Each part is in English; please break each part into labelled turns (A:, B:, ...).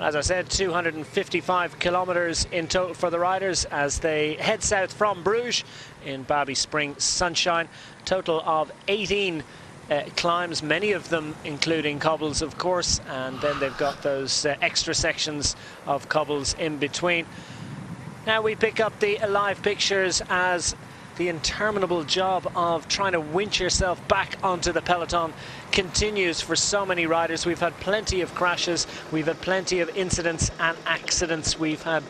A: As I said, 255 kilometres in total for the riders as they head south from Bruges in Babi Spring sunshine. Total of 18 climbs, many of them including cobbles, of course, and then they've got those extra sections of cobbles in between. Now we pick up the live pictures as the interminable job of trying to winch yourself back onto the peloton continues for so many riders. We've had plenty of crashes, we've had plenty of incidents and accidents. We've had,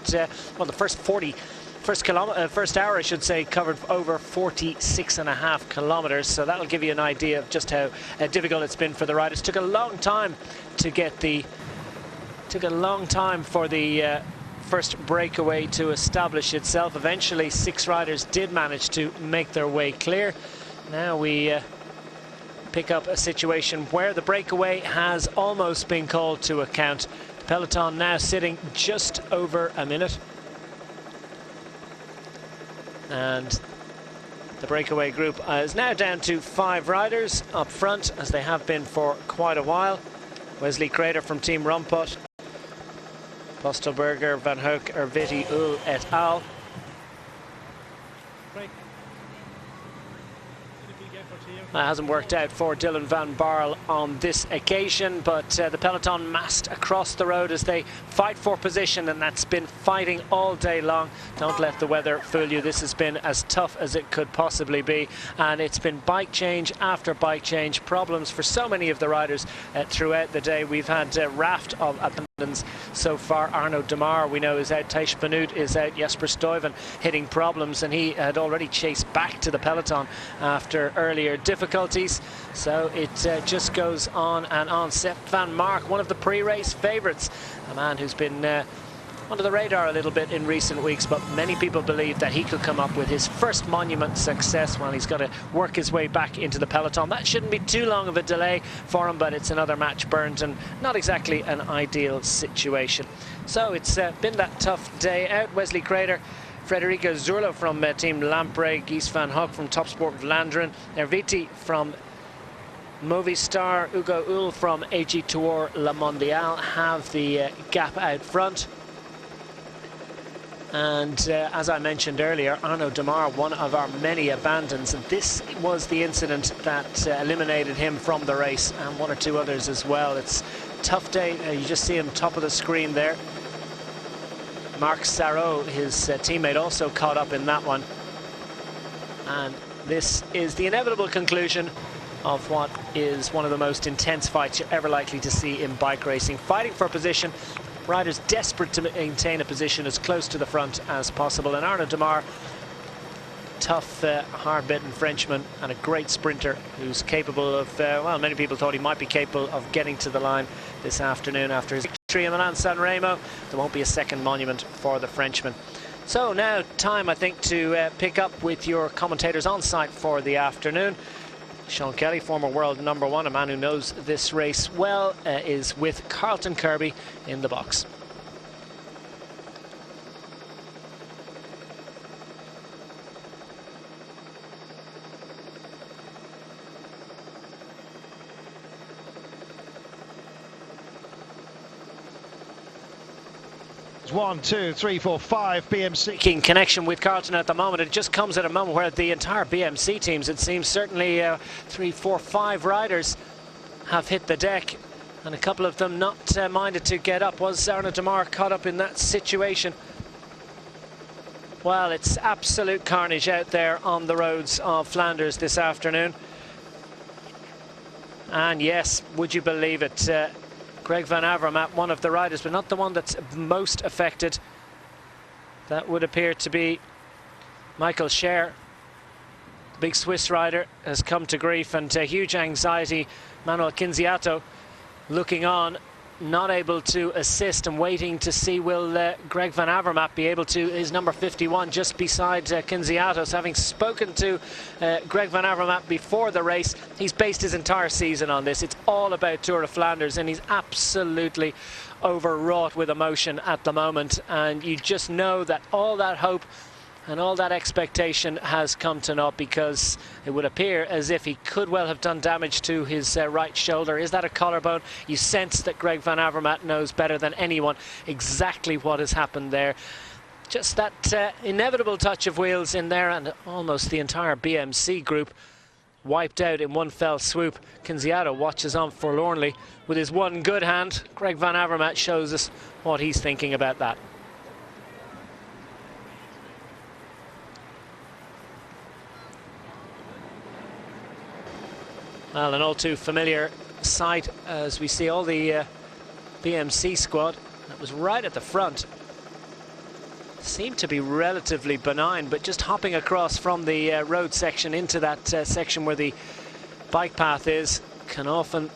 A: well, the first hour, I should say, covered over 46.5 kilometres. So that'll give you an idea of just how difficult it's been for the riders. Took a long time to get the, for the first breakaway to establish itself. Eventually 6 riders did manage to make their way clear. Now we pick up a situation where the breakaway has almost been called to account. The peloton now sitting just over a minute, and the breakaway group is now down to 5 riders up front, as they have been for quite a while. Wesley Crater from Team Rumput, Postelberger, Van Hoek, Erviti, Ull et al. That hasn't worked out for Dylan van Baarle on this occasion, but the peloton massed across the road as they fight for position, and that's been fighting all day long. Don't let the weather fool you. This has been as tough as it could possibly be, and it's been bike change after bike change. Problems for so many of the riders throughout the day. We've had a raft of abandons so far. Arno de Maar, we know, is out. Thijs Benoot is out. Jesper Stuyven hitting problems, and he had already chased back to the peloton after earlier difficulties. So it just goes on and on. Sepp van Mark, one of the pre-race favourites, a man who's been under the radar a little bit in recent weeks, but many people believe that he could come up with his first monument success while he's got to work his way back into the peloton. That shouldn't be too long of a delay for him, but it's another match burned and not exactly an ideal situation. So it's been that tough day out. Wesley Crater, Frederico Zurlo from Team Lamprey, Gies van Hoek from Topsport Vlaanderen, Erviti from Movistar, Ugo Ull from AG Tour La Mondiale have the gap out front. And as I mentioned earlier, Arno de Maar, one of our many abandons. And this was the incident that eliminated him from the race, and 1 or 2 others as well. It's a tough day. You just see him top of the screen there. Marc Sarraud, his teammate, also caught up in that one. And this is the inevitable conclusion of what is one of the most intense fights you're ever likely to see in bike racing. Fighting for position, riders desperate to maintain a position as close to the front as possible. And Arno de Maar, tough, hard-bitten Frenchman and a great sprinter who's capable of, well, many people thought he might be capable of getting to the line this afternoon after his victory in Milan San Remo. There won't be a second monument for the Frenchman. So now time, I think, to pick up with your commentators on site for the afternoon. Sean Kelly, former world #1, a man who knows this race well, is with Carlton Kirby in the box.
B: It's 1, 2, 3, 4, 5 BMC.
A: Keen connection with Carlton at the moment. It just comes at a moment where the entire BMC teams, it seems, certainly 3, 4, 5 riders have hit the deck, and a couple of them not minded to get up. Was Arno de Maar caught up in that situation? Well, it's absolute carnage out there on the roads of Flanders this afternoon. And yes, would you believe it, Greg van Avermaet, one of the riders, but not the one that's most affected. That would appear to be Michael Scher. The big Swiss rider has come to grief, and huge anxiety. Manuel Quinziato looking on, not able to assist and waiting to see will Greg van Avermaet be able to, his number 51 just beside Quinziato. So having spoken to Greg van Avermaet before the race, he's based his entire season on this. It's all about Tour of Flanders, and he's absolutely overwrought with emotion at the moment, and you just know that all that hope And all that expectation has come to naught, because it would appear as if he could well have done damage to his right shoulder. Is that a collarbone? You sense that Greg Van Avermaet knows better than anyone exactly what has happened there. Just that inevitable touch of wheels in there, and almost the entire BMC group wiped out in one fell swoop. Kinziato watches on forlornly with his one good hand. Greg Van Avermaet shows us what he's thinking about that. Well, an all too familiar sight as we see all the BMC squad that was right at the front. Seemed to be relatively benign, but just hopping across from the road section into that section where the bike path is can often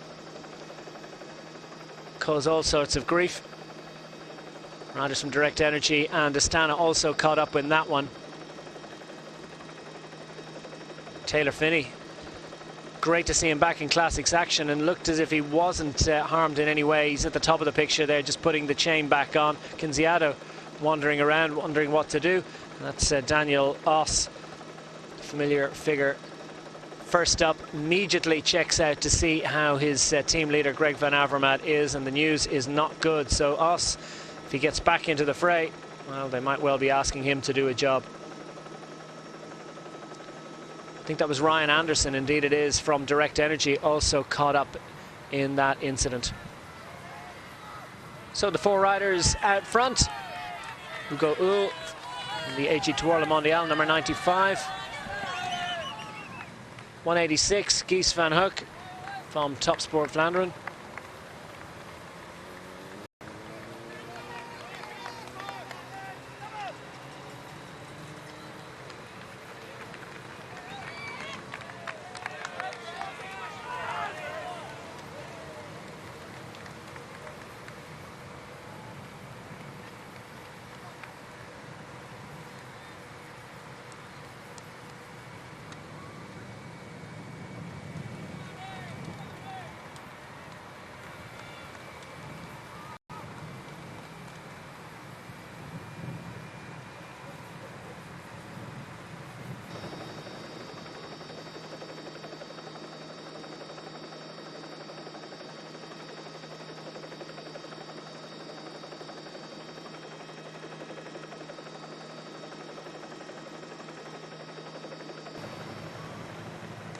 A: cause all sorts of grief. Riders from Direct Energy and Astana also caught up in that one. Taylor Finney, great to see him back in Classics action, and looked as if he wasn't harmed in any way. He's at the top of the picture there, just putting the chain back on. Kinziato wandering around, wondering what to do. And that's Daniel Oss, familiar figure. First up, immediately checks out to see how his team leader Greg Van Avermaet is, and the news is not good. So Oss, if he gets back into the fray, well, they might well be asking him to do a job. I think that was Ryan Anderson, indeed it is, from Direct Energy, also caught up in that incident. So the four riders out front. Hugo Uhl, the AG Tour Le Mondial, number 95. 186, Gies van Hoek from Top Sport Vlaanderen.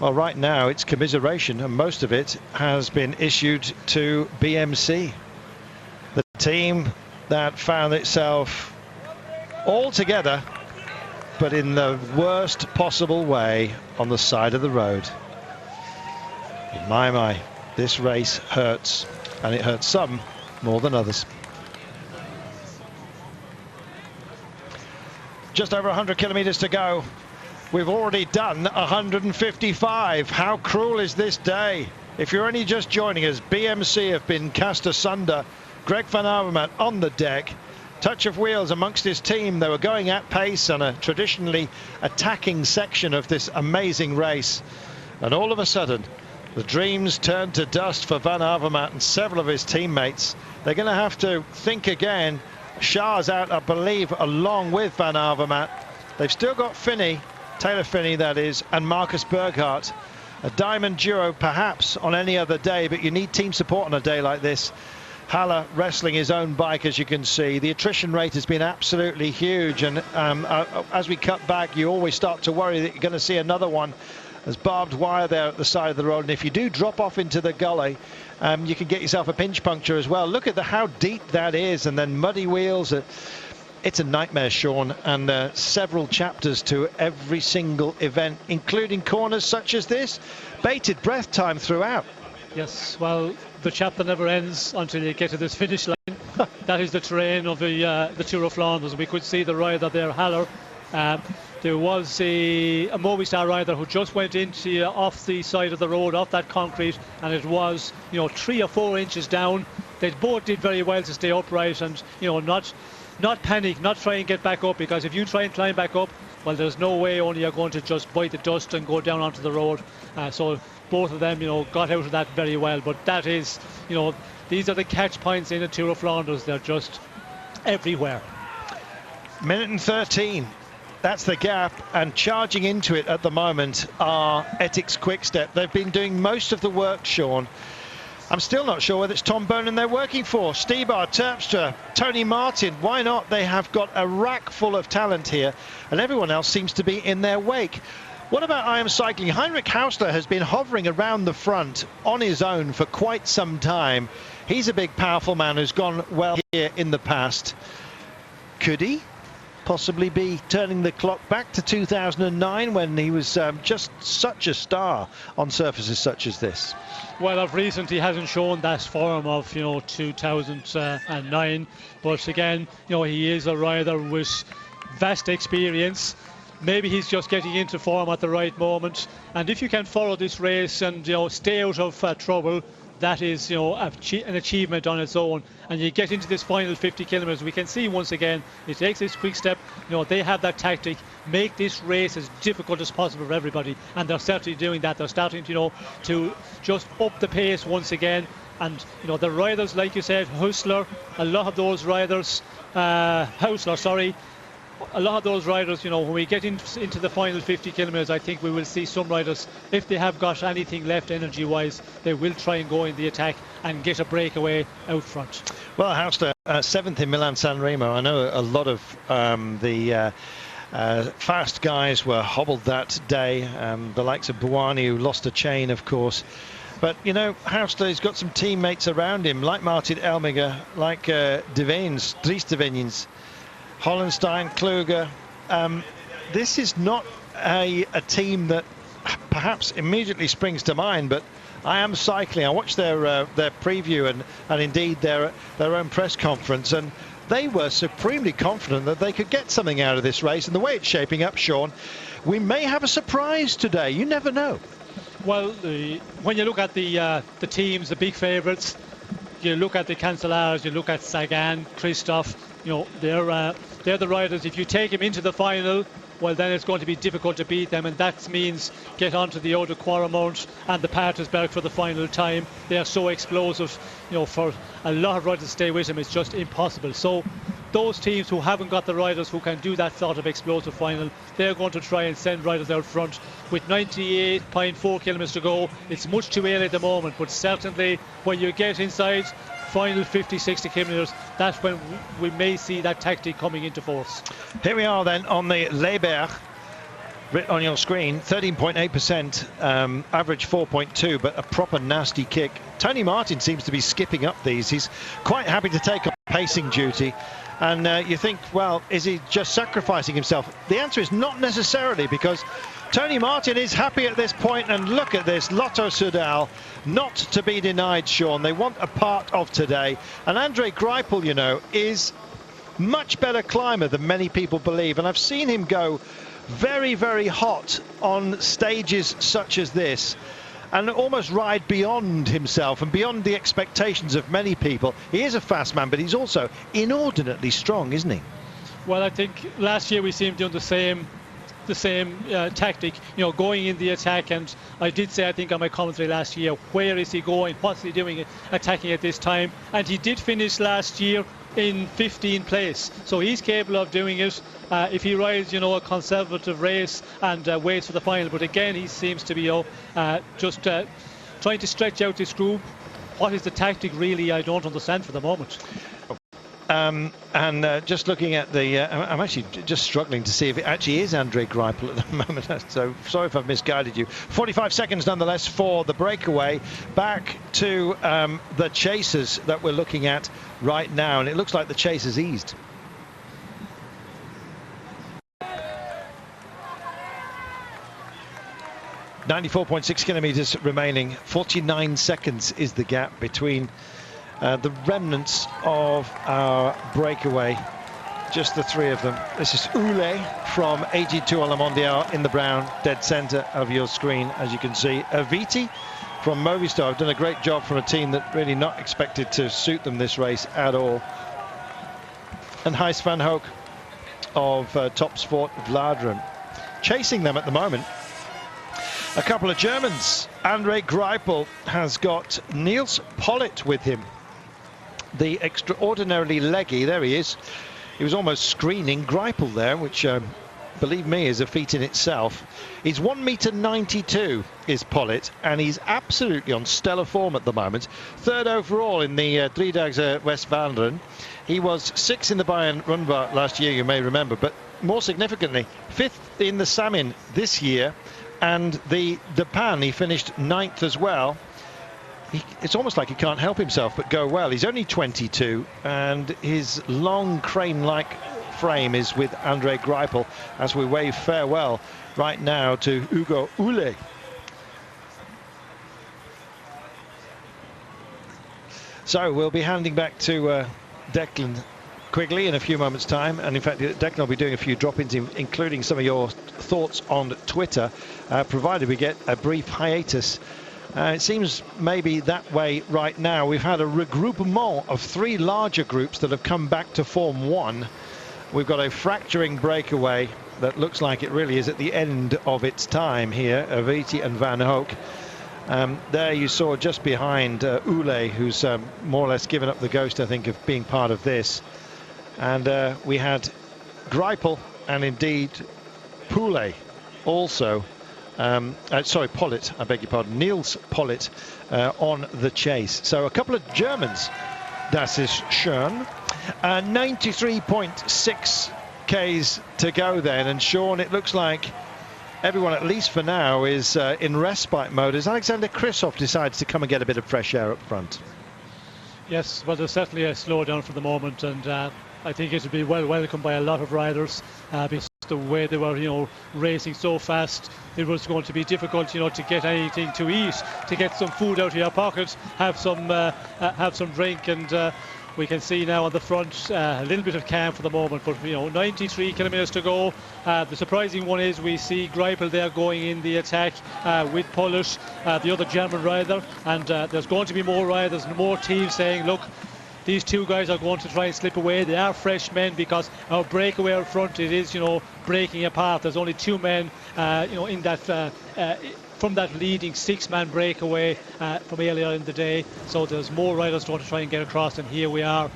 B: Well, right now it's commiseration, and most of it has been issued to BMC, the team that found itself all together, but in the worst possible way on the side of the road. In my, this race hurts, and it hurts some more than others. Just over 100 kilometers to go. We've already done 155. How cruel is this day? If you're only just joining us, BMC have been cast asunder. Greg Van Avermaet on the deck. Touch of wheels amongst his team. They were going at pace on a traditionally attacking section of this amazing race. And all of a sudden, the dreams turned to dust for Van Avermaet and several of his teammates. They're going to have to think again. Shah's out, I believe, along with Van Avermaet. They've still got Finney. Taylor Finney, that is, and Marcus Berghardt. A diamond duo perhaps on any other day, but you need team support on a day like this. Haller wrestling his own bike, as you can see. The attrition rate has been absolutely huge, and as we cut back, you always start to worry that you're going to see another one. There's barbed wire there at the side of the road, and if you do drop off into the gully, you can get yourself a pinch puncture as well. Look at how deep that is, and then muddy wheels. It's a nightmare, Sean, and several chapters to every single event, including corners such as this. Bated breath time throughout.
C: Yes, well, the chapter never ends until you get to this finish line. That is the terrain of the Tour of Flanders. We could see the rider there, Haller. There was a Movistar rider who just went into off the side of the road, off that concrete, and it was, 3 or 4 inches down. They both did very well to stay upright and, not panic, not try and get back up, because if you try and climb back up, well, there's no way only you're going to just bite the dust and go down onto the road. So both of them, got out of that very well. But that is, these are the catch points in the Tour of Flanders. They're just everywhere.
B: Minute and 13 That's the gap, and charging into it at the moment are Ethics Quickstep. They've been doing most of the work, Sean. I'm still not sure whether it's Tom Boonen they're working for. Stybar, Terpstra, Tony Martin, why not? They have got a rack full of talent here, and everyone else seems to be in their wake. What about I Am Cycling? Heinrich Hausler has been hovering around the front on his own for quite some time. He's a big, powerful man who's gone well here in the past. Could he possibly be turning the clock back to 2009 when he was just such a star on surfaces such as this?
C: Well, of recent he hasn't shown that form of 2009, but again, he is a rider with vast experience. Maybe he's just getting into form at the right moment, and if you can follow this race and stay out of trouble, that is an achievement on its own. And you get into this final 50 kilometers, we can see once again it takes this quick step. They have that tactic, make this race as difficult as possible for everybody, and they're certainly doing that. They're starting to just up the pace once again. And the riders, like you said, Hausler, a lot of those riders, a lot of those riders, when we get into the final 50 kilometers, I think we will see some riders, if they have got anything left energy wise, they will try and go in the attack and get a breakaway out front.
B: Well, Hausler, 7th in Milan-San Remo. I know a lot of the fast guys were hobbled that day, the likes of Buani, who lost a chain, of course. But, Hausler's got some teammates around him, like Martin Elmiger, like Dries de Veniens, Hollenstein, Kluger. This is not a team that perhaps immediately springs to mind, but I Am Cycling, I watched their preview and indeed their own press conference, and they were supremely confident that they could get something out of this race. And the way it's shaping up, Sean, we may have a surprise today. You never know.
C: Well, when you look at the teams, the big favourites, you look at the Cancellara, you look at Sagan, Christophe, they're the riders. If you take them into the final, well, then it's going to be difficult to beat them, and that means get onto the Eau de Quaremont and the Patersberg for the final time. They are so explosive, for a lot of riders to stay with them, it's just impossible. So those teams who haven't got the riders who can do that sort of explosive final, they're going to try and send riders out front. With 98.4 kilometres to go, it's much too early at the moment, but certainly when you get inside final 50-60 kilometres, that's when we may see that tactic coming into force.
B: Here we are then on the Leber, written on your screen, 13.8%, average 4.2, but a proper nasty kick. Tony Martin seems to be skipping up these. He's quite happy to take up pacing duty, and you think, well, is he just sacrificing himself? The answer is not necessarily, because Tony Martin is happy at this point, and look at this, Lotto Soudal, not to be denied, Sean. They want a part of today, and Andre Greipel, is much better climber than many people believe, and I've seen him go very, very hot on stages such as this and almost ride beyond himself and beyond the expectations of many people. He is a fast man, but he's also inordinately strong, isn't he?
C: Well, I think last year we see him doing the same tactic, going in the attack, and I did say, I think on my commentary last year, where is he going, what's he doing attacking at this time, and he did finish last year in 15th place, so he's capable of doing it if he rides a conservative race and waits for the final. But again, he seems to be just trying to stretch out this group. What is the tactic really? I don't understand for the moment.
B: Just looking at the I'm actually just struggling to see if it actually is Andre Greipel at the moment, so sorry if I've misguided you. 45 seconds nonetheless for the breakaway. Back to the chasers that we're looking at right now, and it looks like the chasers eased. .6 kilometers remaining. 49 seconds is the gap between the remnants of our breakaway, just the three of them. This is Ule from AG2 à la Mondiale in the brown, dead center of your screen, as you can see. Aviti from Movistar have done a great job from a team that really not expected to suit them this race at all. And Gijs van Hoek of Top Sport Vlaanderen. Chasing them at the moment, a couple of Germans. Andre Greipel has got Niels Pollitt with him, the extraordinarily leggy, there he is. He was almost screening Greipel there, which believe me, is a feat in itself. He's 1.92 m is Pollitt, and he's absolutely on stellar form at the moment. Third overall in the Driedags West Vlaanderen. He was 6th in the Bayern Rundbar last year, you may remember, but more significantly, 5th in the Samin this year, and the Pan he finished 9th as well. It's almost like he can't help himself but go well. He's only 22, and his long crane-like frame is with André Greipel as we wave farewell right now to Hugo Ule. So we'll be handing back to Declan Quigley in a few moments' time, and in fact Declan will be doing a few drop-ins, including some of your thoughts on Twitter, provided we get a brief hiatus. It seems maybe that way right now. We've had a regroupement of 3 larger groups that have come back to Form 1. We've got a fracturing breakaway that looks like it really is at the end of its time here, Aviti and Van Hoek. There you saw just behind Ule, who's more or less given up the ghost, I think, of being part of this. And we had Greipel and indeed Poulet also. Sorry, Pollitt, I beg your pardon, Niels Pollitt on the chase. So a couple of Germans, das ist schön. 93.6 Ks to go then, and Sean, it looks like everyone, at least for now, is in respite mode as Alexander Krysov decides to come and get a bit of fresh air up front.
C: Yes, well, there's certainly a slowdown for the moment, and I think it would be well welcomed by a lot of riders because the way they were, racing so fast. It was going to be difficult, to get anything to eat, to get some food out of your pocket, have some drink, and we can see now on the front a little bit of calm for the moment, but 93 kilometers to go. The surprising one is we see Greipel there going in the attack with Polish, the other German rider, and there's going to be more riders and more teams saying, look, these 2 guys are going to try and slip away. They are fresh men because our breakaway out front, it is, breaking apart. There's only 2 men, in that from that leading 6-man breakaway from earlier in the day. So there's more riders going to try and get across, and here we are,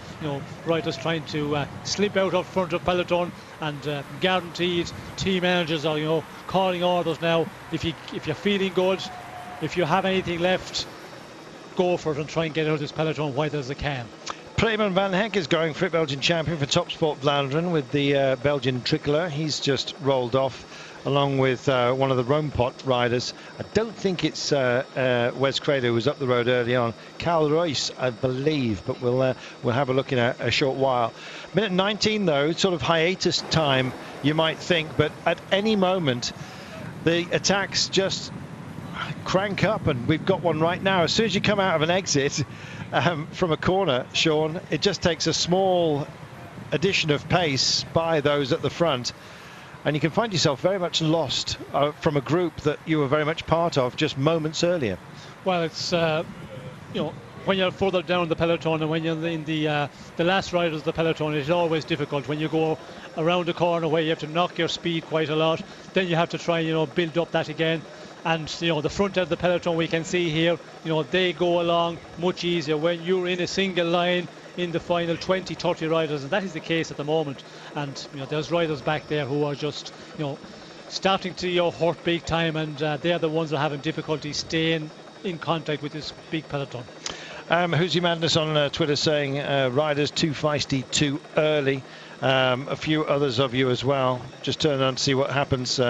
C: riders trying to slip out of front of peloton, and guaranteed team managers are, calling orders now. If you're feeling good, if you have anything left, go for it and try and get out of this peloton while there's a can.
B: Preben van Heck is going for it, Belgian champion for Topsport Vlaanderen with the Belgian tricolour. He's just rolled off along with one of the Roompot riders. I don't think it's Wes Crader who was up the road early on. Carl Royce, I believe, but we'll have a look in a short while. Minute 19 though, sort of hiatus time you might think, but at any moment the attacks just crank up, and we've got one right now. As soon as you come out of an exit from a corner, Sean, it just takes a small addition of pace by those at the front, and you can find yourself very much lost from a group that you were very much part of just moments earlier.
C: Well, it's when you're further down the peloton and when you're in the last riders of the peloton, it's always difficult when you go around a corner where you have to knock your speed quite a lot. Then you have to try build up that again. And the front end of the peloton, we can see here, they go along much easier when you're in a single line in the final 20-30 riders, and that is the case at the moment. And there's riders back there who are just starting to hurt big time, and they're the ones that are having difficulty staying in contact with this big peloton.
B: Who's Your Madness on Twitter saying riders too feisty too early. A few others of you as well. Just turn on to see what happens.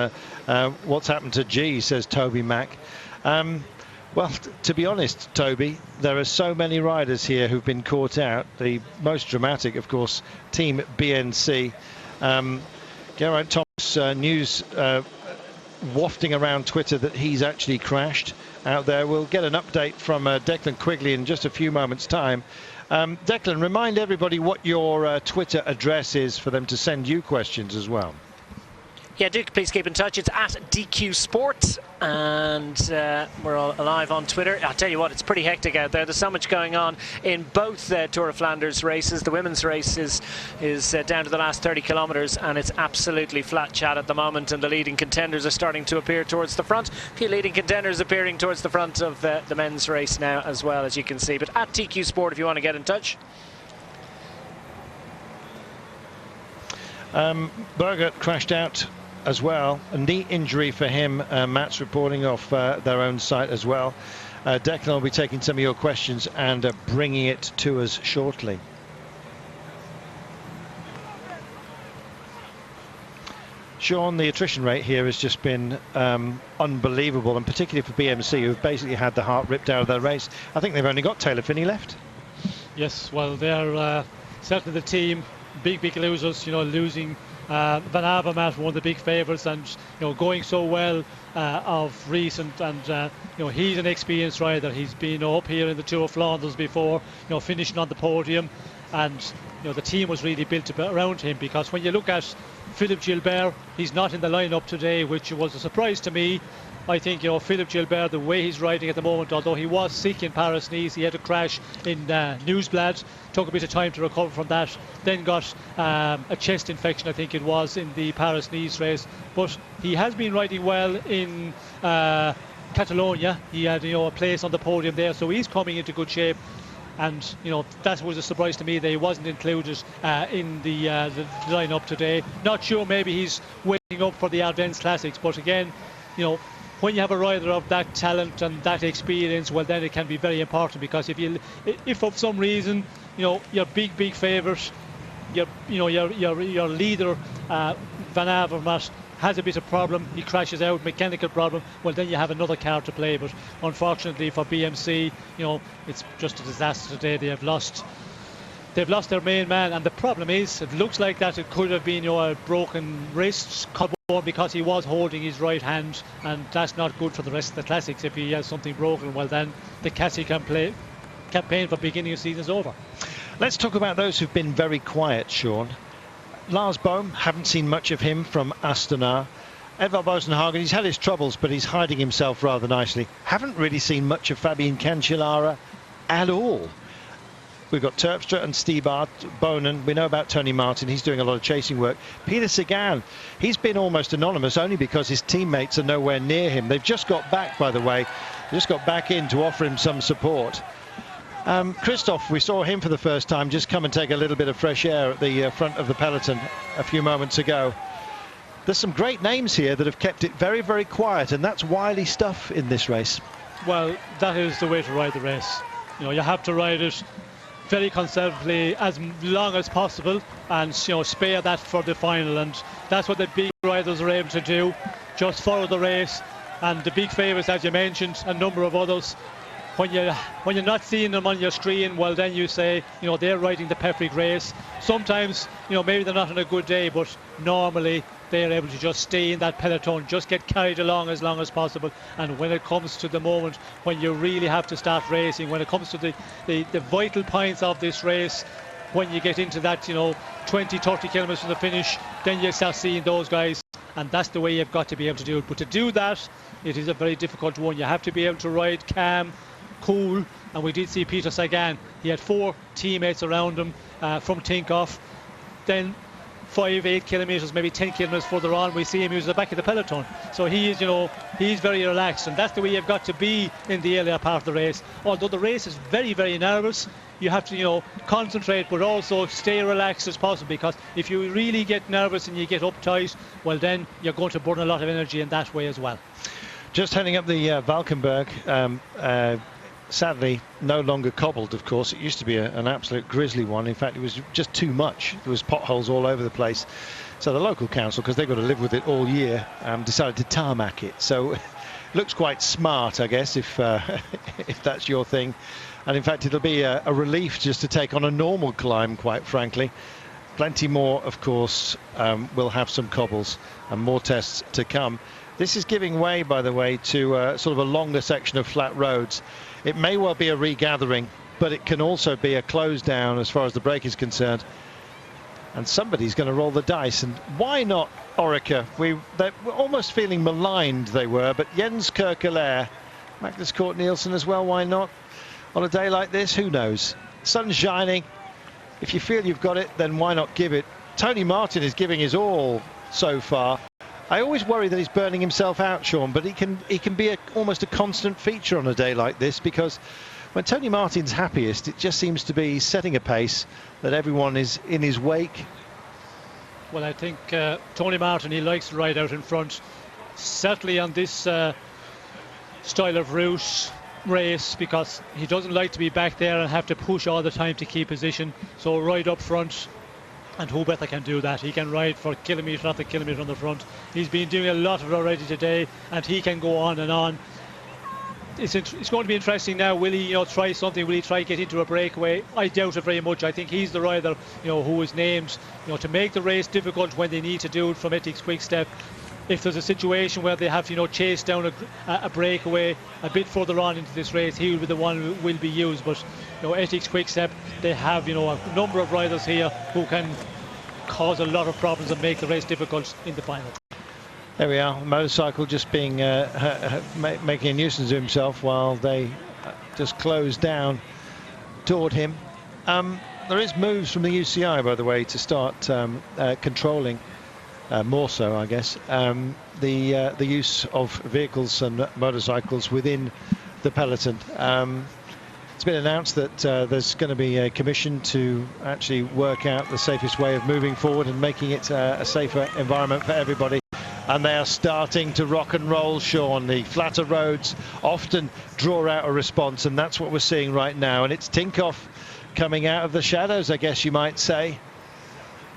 B: What's happened to G, says Toby Mack. Well, to be honest, Toby, there are so many riders here who've been caught out. The most dramatic, of course, Team BNC. Geraint Thomas news wafting around Twitter that he's actually crashed out there. We'll get an update from Declan Quigley in just a few moments' time. Declan, remind everybody what your Twitter address is for them to send you questions as well.
A: Yeah, do please keep in touch. It's at DQ Sport, and we're all alive on Twitter. I'll tell you what, it's pretty hectic out there. There's so much going on in both Tour of Flanders races. The women's race is down to the last 30 kilometres, and it's absolutely flat chat at the moment, and the leading contenders are starting to appear towards the front. A few leading contenders appearing towards the front of the men's race now as well, as you can see. But at TQ Sport if you want to get in touch.
B: Berger crashed out as well. A knee injury for him. Matt's reporting off their own site as well. Declan will be taking some of your questions and bringing it to us shortly. Sean, the attrition rate here has just been unbelievable, and particularly for BMC, who've basically had the heart ripped out of their race. I think they've only got Taylor Phinney left.
C: Yes, well, they're certainly the team, big losers, you know, losing Van Avermaet, one of the big favourites, and, you know, going so well of recent, and you know, he's an experienced rider. He's been up here in the Tour of Flanders before, you know, finishing on the podium, and, you know, the team was really built around him, because when you look at Philippe Gilbert, he's not in the lineup today, which was a surprise to me. I think, you know, Philippe Gilbert, the way he's riding at the moment, although he was sick in Paris-Nice, he had a crash in Newsblad, took a bit of time to recover from that, then got a chest infection, I think it was, in the Paris-Nice race. But he has been riding well in Catalonia. He had, you know, a place on the podium there, so he's coming into good shape. And, you know, that was a surprise to me that he wasn't included in the lineup today. Not sure, maybe he's waiting up for the Ardennes Classics, but again, you know, when you have a rider of that talent and that experience, well, then it can be very important, because if for some reason, you know, your big favourite, your leader, Van Avermaet, has a bit of problem, he crashes out, mechanical problem, well, then you have another card to play. But unfortunately for BMC, you know, it's just a disaster today. They've lost their main man, and the problem is, it looks like that it could have been, you know, a broken wrist, because he was holding his right hand, and that's not good for the rest of the classics. If he has something broken, well, then the Cassie campaign for beginning of season is over.
B: Let's talk about those who've been very quiet, Sean. Lars Bohm, haven't seen much of him from Astana. Edvald Boasson-Hagen, he's had his troubles, but he's hiding himself rather nicely. Haven't really seen much of Fabian Cancellara at all. We've got Terpstra and Stibart, Bonen. We know about Tony Martin. He's doing a lot of chasing work. Peter Sagan, he's been almost anonymous only because his teammates are nowhere near him. They've just got back, by the way. They just got back in to offer him some support. Christoph, we saw him for the first time just come and take a little bit of fresh air at the front of the peloton a few moments ago. There's some great names here that have kept it very, very quiet, and that's wily stuff in this race. Well,
C: that is the way to ride the race. You know, you have to ride it very conservatively as long as possible, and, you know, spare that for the final, and that's what the big riders are able to do. Just follow the race, and the big favourites, as you mentioned, a number of others, when you're not seeing them on your screen, well, then you say, you know, they're riding the perfect race. Sometimes, you know, maybe they're not on a good day, but normally they're able to just stay in that peloton, just get carried along as long as possible. And when it comes to the moment when you really have to start racing, when it comes to the vital points of this race, when you get into that, you know, 20-30 kilometres from the finish, then you start seeing those guys, and that's the way you've got to be able to do it. But to do that, it is a very difficult one. You have to be able to ride calm, cool, and we did see Peter Sagan. He had 4 teammates around him from Tinkoff. Then 5-8 kilometres, maybe 10 kilometres further on, we see him use the back of the peloton. So he is, you know, he's very relaxed, and that's the way you've got to be in the earlier part of the race. Although the race is very, very nervous, you have to, you know, concentrate, but also stay relaxed as possible, because if you really get nervous and you get uptight, well, then you're going to burn a lot of energy in that way as well.
B: Just heading up the Valkenburg, sadly no longer cobbled, of course. It used to be an absolute grisly one. In fact, it was just too much. There was potholes all over the place. So the local council, because they've got to live with it all year, decided to tarmac it. So it looks quite smart, I guess, if that's your thing. And in fact, it'll be a relief just to take on a normal climb, quite frankly. Plenty more, of course, will have some cobbles and more tests to come. This is giving way, by the way, to sort of a longer section of flat roads. It may well be a regathering, but it can also be a close down as far as the break is concerned. And somebody's going to roll the dice. And why not Orica? They were almost feeling maligned, they were. But Jens Kerkelaer, Magnus Cort Nielsen as well, why not? On a day like this, who knows? Sun's shining. If you feel you've got it, then why not give it? Tony Martin is giving his all so far. I always worry that he's burning himself out, Sean, but he can be almost a constant feature on a day like this, because when Tony Martin's happiest, it just seems to be setting a pace that everyone is in his wake.
C: Well, I think Tony Martin, he likes to ride out in front. Certainly on this style of route race, because he doesn't like to be back there and have to push all the time to keep position. So ride up front, and who better can do that? He can ride for kilometre after kilometre on the front. He's been doing a lot of it already today, and he can go on and on. It's going to be interesting now. Will he, try something? Will he try to get into a breakaway? I doubt it very much. I think he's the rider, who is named, to make the race difficult when they need to do it from Ethics Quick Step. If there's a situation where they have to, chase down a breakaway a bit further on into this race, he will be the one who will be used. But, Ethics Quick Step, they have, a number of riders here who can cause a lot of problems and make the race difficult in the final.
B: There we are, motorcycle just being making a nuisance of himself while they just close down toward him. There is moves from the UCI, by the way, to start controlling more so, I guess, the use of vehicles and motorcycles within the peloton. It's been announced that there's going to be a commission to actually work out the safest way of moving forward and making it a safer environment for everybody. And they are starting to rock and roll, Sean. The flatter roads often draw out a response, and that's what we're seeing right now. And it's Tinkoff coming out of the shadows, I guess you might say.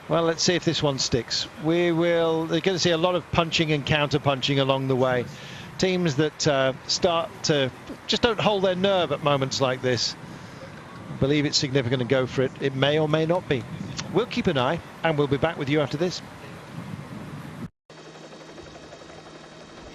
B: Well, let's see if this one sticks. They're going to see a lot of punching and counter-punching along the way. Teams that start to just don't hold their nerve at moments like this. Believe it's significant and go for it. It may or may not be. We'll keep an eye, and we'll be back with you after this.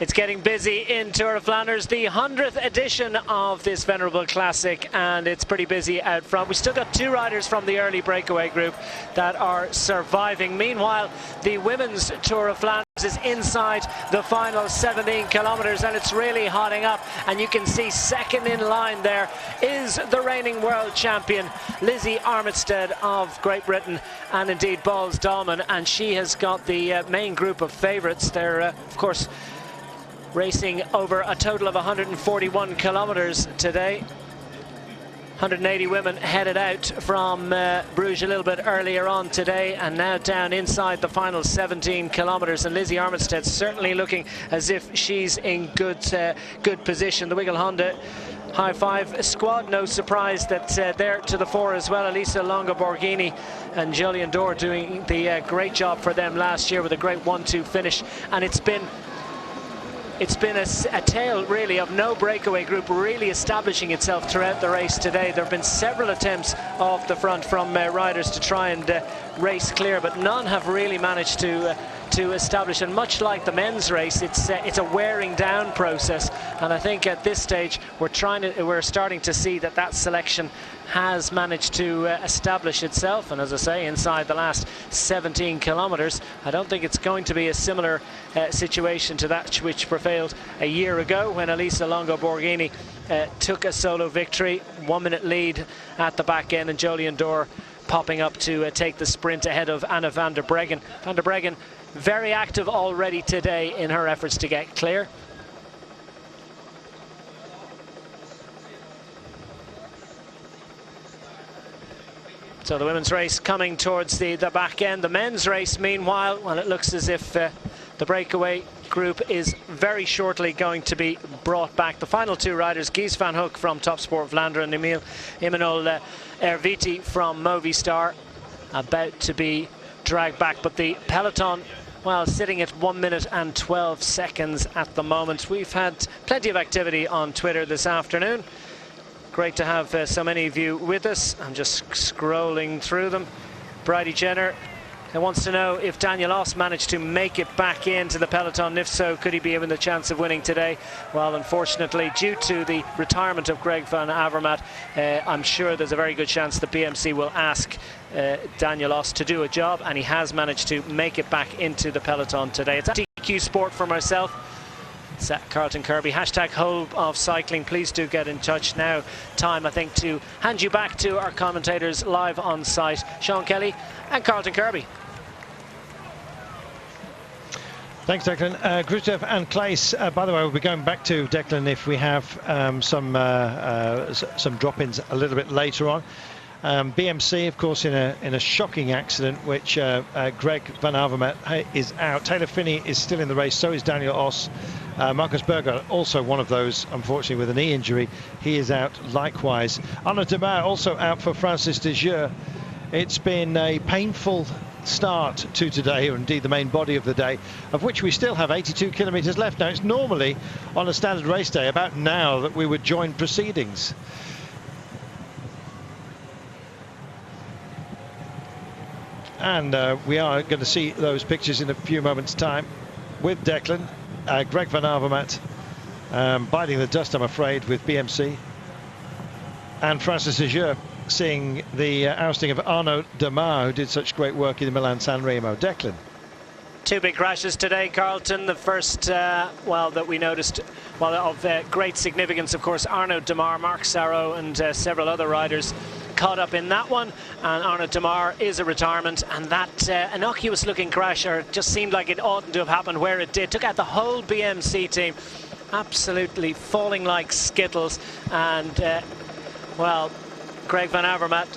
A: It's getting busy in Tour of Flanders, the 100th edition of this venerable classic, and it's pretty busy out front. We still got two riders from the early breakaway group that are surviving. Meanwhile, the women's Tour of Flanders is inside the final 17 kilometres, and it's really hotting up. And you can see second in line there is the reigning world champion, Lizzie Armitstead of Great Britain, and indeed Balls Dahlman, and she has got the main group of favourites. They're, of course, racing over a total of 141 kilometres today. 180 women headed out from Bruges a little bit earlier on today, and now down inside the final 17 kilometres. And Lizzie Armitstead certainly looking as if she's in good position. The Wiggle Honda High Five squad, no surprise that they're to the fore as well. Elisa Longo Borghini and Jolien D'Or doing the great job for them last year with a great 1-2 finish. And it's been a tale really of no breakaway group really establishing itself throughout the race today. There have been several attempts off the front from riders to try and race clear, but none have really managed to establish. And much like the men's race, it's a wearing down process. And I think at this stage we're starting to see that selection has managed to establish itself. And as I say, inside the last 17 kilometres, I don't think it's going to be a similar situation to that which prevailed a year ago when Elisa Longo Borghini took a solo victory, 1 minute lead at the back end, and Jolien D'Or popping up to take the sprint ahead of Anna van der Breggen. Van der Breggen very active already today in her efforts to get clear. So the women's race coming towards the back end. The men's race, meanwhile, well, it looks as if the breakaway group is very shortly going to be brought back. The final two riders, Gies van Hoek from Top Sport Vlaanderen and Emmanuel Erviti from Movistar, about to be dragged back. But the peloton, well, sitting at 1 minute and 12 seconds at the moment. We've had plenty of activity on Twitter this afternoon. Great to have so many of you with us. I'm just scrolling through them. Bridie Jenner wants to know if Daniel Oss managed to make it back into the peloton. If so, could he be given the chance of winning today? Well, unfortunately, due to the retirement of Greg van Avermaet, I'm sure there's a very good chance the BMC will ask Daniel Oss to do a job, and he has managed to make it back into the peloton today. It's TQ Sport for myself. It's Carlton Kirby, hashtag Whole of Cycling. Please do get in touch now. Time, I think, to hand you back to our commentators live on site, Sean Kelly and Carlton Kirby.
B: Thanks, Declan. Grusev and Claes, by the way, we'll be going back to Declan if we have some drop-ins a little bit later on. BMC, of course, in a shocking accident, which Greg Van Avermaet is out. Taylor Phinney is still in the race, so is Daniel Oss. Marcus Berger, also one of those, unfortunately, with a knee injury. He is out likewise. Arnaud Démare also out for Francis de Gieux. It's been a painful start to today, or indeed the main body of the day, of which we still have 82 kilometres left. Now, it's normally on a standard race day about now that we would join proceedings. And we are going to see those pictures in a few moments' time with Declan, Greg Van Avermaet biting the dust, I'm afraid, with BMC, and Francis de Gieux seeing the ousting of Arnaud Démare, who did such great work in Milan-San Remo. Declan.
A: Two big crashes today, Carlton. The first, that we noticed, of great significance, of course, Arnaud Démare, Marc Sarraut and several other riders caught up in that one, and Arnaud Démare is a retirement, and that innocuous looking crash, or it just seemed like it oughtn't to have happened where it did, took out the whole BMC team, absolutely falling like skittles, and Greg Van Avermaet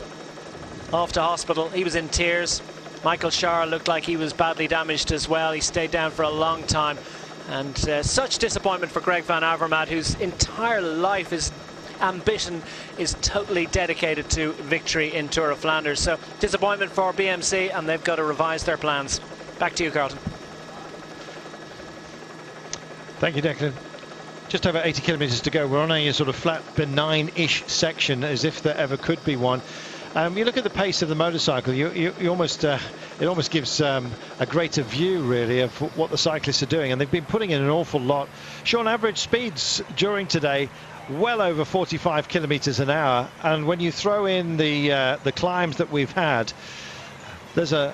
A: off to hospital. He was in tears. Michael Schär looked like he was badly damaged as well. He stayed down for a long time, and such disappointment for Greg Van Avermaet, whose entire life, his ambition is totally dedicated to victory in Tour of Flanders. So disappointment for BMC, and they've got to revise their plans. Back to you, Carlton.
B: Thank you, Declan. Just over 80 kilometres to go. We're on a sort of flat, benign-ish section, as if there ever could be one. You look at the pace of the motorcycle, you almost it almost gives a greater view, really, of what the cyclists are doing, and they've been putting in an awful lot. Sean, average speeds during today well over 45 kilometres an hour, and when you throw in the climbs that we've had, there's a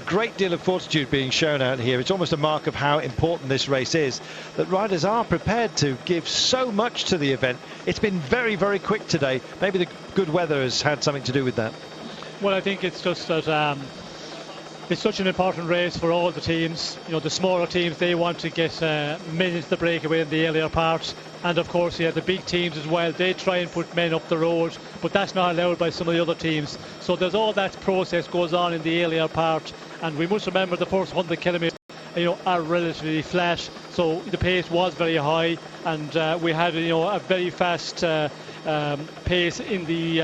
B: great deal of fortitude being shown out here. It's almost a mark of how important this race is, that riders are prepared to give so much to the event. It's been very, very quick today. Maybe the good weather has had something to do with that.
C: Well, I think it's just that it's such an important race for all the teams. You know, the smaller teams, they want to get men into the breakaway in the earlier part, and of course, the big teams as well, they try and put men up the road, but that's not allowed by some of the other teams. So there's all that process goes on in the earlier part, and we must remember the first 100 kilometres, are relatively flat, so the pace was very high, and we had a very fast pace in the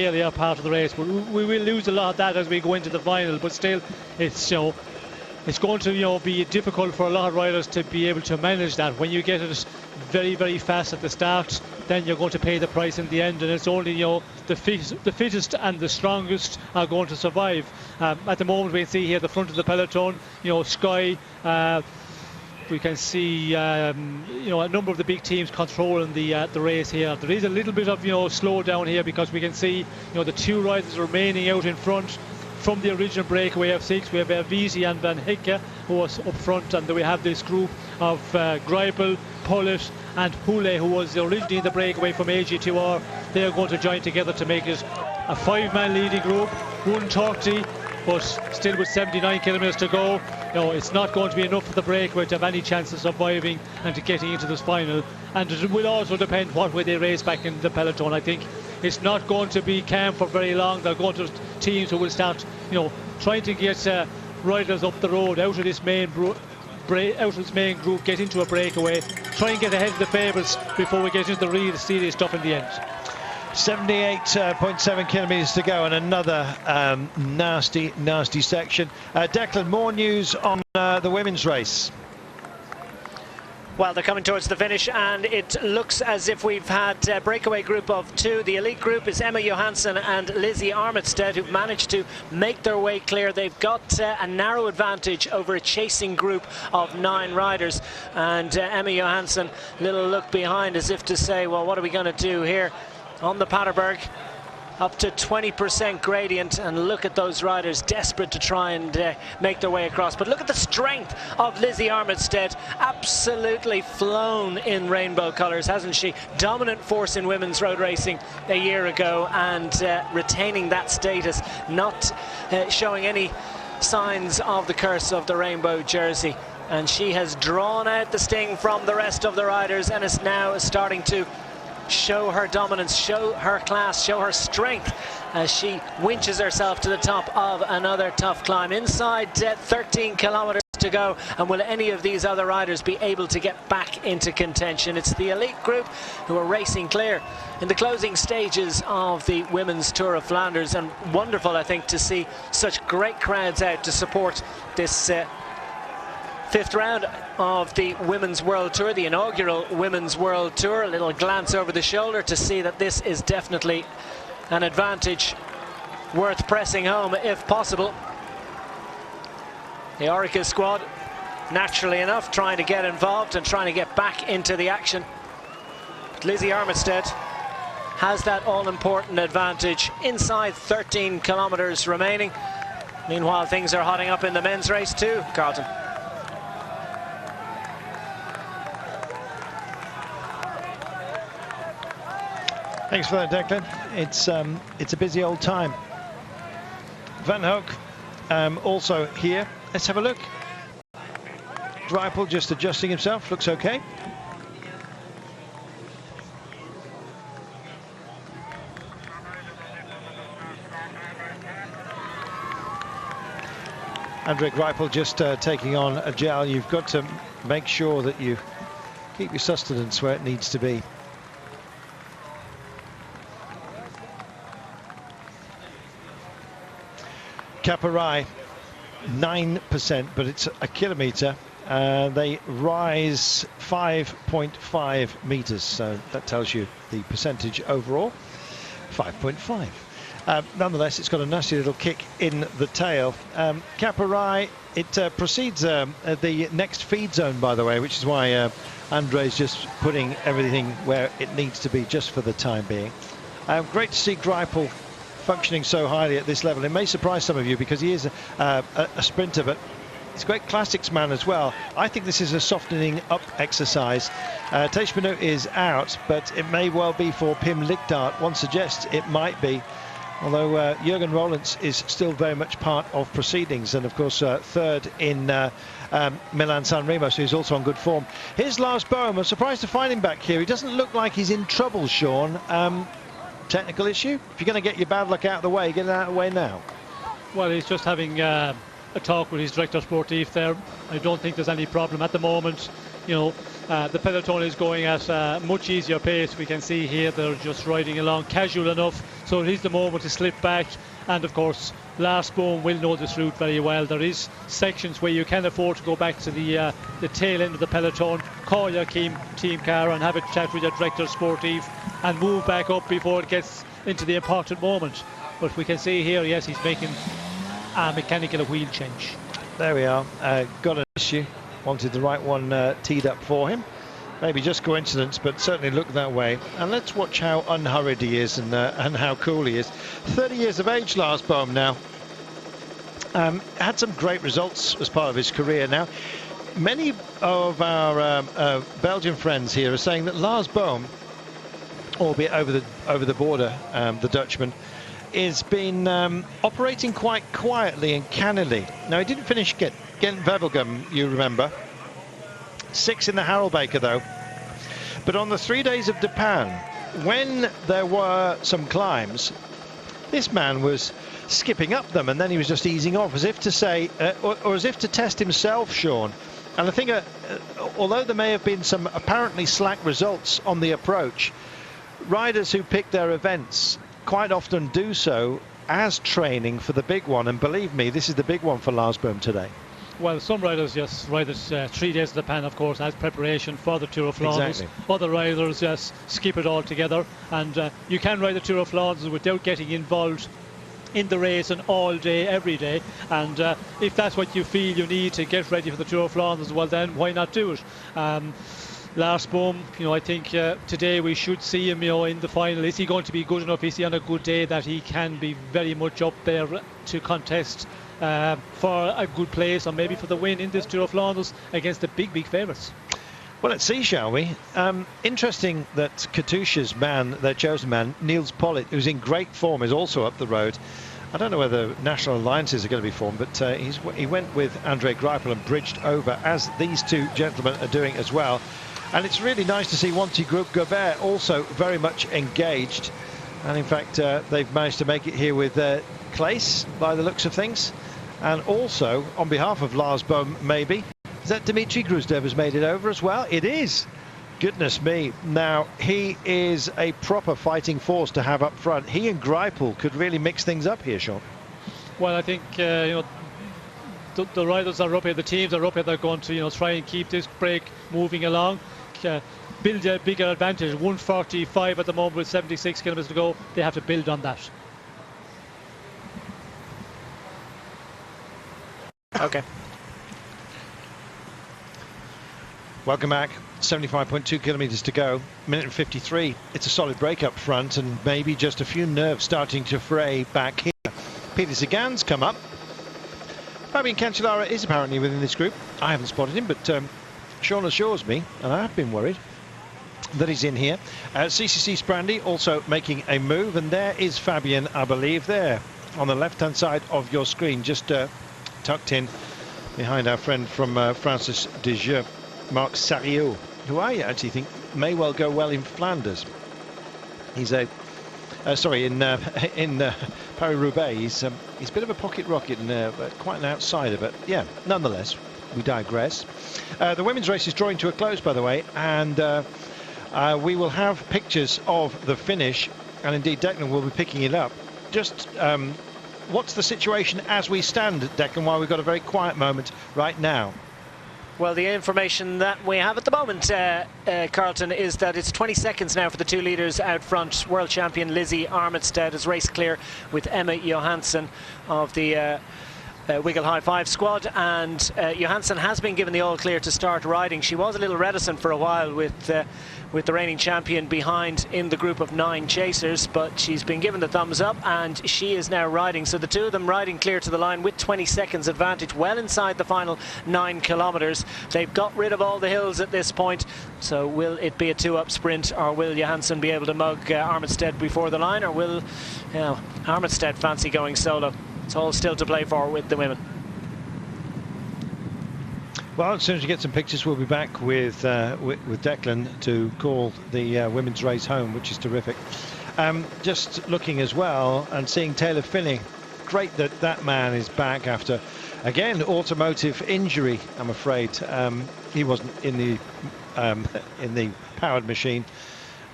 C: earlier part of the race. But we will lose a lot of that as we go into the final, but still it's it's going to be difficult for a lot of riders to be able to manage that. When you get it very, very fast at the start, then you're going to pay the price in the end, and it's only the fittest and the strongest are going to survive. At the moment, we can see here the front of the peloton, Sky, we can see a number of the big teams controlling the race here. There is a little bit of slow down here, because we can see the two riders remaining out in front from the original breakaway of 6. We have Visi and Van Hecke who was up front, and then we have this group of Greipel, Pullet and Hule, who was originally in the breakaway from AG2R. They are going to join together to make it a 5-man leading group, 130, but still with 79 kilometres to go. It's not going to be enough for the breakaway to have any chance of surviving and to getting into this final, and it will also depend what way they race back in the peloton. I think it's not going to be calm for very long. They're going to teams who will start trying to get riders up the road out of this main group, get into a breakaway, try and get ahead of the favourites before we get into the real serious stuff in the end.
B: 78.7 kilometres to go, and another nasty section. Declan, more news on the women's race.
A: Well, they're coming towards the finish, and it looks as if we've had a breakaway group of 2. The elite group is Emma Johansson and Lizzie Armitstead, who've managed to make their way clear. They've got a narrow advantage over a chasing group of 9 riders, and Emma Johansson, little look behind as if to say, well, what are we going to do here on the Paterberg? Up to 20% gradient, and look at those riders desperate to try and make their way across. But look at the strength of Lizzie Armitstead, absolutely flown in rainbow colours, hasn't she? Dominant force in women's road racing a year ago, and retaining that status, not showing any signs of the curse of the rainbow jersey. And she has drawn out the sting from the rest of the riders, and is now starting to show her dominance, show her class, show her strength as she winches herself to the top of another tough climb. Inside 13 kilometers to go, and will any of these other riders be able to get back into contention? It's the elite group who are racing clear in the closing stages of the Women's Tour of Flanders, and wonderful, I think, to see such great crowds out to support this fifth round of the Women's World Tour, the inaugural Women's World Tour. A little glance over the shoulder to see that this is definitely an advantage worth pressing home if possible. The Orica squad, naturally enough, trying to get involved and trying to get back into the action. But Lizzie Armitstead has that all-important advantage. Inside 13 kilometers remaining. Meanwhile, things are hotting up in the men's race too, Carlton.
B: Thanks for that, Declan. It's a busy old time. Van Hoek also here. Let's have a look. Greipel just adjusting himself, looks okay. Andre Greipel just taking on a gel. You've got to make sure that you keep your sustenance where it needs to be. Caparai, 9%, but it's a kilometre. They rise 5.5 metres, so that tells you the percentage overall, 5.5. Nonetheless, it's got a nasty little kick in the tail. Caparai, it proceeds the next feed zone, by the way, which is why Andre's just putting everything where it needs to be just for the time being. Great to see Greipel functioning so highly at this level. It may surprise some of you because he is a sprinter, but he's a great classics man as well. I think this is a softening up exercise. Teish Benoot is out, but it may well be for Pim Ligdaert. One suggests it might be, although Jurgen Rollins is still very much part of proceedings, and of course third in Milan-San Remo, so he's also on good form. Here's Lars Bohm. I'm surprised to find him back here. He doesn't look like he's in trouble, Sean. Technical issue? If you're going to get your bad luck out of the way, get it out of the way now.
C: Well, he's just having a talk with his director sportif there. I don't think there's any problem at the moment. You know, the peloton is going at a much easier pace. We can see here they're just riding along casual enough, so it is the moment to slip back. And of course, Lars Bohm will know this route very well. There is sections where you can afford to go back to the tail end of the peloton, call your team car and have a chat with your director sportif and move back up before it gets into the important moment. But we can see here, yes, he's making a mechanical wheel change.
B: There we are. Got an issue. Wanted the right one teed up for him. Maybe just coincidence, but certainly looked that way. And let's watch how unhurried he is and how cool he is. 30 years of age, Lars Bohm now. Had some great results as part of his career. Now, many of our Belgian friends here are saying that Lars Bohm, albeit over the border, the Dutchman, has been operating quite quietly and cannily. Now, he didn't finish Gent-Wevelgem, you remember. 6 in the Harelbeke though. But on the 3 days of Japan, when there were some climbs, this man was skipping up them and then he was just easing off, as if to say, or as if to test himself, Sean. And I think although there may have been some apparently slack results on the approach, riders who pick their events quite often do so as training for the big one, and believe me, this is the big one for Lars Bohm today.
C: Well, some riders just ride it 3 days of Japan, of course, as preparation for the Tour of Flanders.
B: Exactly.
C: Other riders just skip it all together, and you can ride the Tour of Flanders without getting involved in the race and all day, every day. And if that's what you feel you need to get ready for the Tour of Flanders, well then, why not do it? Lars Bohm, you know, I think today we should see him, you know, in the final. Is he going to be good enough? Is he on a good day that he can be very much up there to contest for a good place or maybe for the win in this Tour of Flanders against the big favourites?
B: Well, let's see, shall we? Interesting that Katusha's man, their chosen man, Niels Pollitt, who's in great form, is also up the road. I don't know whether national alliances are going to be formed, but he went with Andre Greipel and bridged over, as these two gentlemen are doing as well. And it's really nice to see Wanty Gobert also very much engaged. And in fact, they've managed to make it here with Claes, by the looks of things. And also, on behalf of Lars Bohm, maybe, is that Dmitry Gruzdev has made it over as well? It is. Goodness me. Now, he is a proper fighting force to have up front. He and Greipel could really mix things up here, Sean.
C: Well, I think, the riders are up here, the teams are up here, they're going to, try and keep this break moving along. Build a bigger advantage. 145 at the moment with 76 kilometres to go. They have to build on that.
A: Okay.
B: Welcome back. 75.2 kilometres to go. Minute and 53. It's a solid break up front, and maybe just a few nerves starting to fray back here. Peter Sagan's come up. Fabian Cancellara is apparently within this group. I haven't spotted him, but Sean assures me, and I have been worried, that he's in here. CCC Sprandi also making a move, and there is Fabian, I believe, there on the left-hand side of your screen, just tucked in behind our friend from Francis de Jeux, Marc Sariot, who I actually think may well go well in Flanders. He's a in Paris-Roubaix. He's a bit of a pocket rocket and quite an outsider, but yeah, nonetheless, we digress. The women's race is drawing to a close, by the way, and we will have pictures of the finish, and indeed Declan will be picking it up. Just what's the situation as we stand, Declan, while we've got a very quiet moment right now?
A: Well, the information that we have at the moment, Carlton, is that it's 20 seconds now for the 2 leaders out front. World champion Lizzie Armitstead is race clear with Emma Johansson of the Wiggle High Five squad, and Johansson has been given the all clear to start riding. She was a little reticent for a while with the reigning champion behind in the group of 9 chasers, but she's been given the thumbs up and she is now riding. So the 2 of them riding clear to the line with 20 seconds advantage, well inside the final 9 kilometres. They've got rid of all the hills at this point, so will it be a 2-up sprint, or will Johansson be able to mug Armitstead before the line, or will Armitstead fancy going solo? It's all still to play for with the women.
B: Well, as soon as you get some pictures, we'll be back with Declan to call the women's race home, which is terrific. Just looking as well and seeing Taylor Finney. Great that that man is back after, again, automotive injury, I'm afraid. He wasn't in the powered machine.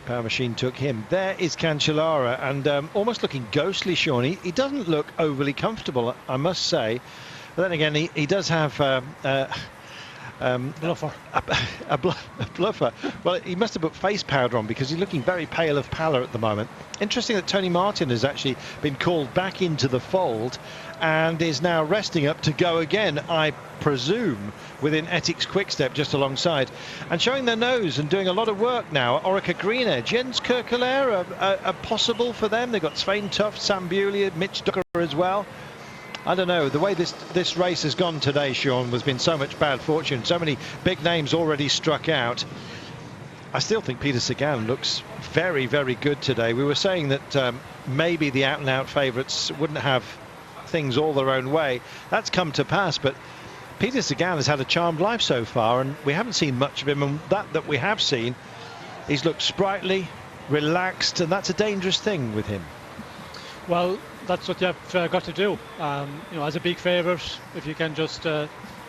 B: Power machine took him. There is Cancellara, and almost looking ghostly, Sean. He doesn't look overly comfortable, I must say. But then again, he does have
C: bluffer.
B: A bluffer. Well, he must have put face powder on, because he's looking very pale of pallor at the moment. Interesting that Tony Martin has actually been called back into the fold and is now resting up to go again, I presume, within Ethics Quickstep just alongside. And showing their nose and doing a lot of work now, Orica Greenedge, Jens Kirkelaere are possible for them. They've got Svein Tuft, Sam Bewley, Mitch Ducker as well. I don't know, the way this race has gone today, Sean, has been so much bad fortune. So many big names already struck out. I still think Peter Sagan looks very, very good today. We were saying that maybe the out-and-out favourites wouldn't have things all their own way. That's come to pass, but Peter Sagan has had a charmed life so far, and we haven't seen much of him, and that we have seen, he's looked sprightly, relaxed, and that's a dangerous thing with him.
C: Well, that's what you've got to do. As a big favourite, if you can just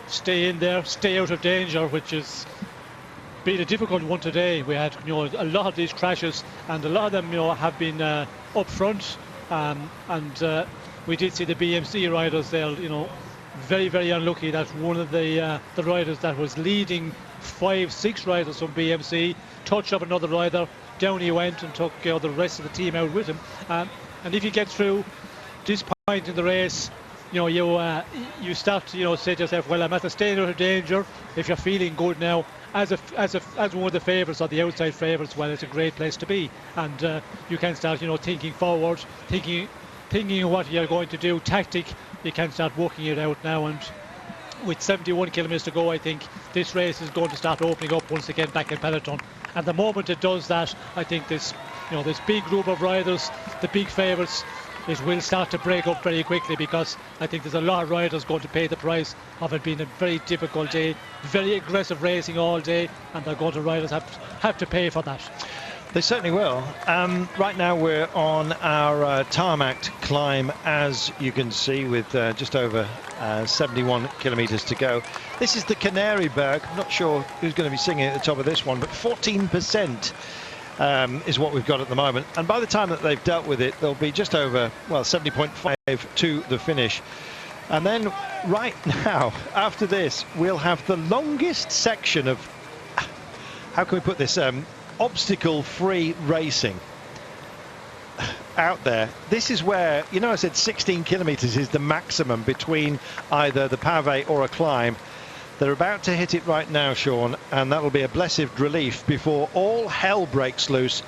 C: stay in there, stay out of danger, which is been a difficult one today. We had a lot of these crashes, and a lot of them have been up front, and we did see the BMC riders there, very, very unlucky that one of the riders that was leading 5-6 riders from BMC touched up another rider. Down he went and took the rest of the team out with him. And if you get through this point in the race, you start to say to yourself, well, I'm at the state of danger. If you're feeling good now, as one of the favourites or the outside favourites, well, it's a great place to be, and you can start thinking forward, thinking what you're going to do, tactic. You can start working it out now, and with 71 kilometres to go, I think this race is going to start opening up once again back in peloton. And the moment it does that, I think this big group of riders, the big favourites, it will start to break up very quickly, because I think there's a lot of riders going to pay the price of it being a very difficult day, very aggressive racing all day, and they're going to riders have to pay for that.
B: They certainly will. Right now we're on our tarmac climb, as you can see, with just over 71 kilometres to go. This is the Canary Berg. I'm not sure who's going to be singing at the top of this one, but 14% is what we've got at the moment. And by the time that they've dealt with it, they'll be just over, well, 70.5 to the finish. And then right now, after this, we'll have the longest section of, how can we put this, obstacle-free racing out there. This is where, you know, I said 16 kilometres is the maximum between either the pavé or a climb. They're about to hit it right now, Sean, and that'll be a blessed relief before all hell breaks loose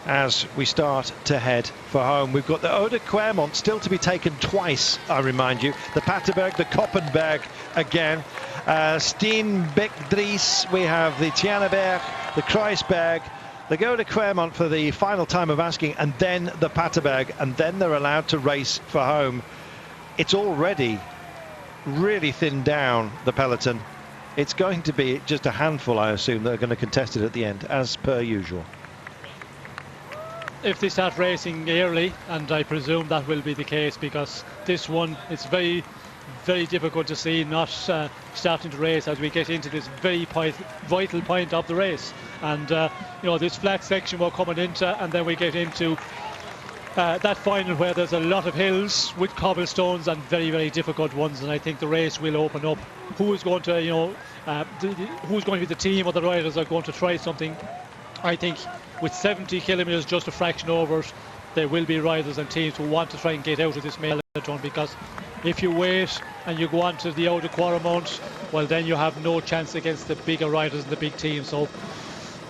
B: as we start to head for home. We've got the Ode Quermont still to be taken twice, I remind you. The Paterberg, the Koppenberg again. Steenbeek-Dries, we have the Tianenberg, the Kruisberg, the Ode Quermont for the final time of asking, and then the Paterberg, and then they're allowed to race for home. It's already really thinned down, the peloton. It's going to be just a handful, I assume, that are going to contest it at the end, as per usual.
C: If they start racing early, and I presume that will be the case, because this one, it's very, very difficult to see not starting to race as we get into this very vital point of the race. And you know, this flat section we're coming into, and then we get into that final where there's a lot of hills with cobblestones and very, very difficult ones. And I think the race will open up. Who is going to, you know, who's going to be the team, or the riders are going to try something? I think with 70 kilometres, just a fraction over it, there will be riders and teams who want to try and get out of this marathon, because if you wait and you go on to the Ode Quermont, well, then you have no chance against the bigger riders and the big teams. So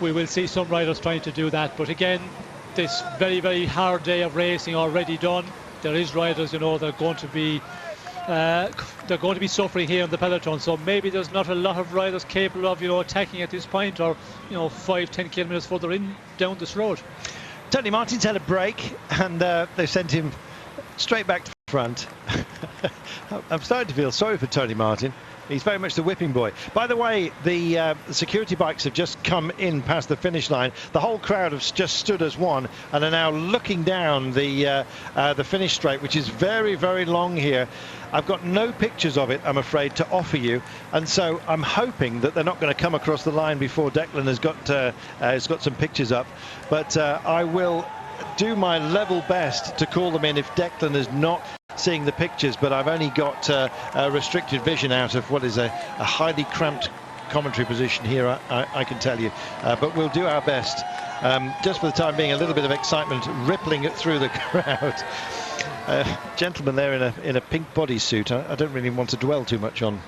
C: we will see some riders trying to do that. But again, this very, very hard day of racing already done. There is riders, you know, they're going to be suffering here in the peloton. So maybe there's not a lot of riders capable of, you know, attacking at this point, or, you know, 5-10 kilometres further in down this road.
B: Tony Martin's had a break, and they sent him straight back to front. I'm starting to feel sorry for Tony Martin. He's very much the whipping boy. By the way, the security bikes have just come in past the finish line. The whole crowd have just stood as one and are now looking down the finish straight, which is very, very long here. I've got no pictures of it, I'm afraid, to offer you, and so I'm hoping that they're not going to come across the line before Declan has got some pictures up. But I will do my level best to call them in if Declan is not seeing the pictures, but I've only got a restricted vision out of what is a highly cramped commentary position here, I can tell you, but we'll do our best. Just for the time being, a little bit of excitement rippling it through the crowd. Gentleman there in a pink bodysuit. I don't really want to dwell too much on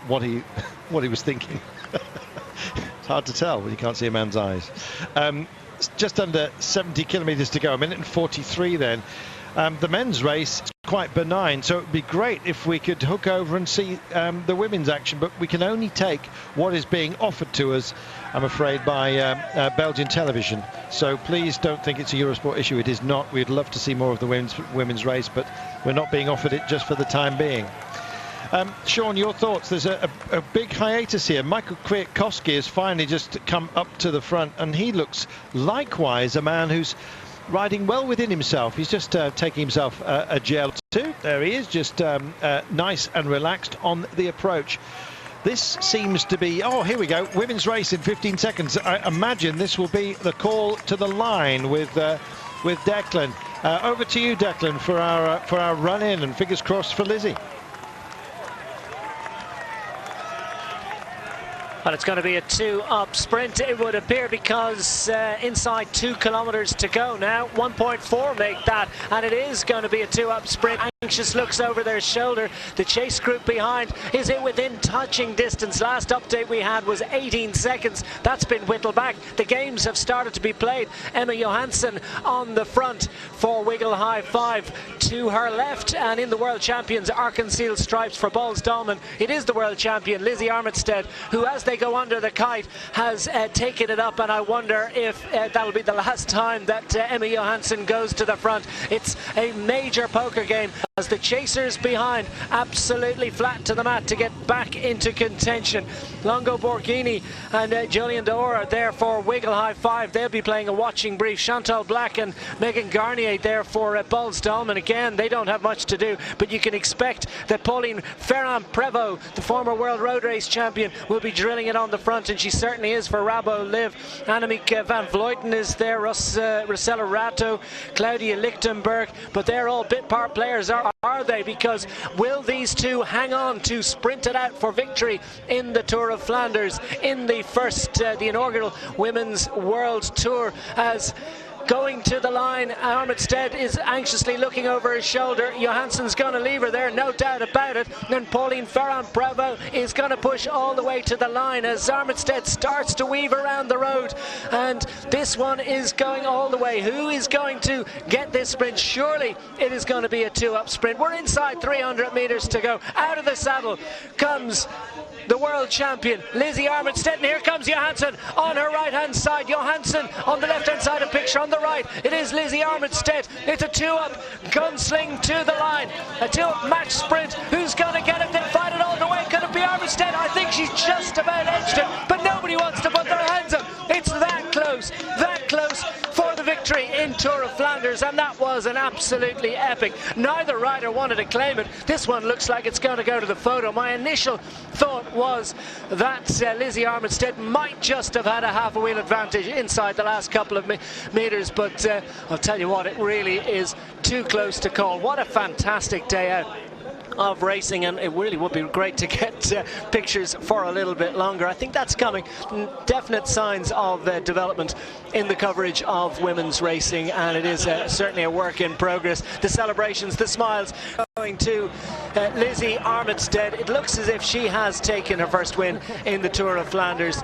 B: what he was thinking. It's hard to tell when you can't see a man's eyes. Just under 70 kilometres to go, a minute and 43 then. The men's race is quite benign, so it would be great if we could hook over and see the women's action, but we can only take what is being offered to us, I'm afraid, by Belgian television. So please don't think it's a Eurosport issue. It is not. We'd love to see more of the women's race, but we're not being offered it just for the time being. Sean, your thoughts? There's a big hiatus here. Michael Kwiatkowski has finally just come up to the front, and he looks likewise a man who's riding well within himself. He's just taking himself a gel too. There he is, just nice and relaxed on the approach. This seems to be, oh, here we go, women's race in 15 seconds. I imagine this will be the call to the line with Declan. Over to you, Declan, for our run in, and fingers crossed for Lizzie.
A: Well, it's going to be a 2-up sprint, it would appear, because inside 2 kilometres to go now. 1.4 make that, and it is going to be a 2-up sprint. Anxious looks over their shoulder. The chase group behind is it within touching distance. Last update we had was 18 seconds. That's been whittled back. The games have started to be played. Emma Johansson on the front for Wiggle High 5 to her left, and in the World Champions Arkansas stripes for Balls-Dolman. It is the World Champion Lizzie Armitstead who, as they go under the kite, has taken it up, and I wonder if that'll be the last time that Emma Johansson goes to the front. It's a major poker game as the chasers behind absolutely flat to the mat to get back into contention. Longo Borghini and Julian D'Or are there for Wiggle High 5. They'll be playing a watching brief. Chantal Black and Megan Garnier there for Balls-Dolman. Again, they don't have much to do, but you can expect that Pauline Ferrand-Prévot, the former World Road Race champion, will be drilling it on the front, and she certainly is for Rabo Liv. Annemiek van Vleuten is there, Rossella Rato, Claudia Lichtenberg, but they're all bit part players, are they? Because will these two hang on to sprint it out for victory in the Tour of Flanders, in the first, the inaugural Women's World Tour? As going to the line, Armitstead is anxiously looking over his shoulder. Johansson's going to leave her there, no doubt about it. Then Pauline Ferrand-Prévot is going to push all the way to the line as Armitstead starts to weave around the road. And this one is going all the way. Who is going to get this sprint? Surely it is going to be a two-up sprint. We're inside 300 meters to go. Out of the saddle comes the world champion Lizzie Armitstead, and here comes Johansson on her right hand side. Johansson on the left hand side of picture. On the right it is Lizzie Armitstead. It's a two-up gunsling to the line, a two-up match sprint. Who's going to get it? They fight it all the way. Could it be Armitstead? I think she's just about edged it, but nobody wants to put their hands up. It's that close for the victory in Tour of Flanders, and that was an absolutely epic. Neither rider wanted to claim it. This one looks like it's going to go to the photo. My initial thought was that Lizzie Armitstead might just have had a half a wheel advantage inside the last couple of meters, but I'll tell you what, it really is too close to call. What a fantastic day out of racing, and it really would be great to get pictures for a little bit longer. I think that's coming. Definite signs of development in the coverage of women's racing, and it is certainly a work in progress. The celebrations, the smiles going to Lizzie Armitstead. It looks as if she has taken her first win in the Tour of Flanders.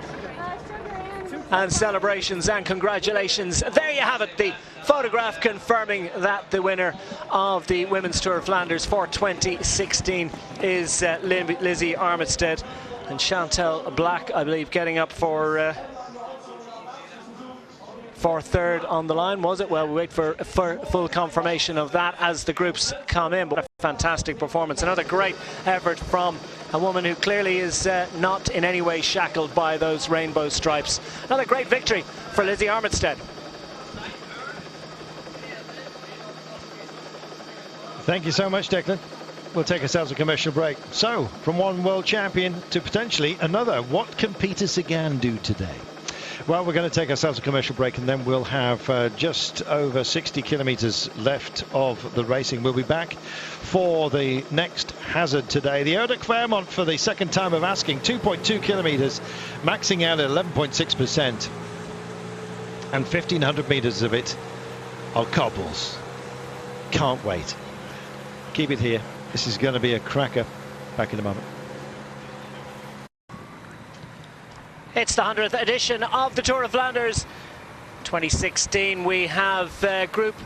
A: And celebrations and congratulations. There you have it, the photograph confirming that the winner of the Women's Tour of Flanders for 2016 is Lizzie Armitstead. And Chantal Black, I believe, getting up for third on the line, was it? Well, we wait for full confirmation of that as the groups come in. But a fantastic performance, another great effort from a woman who clearly is not in any way shackled by those rainbow stripes. Another great victory for Lizzie Armitstead.
B: Thank you so much, Declan. We'll take ourselves a commercial break. So, from one world champion to potentially another, what can Peter Sagan do today? Well, we're going to take ourselves a commercial break, and then we'll have just over 60 kilometres left of the racing. We'll be back for the next hazard today. The Eau de Clermont, for the second time of asking, 2.2 kilometres, maxing out at 11.6%, and 1,500 metres of it are cobbles. Can't wait. Keep it here. This is going to be a cracker. Back in a moment.
A: It's the 100th edition of the Tour of Flanders 2016. We have a group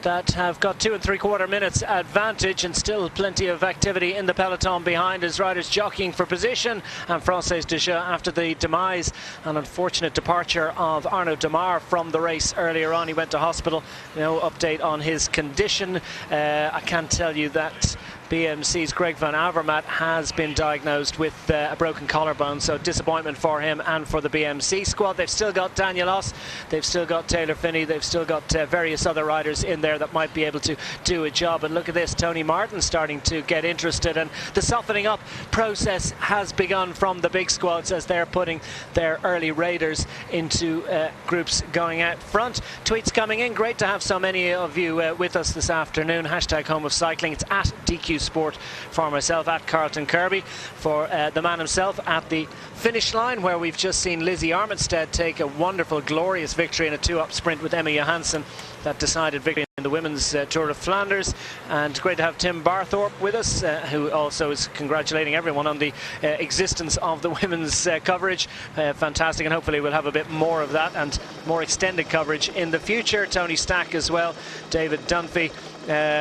A: that have got 2 3/4 minutes advantage, and still plenty of activity in the peloton behind as riders jockeying for position. And Frances Deja, after the demise and unfortunate departure of Arnaud Demar from the race earlier on, he went to hospital. No update on his condition. I can tell you that BMC's Greg van Avermaet has been diagnosed with a broken collarbone, so disappointment for him and for the BMC squad. They've still got Daniel Oss, they've still got Taylor Finney, they've still got various other riders in there that might be able to do a job. And look at this, Tony Martin starting to get interested, and the softening up process has begun from the big squads as they're putting their early raiders into groups going out front. Tweets coming in, great to have so many of you with us this afternoon. Hashtag Home of Cycling, it's at DQ Sport for myself at Carlton Kirby, for the man himself at the finish line, where we've just seen Lizzie Armitstead take a wonderful, glorious victory in a 2-up sprint with Emma Johansson. That decided victory in the women's Tour of Flanders. And great to have Tim Barthorpe with us, who also is congratulating everyone on the existence of the women's coverage. Fantastic, and hopefully we'll have a bit more of that and more extended coverage in the future. Tony Stack as well. David Dunphy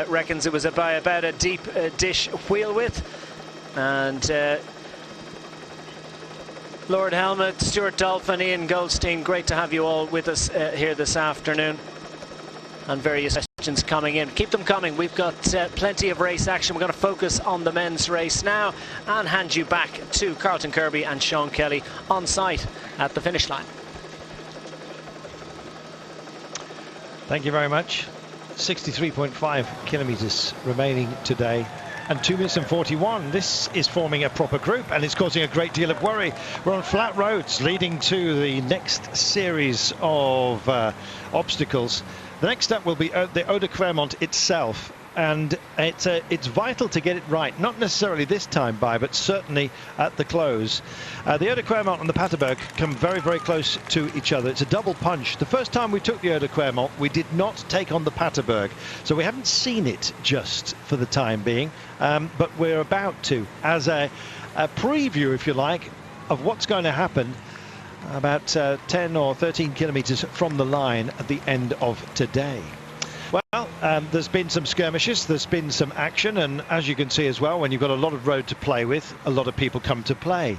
A: reckons it was about a deep dish wheel width. And Lord Helmut, Stuart Dolphin, Ian Goldstein, great to have you all with us here this afternoon. And various questions coming in. Keep them coming. We've got plenty of race action. We're going to focus on the men's race now and hand you back to Carlton Kirby and Sean Kelly on site at the finish line.
B: Thank you very much. 63.5 kilometres remaining today, and 2 minutes and 41. This is forming a proper group, and it's causing a great deal of worry. We're on flat roads leading to the next series of obstacles. The next up will be the Eau de Clermont itself, and it's vital to get it right. Not necessarily this time by, but certainly at the close. The Eau de Clermont and the Paterberg come very, very close to each other. It's a double punch. The first time we took the Eau de Clermont, we did not take on the Paterberg, so we haven't seen it just for the time being, but we're about to, as a preview, if you like, of what's going to happen about 10 or 13 kilometres from the line at the end of today. Well, there's been some skirmishes, there's been some action, and as you can see as well, when you've got a lot of road to play with, a lot of people come to play.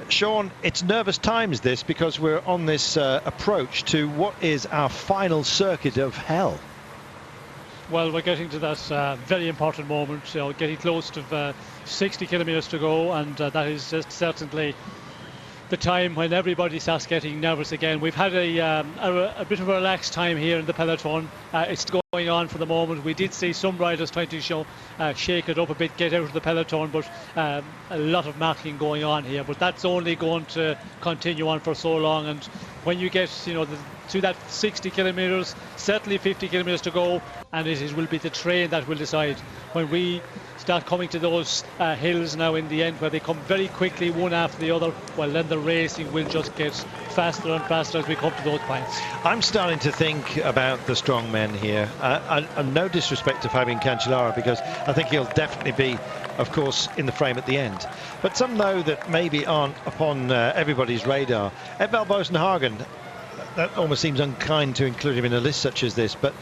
B: Sean, it's nervous times this, because we're on this approach to what is our final circuit of hell.
C: Well, we're getting to that very important moment, getting close to 60 kilometres to go, and that is just certainly the time when everybody starts getting nervous again. We've had a bit of a relaxed time here in the peloton. It's going on for the moment. We did see some riders trying to shake it up a bit, get out of the peloton, but a lot of marking going on here. But that's only going to continue on for so long. And when you get to that 60 kilometres, certainly 50 kilometres to go, and it will be the train that will decide. When we start coming to those hills now in the end, where they come very quickly one after the other, well, then the racing will just get faster and faster as we come to those points.
B: I'm starting to think about the strong men here. No disrespect to Fabian Cancellara, because I think he'll definitely be, of course, in the frame at the end. But some know that maybe aren't upon everybody's radar. Edvald Boasson-Hagen, that almost seems unkind to include him in a list such as this, but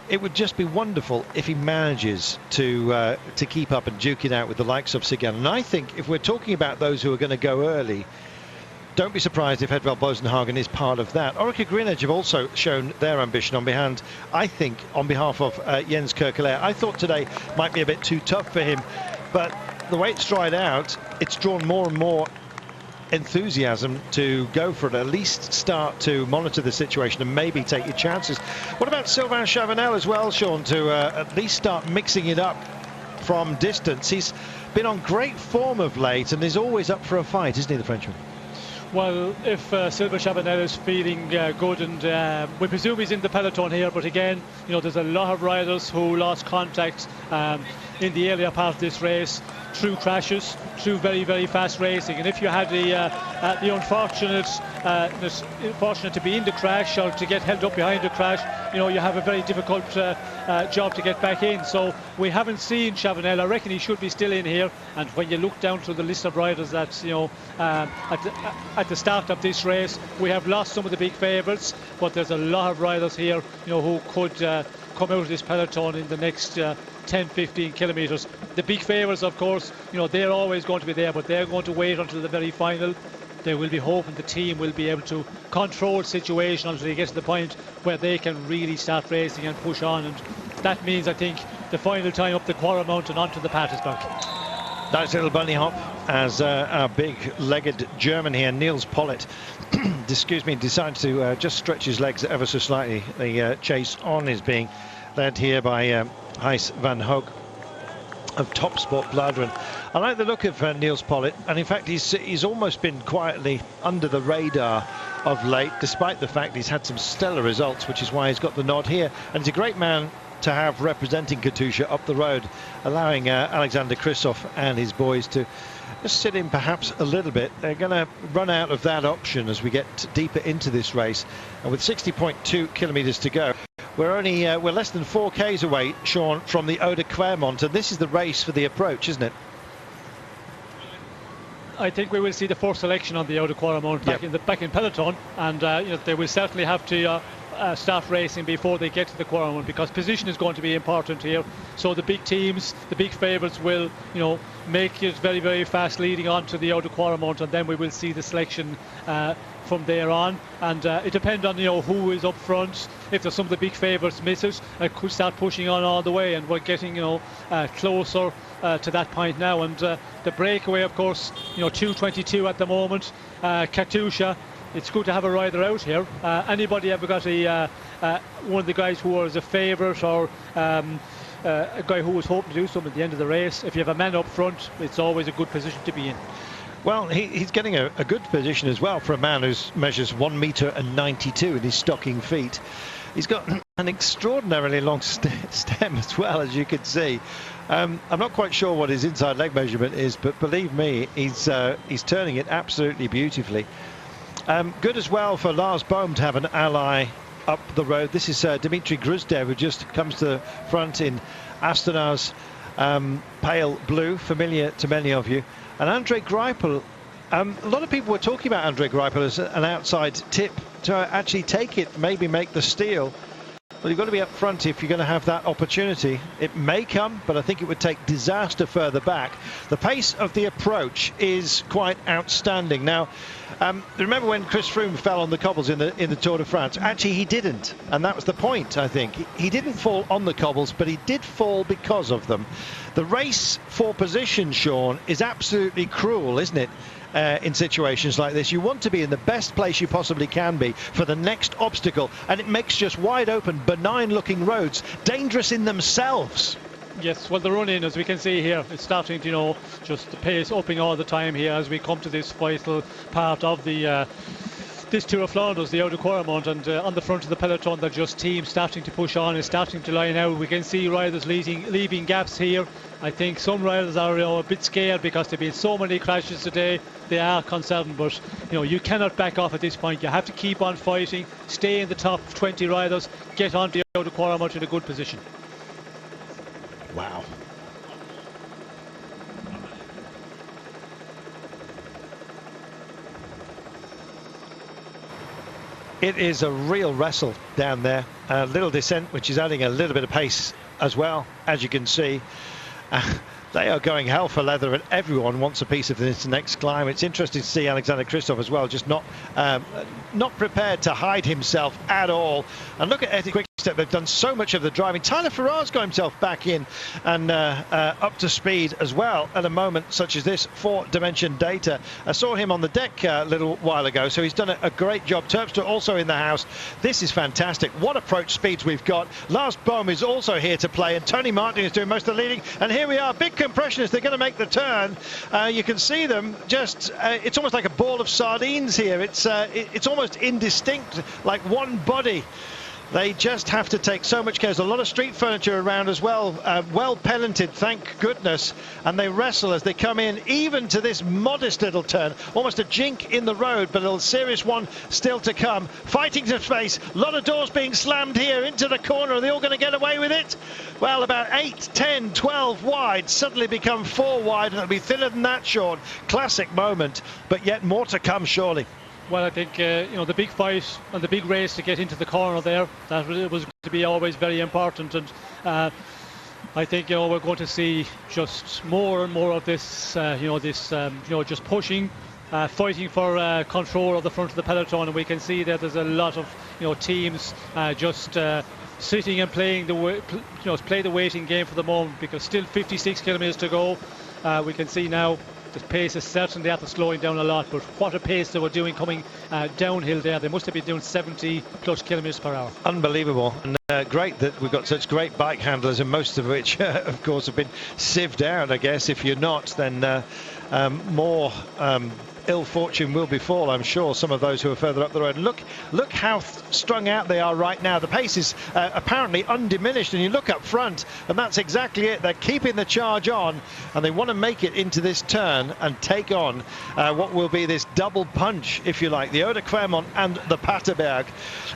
B: it would just be wonderful if he manages to keep up and duke it out with the likes of Sagan. And I think if we're talking about those who are going to go early, don't be surprised if Edvald Boasson-Hagen is part of that. Orica Greenedge have also shown their ambition on behalf of Jens Kerkelaer. I thought today might be a bit too tough for him, but the way it's tried out, it's drawn more and more enthusiasm to go for it, at least start to monitor the situation and maybe take your chances. What about Sylvain Chavanel as well, Sean, to at least start mixing it up from distance? He's been on great form of late and is always up for a fight, isn't he, the Frenchman?
C: Well, if Sylvain Chavanel is feeling good, and we presume he's in the peloton here, but again, there's a lot of riders who lost contact in the earlier part of this race through crashes, through very, very fast racing. And if you had the unfortunate to be in the crash or to get held up behind the crash, you have a very difficult job to get back in. So we haven't seen Chavanel. I reckon he should be still in here. And when you look down to the list of riders that at the start of this race, we have lost some of the big favourites, but there's a lot of riders here who could come out of this peloton in the next 10-15 kilometres. The big favourites, of course, they're always going to be there, but they're going to wait until the very final. They will be hoping the team will be able to control the situation until they get to the point where they can really start racing and push on, and that means, I think, the final time up the Quarter Mountain onto the Patersburg.
B: Nice little bunny hop as our big-legged German here, Niels Pollitt, decides to just stretch his legs ever so slightly. The chase on is being led here by Gijs van Hoek of Top Sport Bladeren. I like the look of Niels Pollitt, and in fact he's almost been quietly under the radar of late, despite the fact he's had some stellar results, which is why he's got the nod here. And he's a great man to have representing Katusha up the road, allowing Alexander Kristoff and his boys to just sit in perhaps a little bit. They're going to run out of that option as we get deeper into this race, and with 60.2 kilometres to go, we're less than 4Ks away, Sean, from the Eau de Clermont, and this is the race for the approach, isn't it?
C: I think we will see the first selection on the Eau de Clermont back in peloton, and they will certainly have to start racing before they get to the Clermont, because position is going to be important here. So the big teams, the big favourites will make it very, very fast leading on to the Eau de Clermont, and then we will see the selection from there on, and it depends on who is up front. If there's some of the big favourites miss it, I could start pushing on all the way, and we're getting closer to that point now. And the breakaway, of course, 2:22 at the moment. Katusha, it's good to have a rider out here. Anybody ever got one of the guys who was a favourite, or a guy who was hoping to do something at the end of the race? If you have a man up front, it's always a good position to be in.
B: Well, he's getting a good position as well for a man who measures 1 metre and 92 in his stocking feet. He's got an extraordinarily long stem as well, as you can see. I'm not quite sure what his inside leg measurement is, but believe me, he's turning it absolutely beautifully. Good as well for Lars Bohm to have an ally up the road. This is Dmitry Gruzdev, who just comes to the front in Astana's pale blue, familiar to many of you. And Andre Greipel, a lot of people were talking about Andre Greipel as an outside tip to actually take it, maybe make the steal. Well, you've got to be up front if you're going to have that opportunity. It may come, but I think it would take disaster further back. The pace of the approach is quite outstanding. Now, remember when Chris Froome fell on the cobbles in the Tour de France? Actually, he didn't, and that was the point, I think. He didn't fall on the cobbles, but he did fall because of them. The race for position, Sean, is absolutely cruel, isn't it? In situations like this, you want to be in the best place you possibly can be for the next obstacle, and it makes just wide open, benign looking roads dangerous in themselves.
C: Yes, well, the run in, as we can see here, it's starting to just the pace upping all the time here as we come to this vital part of the this Tour of Flanders, the Eau de Clermont, and on the front of the peloton, they're just teams starting to push on and starting to line out. We can see riders leaving gaps here. I think some riders are a bit scared because there have been so many crashes today. They are concerned, but you cannot back off at this point. You have to keep on fighting, stay in the top 20 riders, get on the Eau de Clermont in a good position.
B: Wow. It is a real wrestle down there. A little descent, which is adding a little bit of pace as well, as you can see. They are going hell for leather, and everyone wants a piece of this next climb. It's interesting to see Alexander Kristoff as well, just not prepared to hide himself at all. And look at Ethic Quickstep, they've done so much of the driving. Tyler Farrar's got himself back in and up to speed as well at a moment such as this for Dimension Data. I saw him on the deck a little while ago, so he's done a great job. Terpstra also in the house. This is fantastic. What approach speeds we've got. Lars Bohm is also here to play, and Tony Martin is doing most of the leading. And here we are, big compressionists. They're going to make the turn. You can see them just, it's almost like a ball of sardines here. It's almost indistinct, like one body. They just have to take so much care. There's a lot of street furniture around as well, well penanted, thank goodness. And they wrestle as they come in, even to this modest little turn. Almost a jink in the road, but a serious one still to come. Fighting to space, a lot of doors being slammed here into the corner. Are they all going to get away with it? Well, about 8, 10, 12 wide, suddenly become 4 wide, and it'll be thinner than that, Sean. Classic moment, but yet more to come, surely.
C: Well, I think the big fight and the big race to get into the corner there, that was going to be always very important, and I think we're going to see just more and more of this just pushing, fighting for control of the front of the peloton, and we can see that there's a lot of teams just sitting and playing the waiting game for the moment, because still 56 kilometers to go. We can see now the pace is certainly after slowing down a lot, but what a pace they were doing coming downhill there. They must have been doing 70 plus kilometers per hour.
B: Unbelievable. And great that we've got such great bike handlers, and most of which of course have been sieved out, I guess. If you're not, then more ill fortune will befall, I'm sure, some of those who are further up the road. Look how strung out they are right now. The pace is apparently undiminished, and you look up front, and that's exactly it. They're keeping the charge on, and they want to make it into this turn and take on what will be this double punch, if you like, the Eau de Clermont and the Paterberg.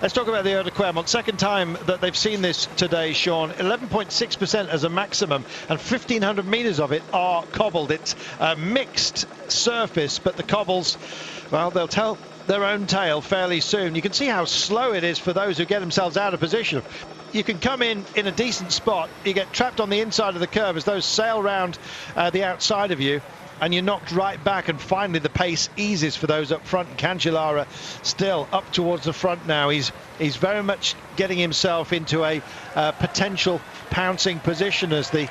B: Let's talk about the Eau de Clermont. Second time that they've seen this today, Sean. 11.6% as a maximum, and 1,500 metres of it are cobbled. It's a mixed surface, but the cobbles, well, they'll tell their own tale fairly soon. You can see how slow it is for those who get themselves out of position. You can come in a decent spot, you get trapped on the inside of the curve as those sail round the outside of you, and you're knocked right back, and finally the pace eases for those up front. Cancellara still up towards the front now. He's very much getting himself into a potential pouncing position as the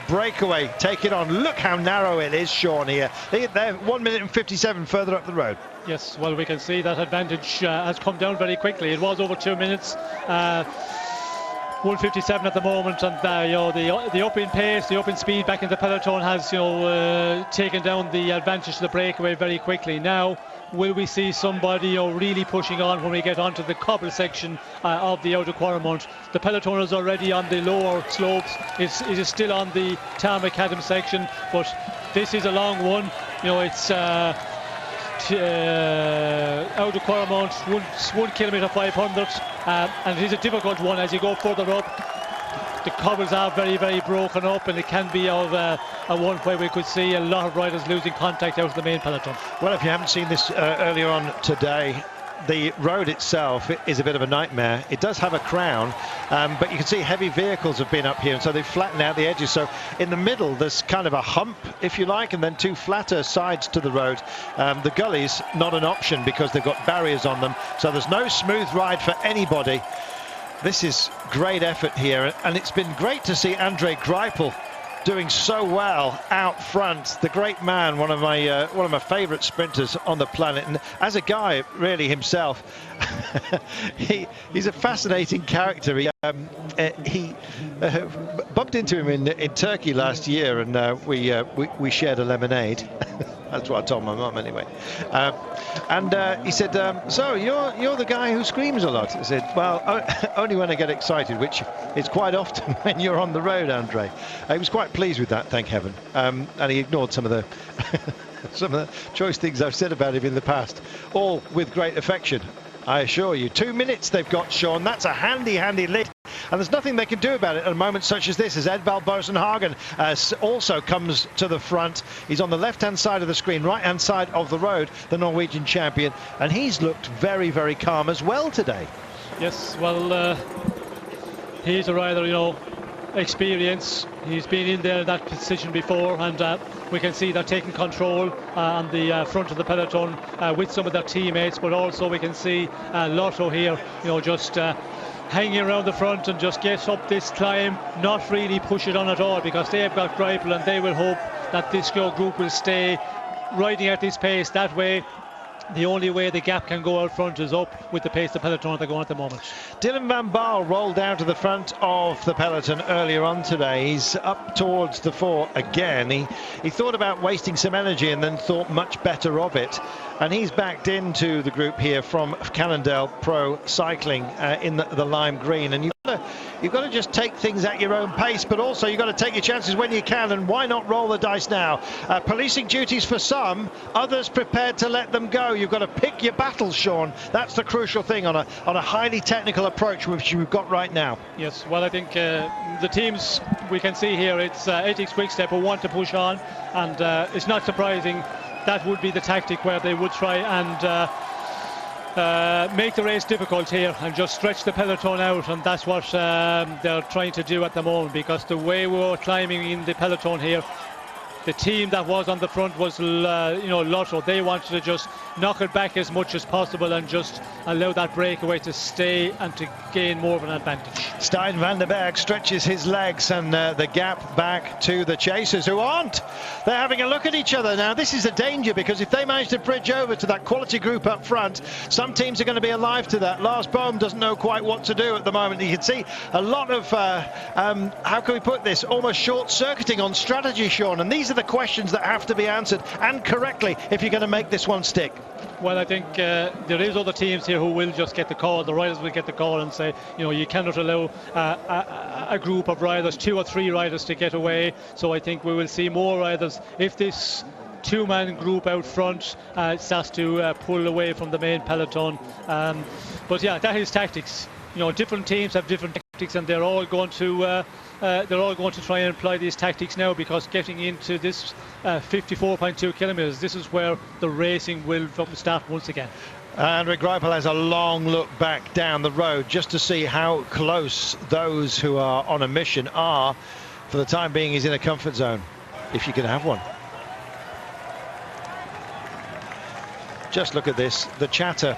B: breakaway take it on. Look how narrow it is, Sean, here. They're 1 minute and 57 further up the road.
C: Yes, well, we can see that advantage has come down very quickly. It was over 2 minutes. 1:57 at the moment, and the up in pace, the up in speed back in the peloton has taken down the advantage to the breakaway very quickly. Now, will we see somebody really pushing on when we get onto the cobble section of the Eau de Clermont? The peloton is already on the lower slopes. It is still on the Tarmac-Cadam section, but this is a long one. It's Eau de Clermont, 1 kilometre 500, and it is a difficult one as you go further up. The cobbles are very, very broken up, and it can be of a one where we could see a lot of riders losing contact out of the main peloton.
B: Well, if you haven't seen this earlier on today, the road itself is a bit of a nightmare. It does have a crown, but you can see heavy vehicles have been up here, and so they've flattened out the edges. So in the middle there's kind of a hump, if you like, and then two flatter sides to the road. The gully's not an option because they've got barriers on them, so there's no smooth ride for anybody. This is great effort here, and it's been great to see Andre Greipel doing so well out front. The great man, one of my favourite sprinters on the planet, and as a guy really himself, he's a fascinating character. He bumped into him in Turkey last year, and we shared a lemonade. That's what I told my mum anyway. And he said, so you're the guy who screams a lot. I said, well, only when I get excited, which is quite often when you're on the road, Andre. He was quite pleased with that, thank heaven. And he ignored some of the some of the choice things I've said about him in the past, all with great affection, I assure you. 2 minutes they've got, Sean. That's a handy lead. And there's nothing they can do about it at a moment such as this, as Edvald Boasson-Hagen also comes to the front. He's on the left-hand side of the screen, right-hand side of the road, the Norwegian champion, and he's looked very, very calm as well today.
C: Yes, well, he's a rider, experience. He's been in there in that position before, and we can see they're taking control on the front of the peloton with some of their teammates, but also we can see Lotto here, just hanging around the front and just get up this climb, not really push it on at all, because they've got Greipel, and they will hope that this group will stay riding at this pace. That way, the only way the gap can go out front is up with the pace the peloton they're going at the moment.
B: Dylan van Baarle rolled down to the front of the peloton earlier on today. He's up towards the fore again. He thought about wasting some energy and then thought much better of it. And he's backed into the group here from Cannondale Pro Cycling in the lime green. And you've got to just take things at your own pace, but also you've got to take your chances when you can, and why not roll the dice now? Policing duties for some, others prepared to let them go. You've got to pick your battles, Sean. That's the crucial thing on a highly technical approach which you've got right now.
C: Yes, well, I think the teams we can see here, it's Ethics Quickstep who want to push on, and it's not surprising that would be the tactic where they would try and make the race difficult here and just stretch the peloton out, and that's what they're trying to do at the moment, because the way we were climbing in the peloton here, the team that was on the front was Lotto. They wanted to just knock it back as much as possible and just allow that breakaway to stay and to gain more of an advantage.
B: Stein van den Berg stretches his legs, and the gap back to the chasers, who aren't. They're having a look at each other now. This is a danger, because if they manage to bridge over to that quality group up front, some teams are going to be alive to that. Lars Bohm doesn't know quite what to do at the moment. You can see a lot of how can we put this, almost short-circuiting on strategy, Sean, and these are are the questions that have to be answered, and correctly, if you're going to make this one stick.
C: Well, I think there is other teams here who will just get the call. The riders will get the call and say, you cannot allow a group of riders, 2 or 3 riders, to get away. So I think we will see more riders. If this 2-man group out front starts to pull away from the main peloton. But yeah, that is tactics. Different teams have different tactics, and they're all going to try and apply these tactics now, because getting into this 54.2 kilometres, this is where the racing will start once again.
B: And Rick Greipel has a long look back down the road just to see how close those who are on a mission are. For the time being, he's in a comfort zone, if you can have one. Just look at this, the chatter.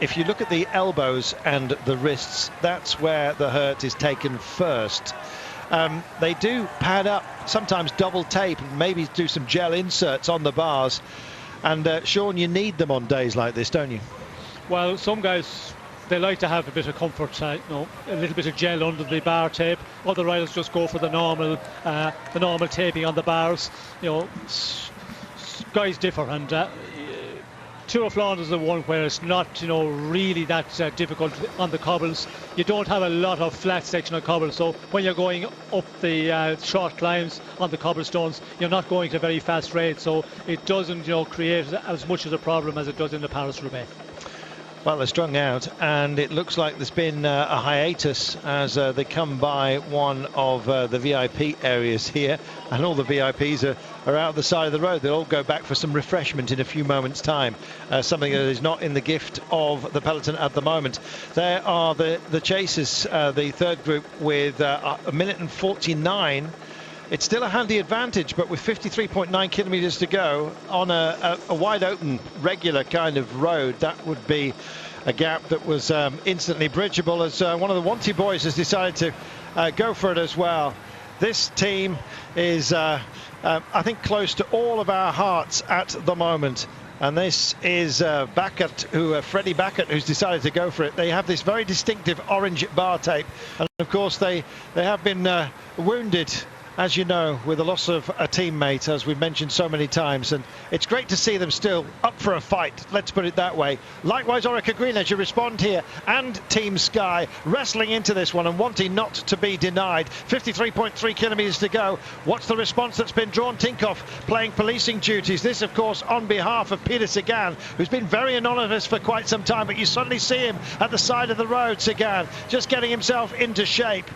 B: If you look at the elbows and the wrists, that's where the hurt is taken first. They do pad up, sometimes double tape, and maybe do some gel inserts on the bars. And Sean, you need them on days like this, don't you?
C: Well, some guys, they like to have a bit of comfort, a little bit of gel under the bar tape. Other riders just go for the normal taping on the bars. Guys differ, and Tour of Flanders is the one where it's not, really that difficult on the cobbles. You don't have a lot of flat section of cobbles, so when you're going up the short climbs on the cobblestones, you're not going at a very fast rate, so it doesn't, create as much of a problem as it does in the Paris-Roubaix.
B: Well, they're strung out, and it looks like there's been a hiatus as they come by one of the VIP areas here, and all the VIPs are out the side of the road. They'll all go back for some refreshment in a few moments' time, something that is not in the gift of the peloton at the moment. There are the chasers, the third group, with 1 minute and 49. It's still a handy advantage, but with 53.9 kilometres to go on a wide open, regular kind of road, that would be a gap that was instantly bridgeable, as one of the Wanty boys has decided to go for it as well. This team is, I think, close to all of our hearts at the moment. And this is Freddie Backert, who's decided to go for it. They have this very distinctive orange bar tape. And of course, they have been wounded, as you know, with the loss of a teammate, as we've mentioned so many times, and it's great to see them still up for a fight, let's put it that way. Likewise, Orica Green, as you respond here, and Team Sky wrestling into this one and wanting not to be denied. 53.3 kilometres to go. What's the response that's been drawn? Tinkoff playing policing duties. This, of course, on behalf of Peter Sagan, who's been very anonymous for quite some time, but you suddenly see him at the side of the road, Sagan, just getting himself into shape.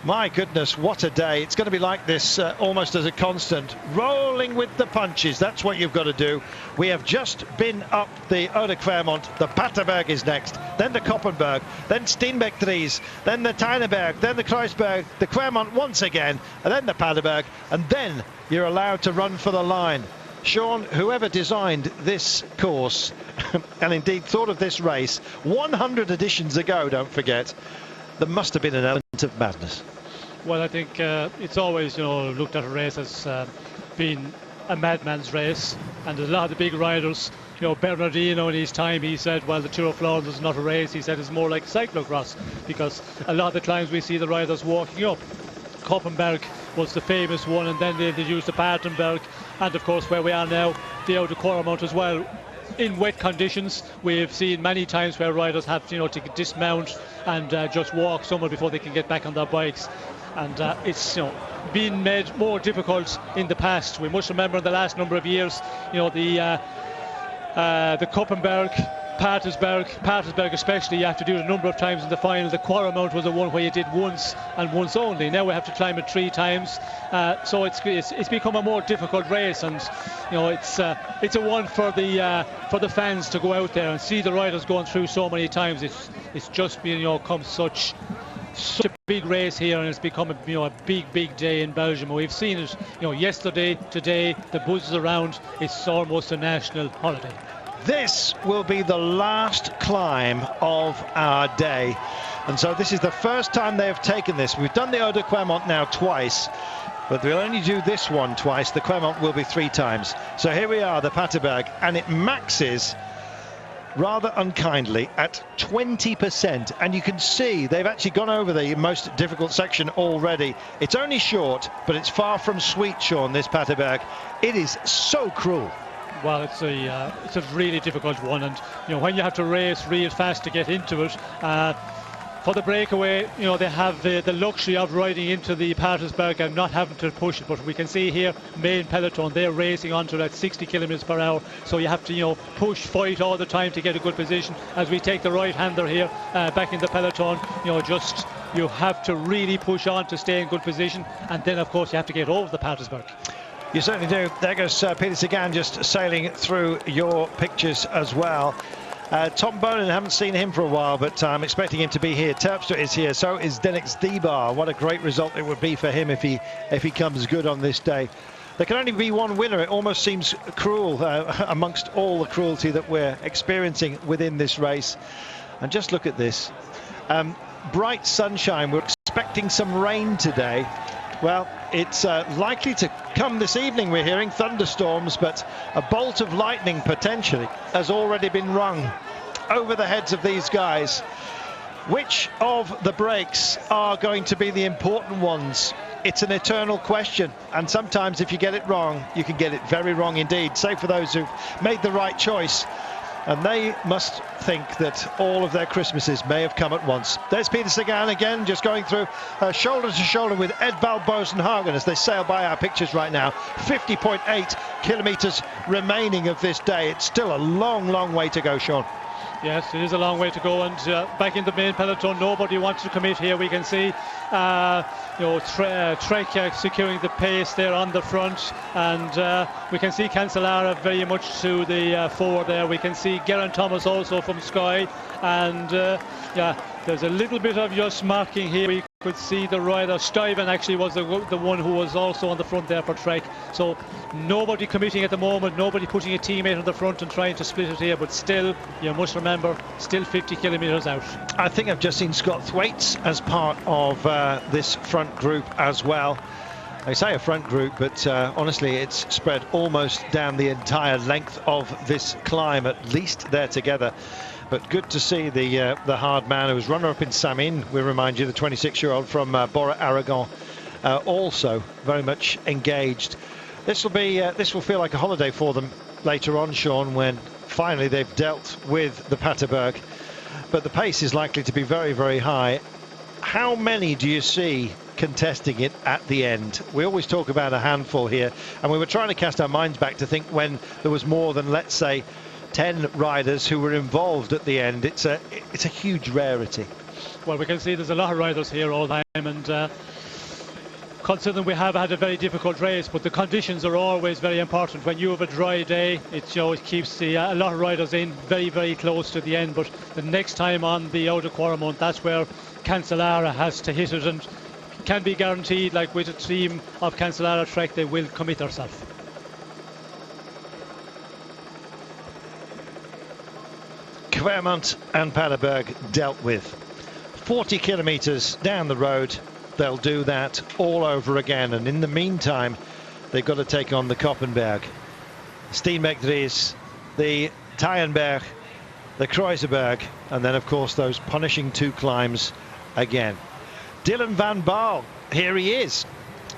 B: My goodness, what a day. It's going to be like this almost as a constant. Rolling with the punches, that's what you've got to do. We have just been up the Eau de Clermont. The Paterberg is next, then the Koppenberg, then Steenbeck-Dries, then the Teineberg, then the Kreuzberg, the Clermont once again, and then the Paterberg, and then you're allowed to run for the line. Sean, whoever designed this course and indeed thought of this race 100 editions ago, don't forget, there must have been an element of madness.
C: Well, I think it's always, looked at a race as being a madman's race, and a lot of the big riders, Bernardino in his time, he said, well, the Tour of Flanders is not a race. He said it's more like cyclocross, because a lot of the times we see the riders walking up. Koppenberg was the famous one, and then they used the Paterberg, and of course where we are now, the Eau de Clermont as well. In wet conditions, we've seen many times where riders have to dismount and just walk somewhere before they can get back on their bikes, and it's been made more difficult in the past. We must remember in the last number of years, the Koppenberg, Patersberg especially, you have to do it a number of times in the final. The Quaremont was the one where you did once and once only. Now we have to climb it 3 times, so it's become a more difficult race, and it's a one for the fans to go out there and see the riders going through so many times. It's just been come such a big race here, and it's become a big day in Belgium. We've seen it yesterday, today, the buzz is around. It's almost a national holiday.
B: This will be the last climb of our day, and so this is the first time they have taken this. We've done the Eau de Clermont now twice, but we'll only do this one twice. The Clermont will be 3 times. So here we are, the Paterberg, and it maxes rather unkindly at 20%, and you can see they've actually gone over the most difficult section already. It's only short, but it's far from sweet, Sean, this Paterberg. It is so cruel.
C: Well, it's a really difficult one, and when you have to race real fast to get into it, for the breakaway, they have the luxury of riding into the Patersberg and not having to push it. But we can see here, main peloton, they're racing onto that 60 kilometers per hour. So you have to, push, fight all the time to get a good position. As we take the right-hander here back in the peloton, you have to really push on to stay in good position. And then, of course, you have to get over the Patersberg.
B: You certainly do. There goes Peter Sagan just sailing through your pictures as well. Tom Bonin, haven't seen him for a while, but I'm expecting him to be here. Terpstra is here, so is Denix Debar. What a great result it would be for him if he comes good on this day. There can only be one winner. It almost seems cruel amongst all the cruelty that we're experiencing within this race. And just look at this. Bright sunshine. We're expecting some rain today. Well, it's likely to come this evening. We're hearing thunderstorms, but a bolt of lightning potentially has already been rung over the heads of these guys. Which of the breaks are going to be the important ones? It's an eternal question, and sometimes if you get it wrong, you can get it very wrong indeed. Save for those who've made the right choice. And they must think that all of their Christmases may have come at once. There's Peter Sagan again, just going through shoulder to shoulder with Edvald Bosenhagen as they sail by our pictures right now. 50.8 kilometres remaining of this day. It's still a long, long way to go, Sean.
C: Yes, it is a long way to go, and back in the main peloton, nobody wants to commit here. We can see, Trek securing the pace there on the front, and we can see Cancellara very much to the fore there. We can see Geraint Thomas also from Sky, and there's a little bit of just marking here. We could see the rider Stuyven actually was the one who was also on the front there for Trek. So nobody committing at the moment, nobody putting a teammate on the front and trying to split it here, but still, you must remember, still 50 kilometres out. I
B: think I've just seen Scott Thwaites as part of this front group as well. I say a front group, but honestly, it's spread almost down the entire length of this climb. At least they're together. But good to see the hard man who was runner-up in Samin. We remind you, the 26-year-old from Bora Aragon, also very much engaged. This will feel like a holiday for them later on, Sean, when finally they've dealt with the Paterberg. But the pace is likely to be very, very high. How many do you see contesting it at the end? We always talk about a handful here, and we were trying to cast our minds back to think when there was more than, let's say, 10 riders who were involved at the end. It's a huge rarity.
C: Well, we can see there's a lot of riders here all the time, and considering we have had a very difficult race, but the conditions are always very important. When you have a dry day, it keeps a lot of riders in very, very close to the end. But the next time on the Oude Quaremont, that's where Cancellara has to hit it, and can be guaranteed, like with a team of Cancellara Trek, they will commit themselves.
B: Quaremont and Paterberg dealt with. 40 kilometres down the road, they'll do that all over again, and in the meantime they've got to take on the Koppenberg, Steenbeck-Dries, the Tyenberg, the Kruiserberg, and then of course those punishing two climbs again. Dylan van Baarle, here he is,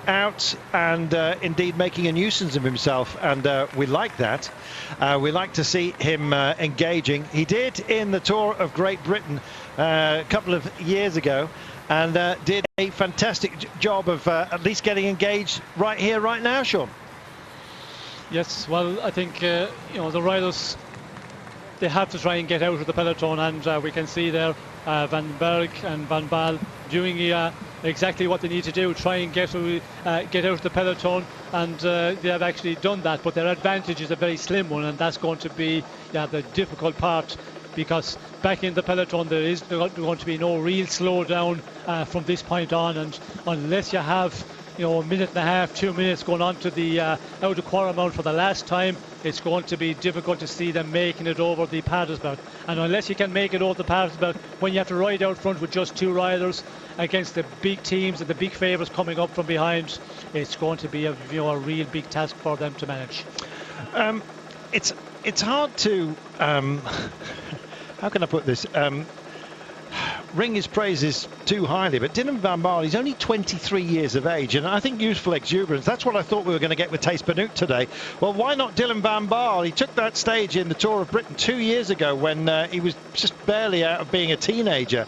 B: out and indeed making a nuisance of himself, and we like that. We like to see him engaging. He did in the Tour of Great Britain a couple of years ago, and did a fantastic job of at least getting engaged right here, right now, Sean.
C: Yes, well, I think the riders, they have to try and get out of the peloton, and we can see there Van Berg and Van Baarle doing exactly what they need to do, try and get out of the peloton, and they have actually done that, but their advantage is a very slim one, and that's going to be the difficult part, because back in the peloton there is going to be no real slowdown from this point on, and unless you have a minute and a half, 2 minutes going on to the Oude Quaremont for the last time, it's going to be difficult to see them making it over the Patersberg. And unless you can make it over the Patersberg, when you have to ride out front with just two riders against the big teams and the big favourites coming up from behind, it's going to be a real big task for them to manage.
B: It's it's hard to, how can I put this? Ring his praises too highly, but Dylan van Baarle, he's only 23 years of age, and I think youthful exuberance, that's what I thought we were going to get with Thijs Benoot today. Well, why not Dylan van Baarle? He took that stage in the Tour of Britain 2 years ago when he was just barely out of being a teenager,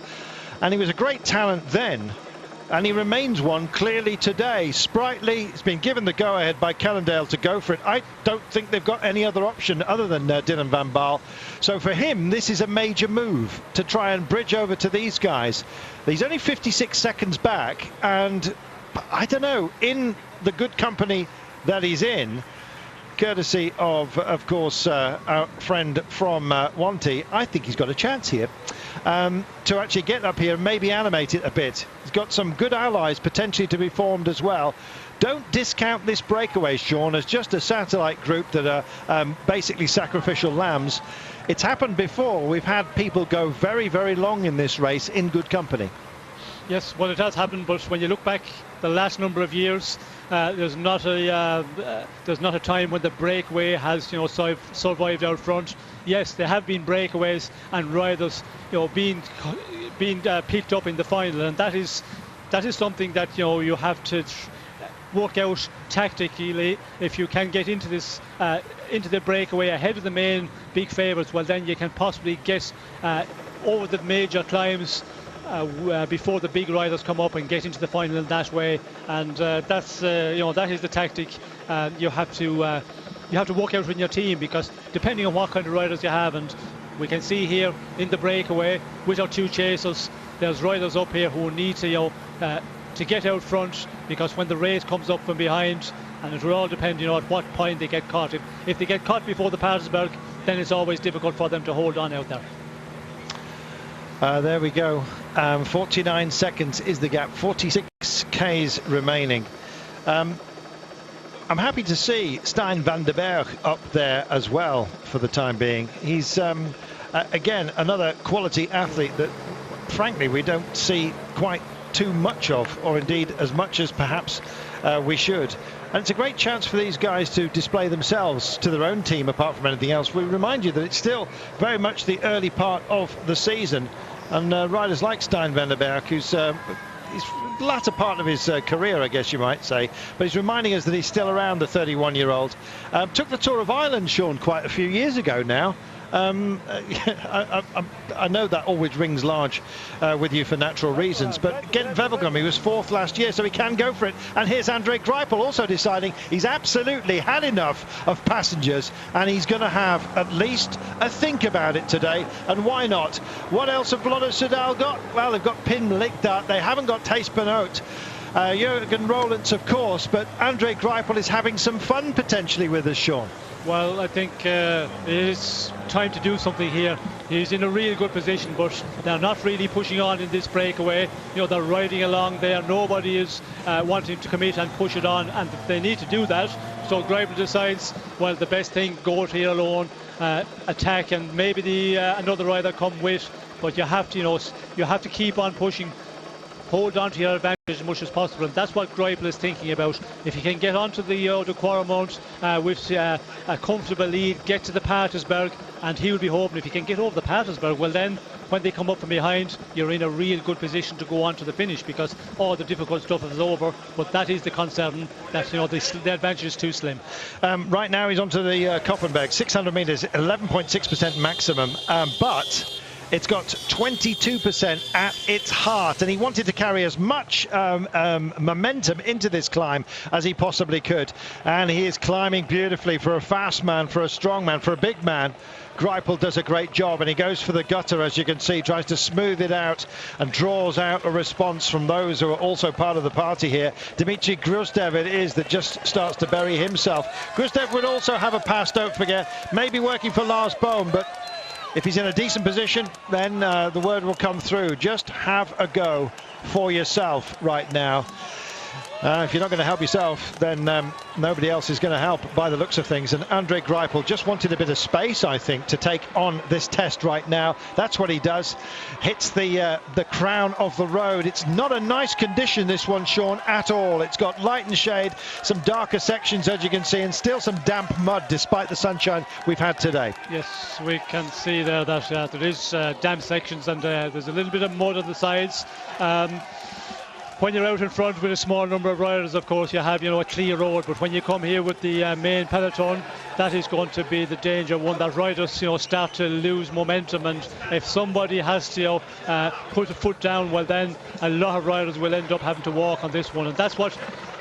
B: and he was a great talent then, and he remains one clearly today. Sprightly, he's been given the go-ahead by Cannondale to go for it. I don't think they've got any other option other than Dylan van Baarle. So for him, this is a major move to try and bridge over to these guys. He's only 56 seconds back, and I don't know, in the good company that he's in, courtesy of course, our friend from Wanty, I think he's got a chance here to actually get up here and maybe animate it a bit. He's got some good allies potentially to be formed as well. Don't discount this breakaway, Sean, as just a satellite group that are basically sacrificial lambs. It's happened before. We've had people go very, very long in this race in good company.
C: Yes, well, it has happened, but when you look back the last number of years, there's not a time when the breakaway has survived out front. Yes, there have been breakaways and riders being picked up in the final, and that is something that you have to work out tactically. If you can get into this into the breakaway ahead of the main big favourites, well, then you can possibly get over the major climbs before the big riders come up and get into the final in that way, and that's that is the tactic you have to work out in your team, because depending on what kind of riders you have, and we can see here in the breakaway with our two chasers, there's riders up here who need to get out front, because when the race comes up from behind, and it will all depend at what point they get caught. If they get caught before the Patersberg, then it's always difficult for them to hold on out there.
B: There we go. 49 seconds is the gap. 46 Ks remaining. I'm happy to see Stijn van den Berg up there as well for the time being. He's again another quality athlete that frankly we don't see quite too much of, or indeed as much as perhaps we should. And it's a great chance for these guys to display themselves to their own team apart from anything else. We remind you that it's still very much the early part of the season, and riders like Stijn van den Berg, who's he's latter part of his career, I guess you might say, but he's reminding us that he's still around, the 31-year-old. Took the Tour of Ireland, Sean, quite a few years ago now. I know that always rings large with you for natural reasons, but Gent-Wevelgem, he was fourth last year, so he can go for it. And here's André Greipel also deciding he's absolutely had enough of passengers, and he's going to have at least a think about it today. And why not? What else have Lotto Soudal got? Well, they've got Pim Likdaert. They haven't got Thijs Benoot. Jurgen Roelants, of course, but André Greipel is having some fun potentially with us, Sean.
C: Well, I think it is time to do something here. He's in a real good position, but they're not really pushing on in this breakaway. They're riding along there. Nobody is wanting to commit and push it on, and they need to do that. So Greipel decides, well, the best thing, go out here alone, attack, and maybe another rider come with. But you have to keep on pushing. Hold on to your advantage as much as possible, and that's what Greipel is thinking about. If he can get onto the Quaremont with a comfortable lead, get to the Patersberg, and he will be hoping if he can get over the Patersberg, well then when they come up from behind, you're in a real good position to go on to the finish, because all the difficult stuff is over. But that is the concern, that the advantage is too slim.
B: Right now he's onto the Koppenberg, 600 metres, 11.6% maximum, but it's got 22% at its heart, and he wanted to carry as much momentum into this climb as he possibly could, and he is climbing beautifully for a fast man, for a strong man, for a big man. Greipel does a great job, and he goes for the gutter, as you can see, tries to smooth it out and draws out a response from those who are also part of the party here. Dimitri Gruzdev it is that just starts to bury himself. Gruzdev would also have a pass, don't forget, maybe working for Lars Bohm, but if he's in a decent position, then the word will come through. Just have a go for yourself right now. If you're not going to help yourself, then nobody else is going to help by the looks of things. And Andre Greipel just wanted a bit of space, I think, to take on this test right now. That's what he does. Hits the crown of the road. It's not a nice condition, this one, Sean, at all. It's got light and shade, some darker sections, as you can see, and still some damp mud, despite the sunshine we've had today.
C: Yes, we can see there that there is damp sections, and there's a little bit of mud on the sides. When you're out in front with a small number of riders, of course, you have, a clear road. But when you come here with the main peloton, that is going to be the danger one, that riders, start to lose momentum. And if somebody has to, put a foot down, well, then a lot of riders will end up having to walk on this one. And that's what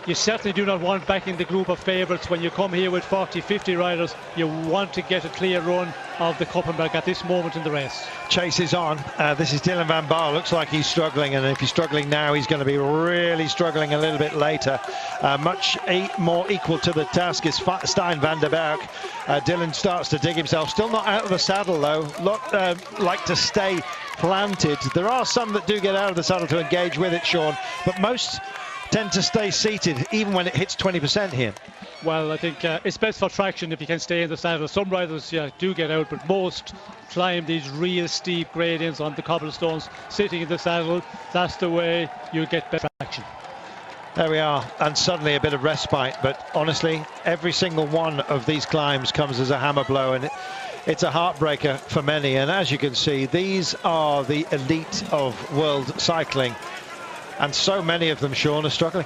C: you certainly do not want back in the group of favourites. When you come here with 40, 50 riders, you want to get a clear run of the Koppenberg at this moment in the race.
B: Chase is on. This is Dylan van Baarle. Looks like he's struggling, and if he's struggling now, he's going to be really struggling a little bit later. Much more equal to the task is Stijn van der Berg. Dylan starts to dig himself. Still not out of the saddle, though. Like to stay planted. There are some that do get out of the saddle to engage with it, Sean, but most tend to stay seated even when it hits 20% here.
C: Well, I think it's best for traction if you can stay in the saddle. Some riders do get out, but most climb these real steep gradients on the cobblestones sitting in the saddle. That's the way you get better traction.
B: There we are, and suddenly a bit of respite, but honestly, every single one of these climbs comes as a hammer blow, and it's a heartbreaker for many. And as you can see, these are the elite of world cycling, and so many of them, Sean, are struggling.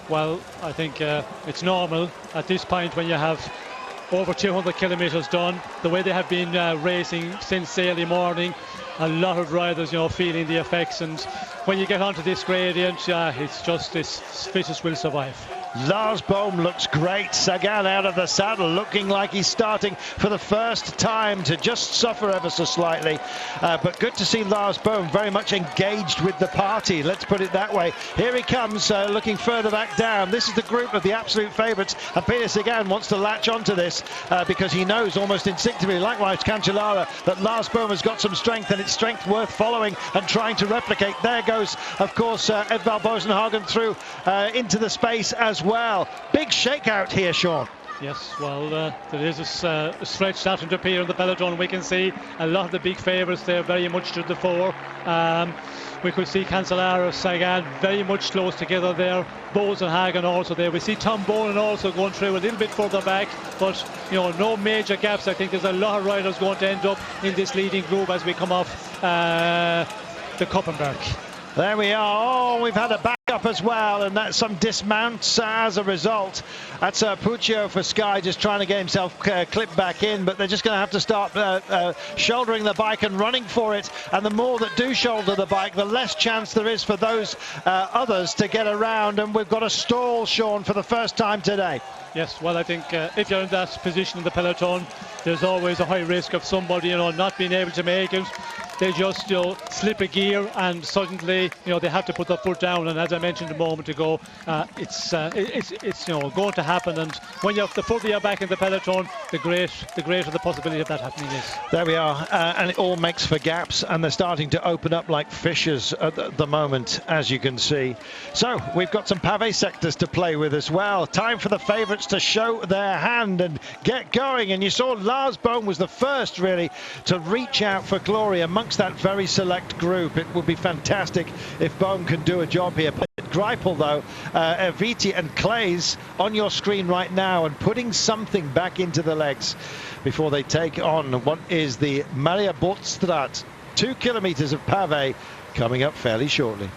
C: Well, I think it's normal at this point when you have over 200 kilometres done, the way they have been racing since early morning. A lot of riders, feeling the effects, and when you get onto this gradient, it's just this fittest will survive.
B: Lars Bohm looks great. Sagan out of the saddle, looking like he's starting for the first time to just suffer ever so slightly. But good to see Lars Bohm very much engaged with the party, let's put it that way. Here he comes, looking further back down. This is the group of the absolute favourites, and Peter Sagan wants to latch onto this because he knows almost instinctively, likewise Cancellara, that Lars Bohm has got some strength, and it's strength worth following and trying to replicate. There goes, of course, Edvald Bosenhagen through into the space as well. Big shakeout here, Sean.
C: Yes, well, there is a stretch starting to appear in the peloton. We can see a lot of the big favourites there very much to the fore. We could see Cancellara, Sagan very much close together there. Bosenhagen also there. We see Tom Bonen also going through a little bit further back, but no major gaps. I think there's a lot of riders going to end up in this leading group as we come off the Koppenberg.
B: There we are. Oh, we've had a backup as well, and that's some dismounts as a result. That's Puccio for Sky just trying to get himself clipped back in, but they're just going to have to start shouldering the bike and running for it. And the more that do shoulder the bike, the less chance there is for those others to get around. And we've got a stall, Sean, for the first time today.
C: Yes, well, I think if you're in that position in the peloton, there's always a high risk of somebody, not being able to make it. They just, slip a gear, and suddenly, they have to put their foot down. And as I mentioned a moment ago, it's going to happen. And when the further you're back in the peloton, the greater the possibility of that happening is.
B: There we are, and it all makes for gaps, and they're starting to open up like fissures at the moment, as you can see. So we've got some pavé sectors to play with as well. Time for the favourites to show their hand and get going. And you saw Lars Bohm was the first really to reach out for glory amongst that very select group. It would be fantastic if Bohm can do a job here. Greipel, though, Viti and Clays on your screen right now, and putting something back into the legs before they take on what is the Maria Bortstraat. 2 kilometres of pavé coming up fairly shortly.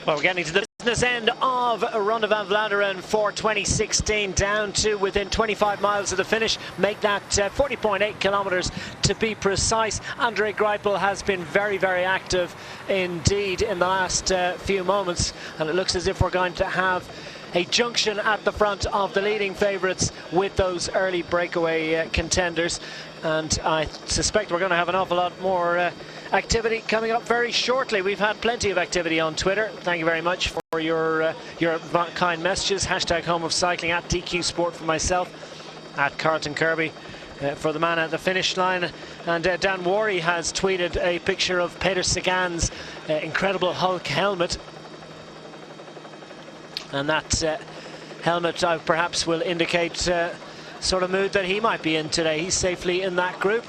A: Well, we're getting to the business end of Ronde van Vlaanderen for 2016, down to within 25 miles of the finish. Make that 40.8 kilometres to be precise. Andre Greipel has been very, very active indeed in the last few moments, and it looks as if we're going to have a junction at the front of the leading favourites with those early breakaway contenders. And I suspect we're going to have an awful lot more activity coming up very shortly. We've had plenty of activity on Twitter. Thank you very much for your kind messages. Hashtag Home of Cycling, at DQ Sport for myself, at Carlton Kirby. for the man at the finish line. And Dan Worry has tweeted a picture of Peter Sagan's incredible Hulk helmet, and that helmet perhaps will indicate sort of mood that he might be in today. He's safely in that group.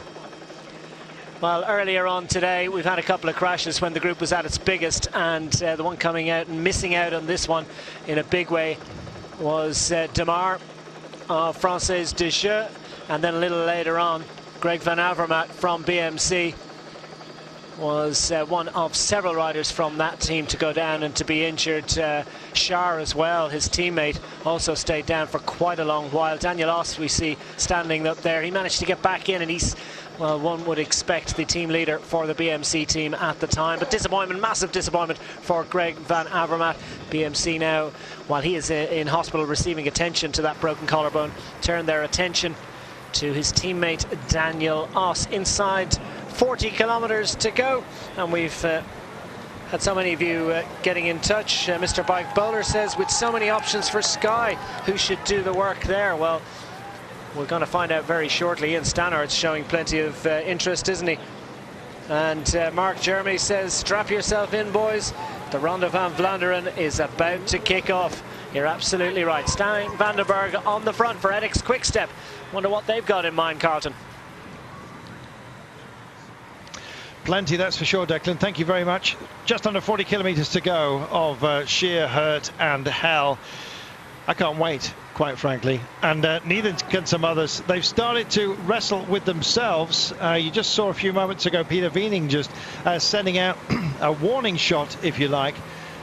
A: Well, earlier on today we've had a couple of crashes when the group was at its biggest, and the one coming out and missing out on this one in a big way was Demar of Française des Jeux, and then a little later on Greg Van Avermaet from BMC was one of several riders from that team to go down and to be injured. Shar as well, his teammate, also stayed down for quite a long while. Daniel Oss we see standing up there. He managed to get back in, and he's, well, one would expect the team leader for the BMC team at the time. But disappointment, massive disappointment for Greg Van Avermaet. BMC now, while he is in hospital receiving attention to that broken collarbone, turn their attention to his teammate Daniel Oss. Inside 40 kilometers to go, and we've had so many of you getting in touch. Mr. Bike Bowler says, with so many options for Sky, who should do the work there? Well, we're going to find out very shortly. Ian Stannard's showing plenty of interest, isn't he? And Mark Jeremy says, strap yourself in, boys. The Ronde van Vlaanderen is about to kick off. You're absolutely right. Stijn Vandenberg on the front for Edix Quickstep. Wonder what they've got in mind, Carlton.
B: Plenty, that's for sure, Declan. Thank you very much. Just under 40 kilometres to go of sheer hurt and hell. I can't wait, quite frankly, and neither can some others. They've started to wrestle with themselves. You just saw a few moments ago Peter Weening just sending out a warning shot, if you like.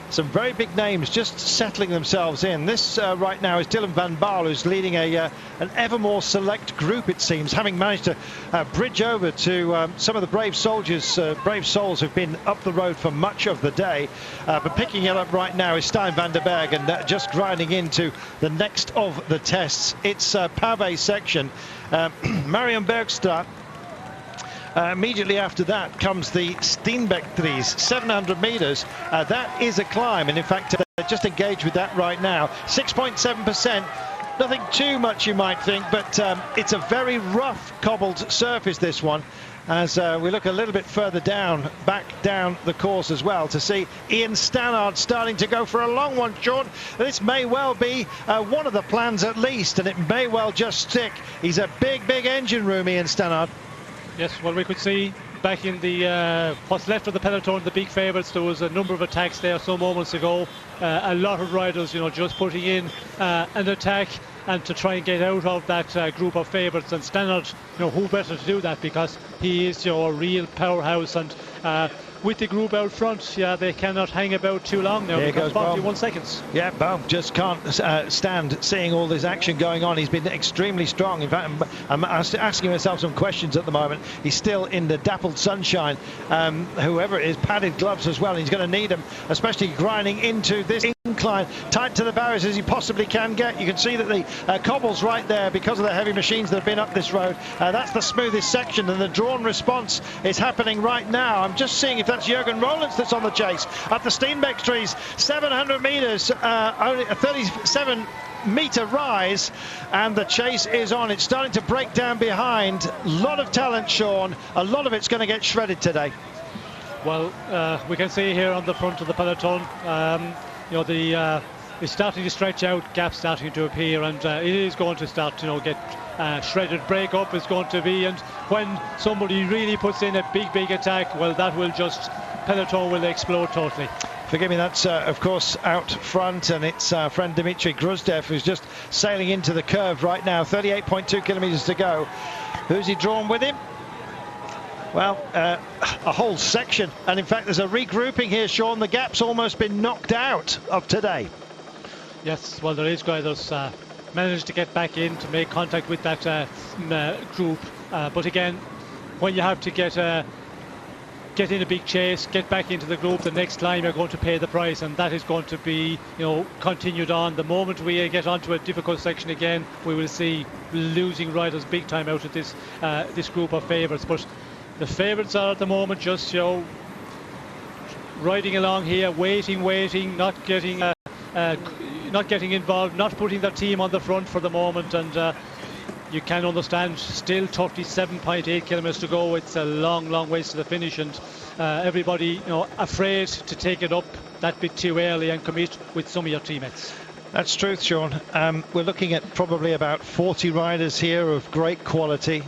B: Some very big names just settling themselves in. This right now is Dylan van Baarle, who's leading an ever more select group, it seems, having managed to bridge over to some of the brave soldiers, brave souls who've been up the road for much of the day. But picking it up right now is Stijn van der Berg, and just grinding into the next of the tests. It's a pavé section. Marion Bergstraat. Immediately after that comes the Steenbeck-Dries, 700 metres. That is a climb, and in fact, just engaged with that right now. 6.7%. Nothing too much, you might think, but it's a very rough cobbled surface, this one, as we look a little bit further down, back down the course as well, to see Ian Stannard starting to go for a long one, Sean. This may well be one of the plans at least, and it may well just stick. He's a big engine room, Ian Stannard.
C: Yes, well, we could see back in the what's left of the peloton, the big favourites, there was a number of attacks there some moments ago. A lot of riders, you know, just putting in an attack and to try and get out of that group of favourites. And Stannard, you know, who better to do that, because he is, you know, a real powerhouse. And with the group out front, yeah, they cannot hang about too long now.
B: There goes
C: 41 seconds.
B: Yeah, Bohm just can't stand seeing all this action going on. He's been extremely strong. In fact, I'm asking myself some questions at the moment. He's still in the dappled sunshine. Whoever it is, padded gloves as well. He's going to need them, especially grinding into this incline, tight to the barriers as he possibly can get. You can see that the cobble's right there because of the heavy machines that have been up this road. That's the smoothest section, and the drawn response is happening right now. I'm just seeing if that's Jürgen Rollins that's on the chase up the Steenbeck-Dries. 700 metres, only a 37-metre rise, and the chase is on. It's starting to break down behind. A lot of talent, Sean. A lot of it's going to get shredded today.
C: Well, we can see here on the front of the peloton, you know, it's starting to stretch out, gaps starting to appear, and it is going to start to, you know, get shredded. Break up is going to be, and when somebody really puts in a big attack, well, that will just, peloton will explode totally.
B: Forgive me, that's of course out front, and it's our friend Dmitry Gruzdev who's just sailing into the curve right now. 38.2 kilometres to go. Who's he drawn with him? Well, a whole section, and in fact there's a regrouping here, Sean. The gap's almost been knocked out of today.
C: Yes, well, there is guys that's managed to get back in to make contact with that group, but again, when you have to get in a big chase, get back into the group, the next time you're going to pay the price, and that is going to be, you know, continued on. The moment we get onto a difficult section again, we will see losing riders big time out of this this group of favourites. But the favourites are at the moment just, you know, riding along here, waiting, not getting involved, not putting their team on the front for the moment, and you can understand, still 37.8 kilometres to go. It's a long ways to the finish, and everybody, afraid to take it up that bit too early and commit with some of your teammates.
B: That's truth, Sean. We're looking at probably about 40 riders here of great quality.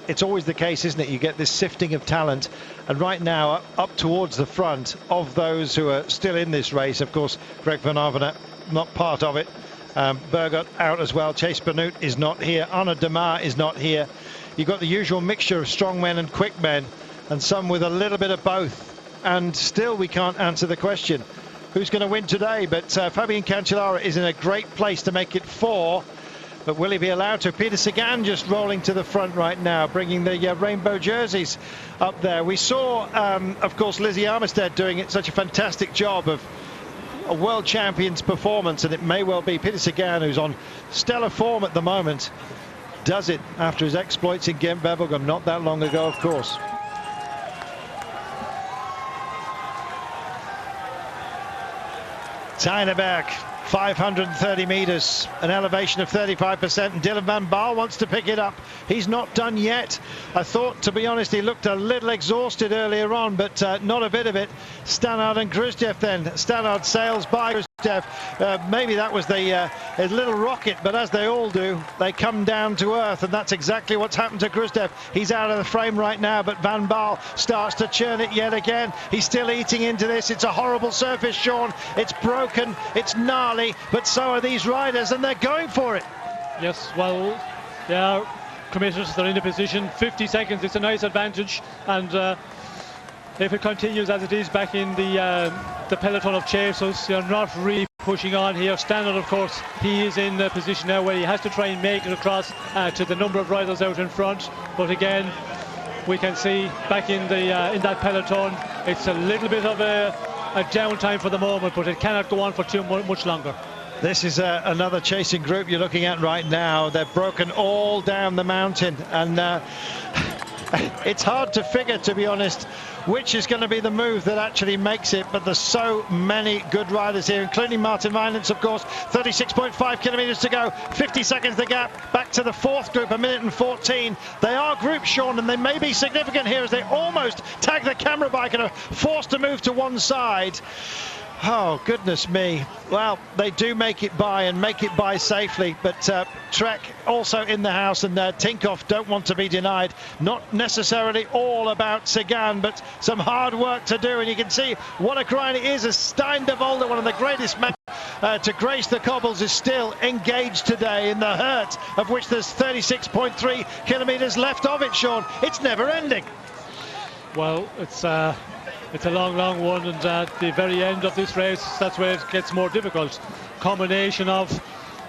B: It's always the case, isn't it? You get this sifting of talent, and right now up towards the front of those who are still in this race, of course, Greg Van Avermaet not part of it. Bergot out as well. Chase Benoot is not here. Arnaud Demar is not here. You've got the usual mixture of strong men and quick men, and some with a little bit of both. And still we can't answer the question, who's going to win today? But Fabien Cancellara is in a great place to make it 4. But will he be allowed to? Peter Sagan just rolling to the front right now, bringing the rainbow jerseys up there. We saw, of course, Lizzie Armistead doing such a fantastic job of a world champion's performance, and it may well be Peter Sagan, who's on stellar form at the moment, does it after his exploits in Ghent-Wevelgem not that long ago, of course. Tijneberg, 530 metres, an elevation of 35%, and Dylan van Baarle wants to pick it up. He's not done yet. I thought, to be honest, he looked a little exhausted earlier on, but not a bit of it. Stannard and Grusdev then. Stannard sails by Grusdev. Maybe that was a little rocket, but as they all do, they come down to earth, and that's exactly what's happened to Grusdev. He's out of the frame right now, but Van Baarle starts to churn it yet again. He's still eating into this. It's a horrible surface, Sean. It's broken, it's gnarly, but so are these riders, and they're going for it.
C: Yes, well, they are committed. They're in a position. 50 seconds, it's a nice advantage, and if it continues as it is back in the peloton of chasers, you're not really pushing on here. Stannard, of course, he is in a position now where he has to try and make it across to the number of riders out in front. But again, we can see back in that peloton, it's a little bit of a downtime for the moment, but it cannot go on for too much longer.
B: This is another chasing group you're looking at right now. They're broken all down the mountain, and it's hard to figure, to be honest, which is going to be the move that actually makes it, but there's so many good riders here, including Martin Weinens, of course. 36.5 kilometres to go, 50 seconds the gap, back to the fourth group, 1:14. They are grouped, Sean, and they may be significant here as they almost tag the camera bike and are forced to move to one side. Oh, goodness me. Well, they do make it by, and make it by safely, but Trek also in the house, and Tinkoff don't want to be denied. Not necessarily all about Sagan, but some hard work to do, and you can see what a grind it is as Stein de Volder, one of the greatest men to grace the cobbles, is still engaged today in the hurt, of which there's 36.3 kilometres left of it, Sean. It's never ending.
C: Well, it's a long one, and at the very end of this race, that's where it gets more difficult. Combination of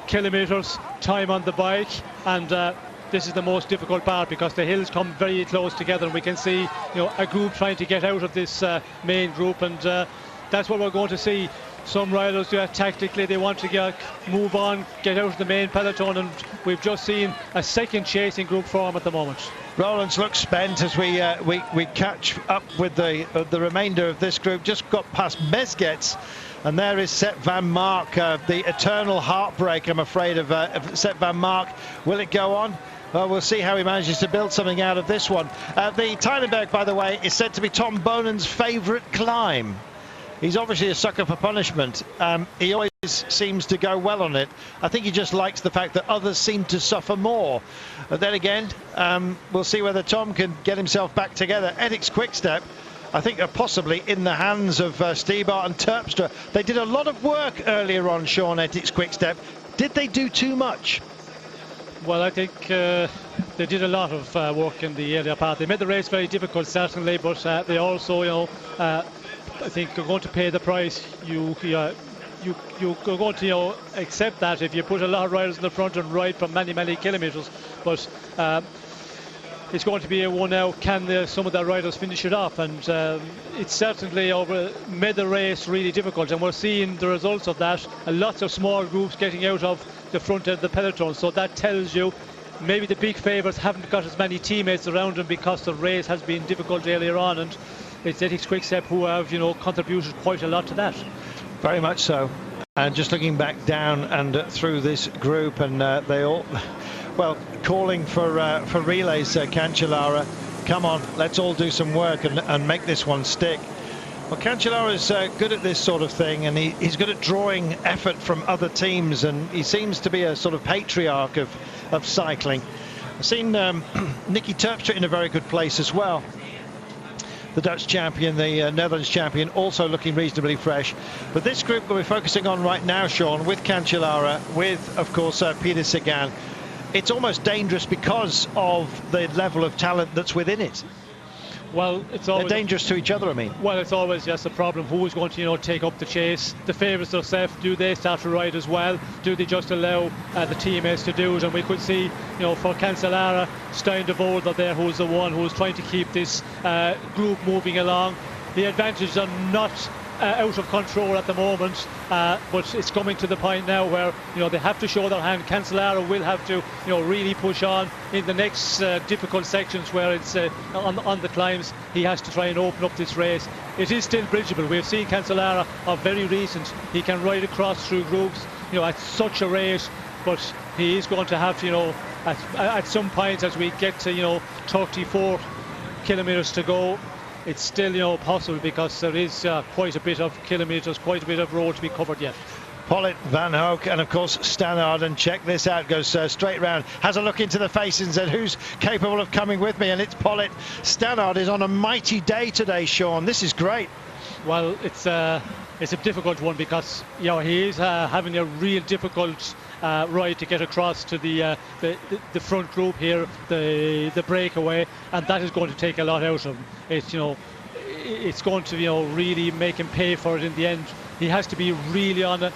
C: kilometres, time on the bike, and this is the most difficult part because the hills come very close together, and we can see a group trying to get out of this main group, and that's what we're going to see. Some riders tactically they want to move on, get out of the main peloton, and we've just seen a second chasing group form at the moment.
B: Rowlands looks spent as we catch up with the remainder of this group. Just got past Mesgets, and there is Sepp van Mark, the eternal heartbreak, I'm afraid, of Sepp van Mark. Will it go on? Well, we'll see how he manages to build something out of this one. The Tijneberg, by the way, is said to be Tom Bonen's favourite climb. He's obviously a sucker for punishment. He always seems to go well on it. I think he just likes the fact that others seem to suffer more. But then again, we'll see whether Tom can get himself back together. Ethics Quickstep, I think, are possibly in the hands of Stiebar and Terpstra. They did a lot of work earlier on, Sean, Ethics Quickstep. Did they do too much?
C: Well, I think they did a lot of work in the earlier part. They made the race very difficult, certainly, but they also, I think you're going to pay the price. You're going to accept that if you put a lot of riders in the front and ride for many kilometres. But it's going to be a one now. Can some of the riders finish it off? And it's certainly made the race really difficult, and we're seeing the results of that. Lots of small groups getting out of the front end of the peloton. So that tells you maybe the big favourites haven't got as many teammates around them because the race has been difficult earlier on, and it's Ethics Quickstep who have contributed quite a lot to that.
B: Very much so. And just looking back down and through this group, and they all, well, calling for relays, Cancellara. Come on, let's all do some work and make this one stick. Well, Cancellara's good at this sort of thing, and he's good at drawing effort from other teams, and he seems to be a sort of patriarch of cycling. I've seen Nicky Terpstra in a very good place as well. The Dutch champion, the Netherlands champion, also looking reasonably fresh. But this group that we're focusing on right now, Sean, with Cancellara, with, of course, Peter Sagan, it's almost dangerous because of the level of talent that's within it.
C: Well, it's always
B: they're dangerous to each other, I mean.
C: Well, it's always just a problem. Who is going to, take up the chase? The favourites themselves, do they start to ride as well? Do they just allow the teammates to do it? And we could see, for Cancellara, Stein de Volder there, who's the one who's trying to keep this group moving along. The advantages are not out of control at the moment, but it's coming to the point now where they have to show their hand. Cancellara will have to really push on in the next difficult sections where it's on the climbs. He has to try and open up this race. It is still bridgeable. We've seen Cancellara of very recent. He can ride across through groups at such a rate, but he is going to have to at some point, as we get to 34 kilometers to go, it's still possible, because there is quite a bit of kilometres, quite a bit of road to be covered yet.
B: Pollitt, Van Hoek, and of course Stannard, and check this out, goes straight round, has a look into the face and said, who's capable of coming with me? And it's Pollitt. Stannard is on a mighty day today, Sean. This is great.
C: Well, it's a difficult one, because he is having a real difficult ride to get across to the front group here, the breakaway, and that is going to take a lot out of him. It's going to really make him pay for it in the end. He has to be really on a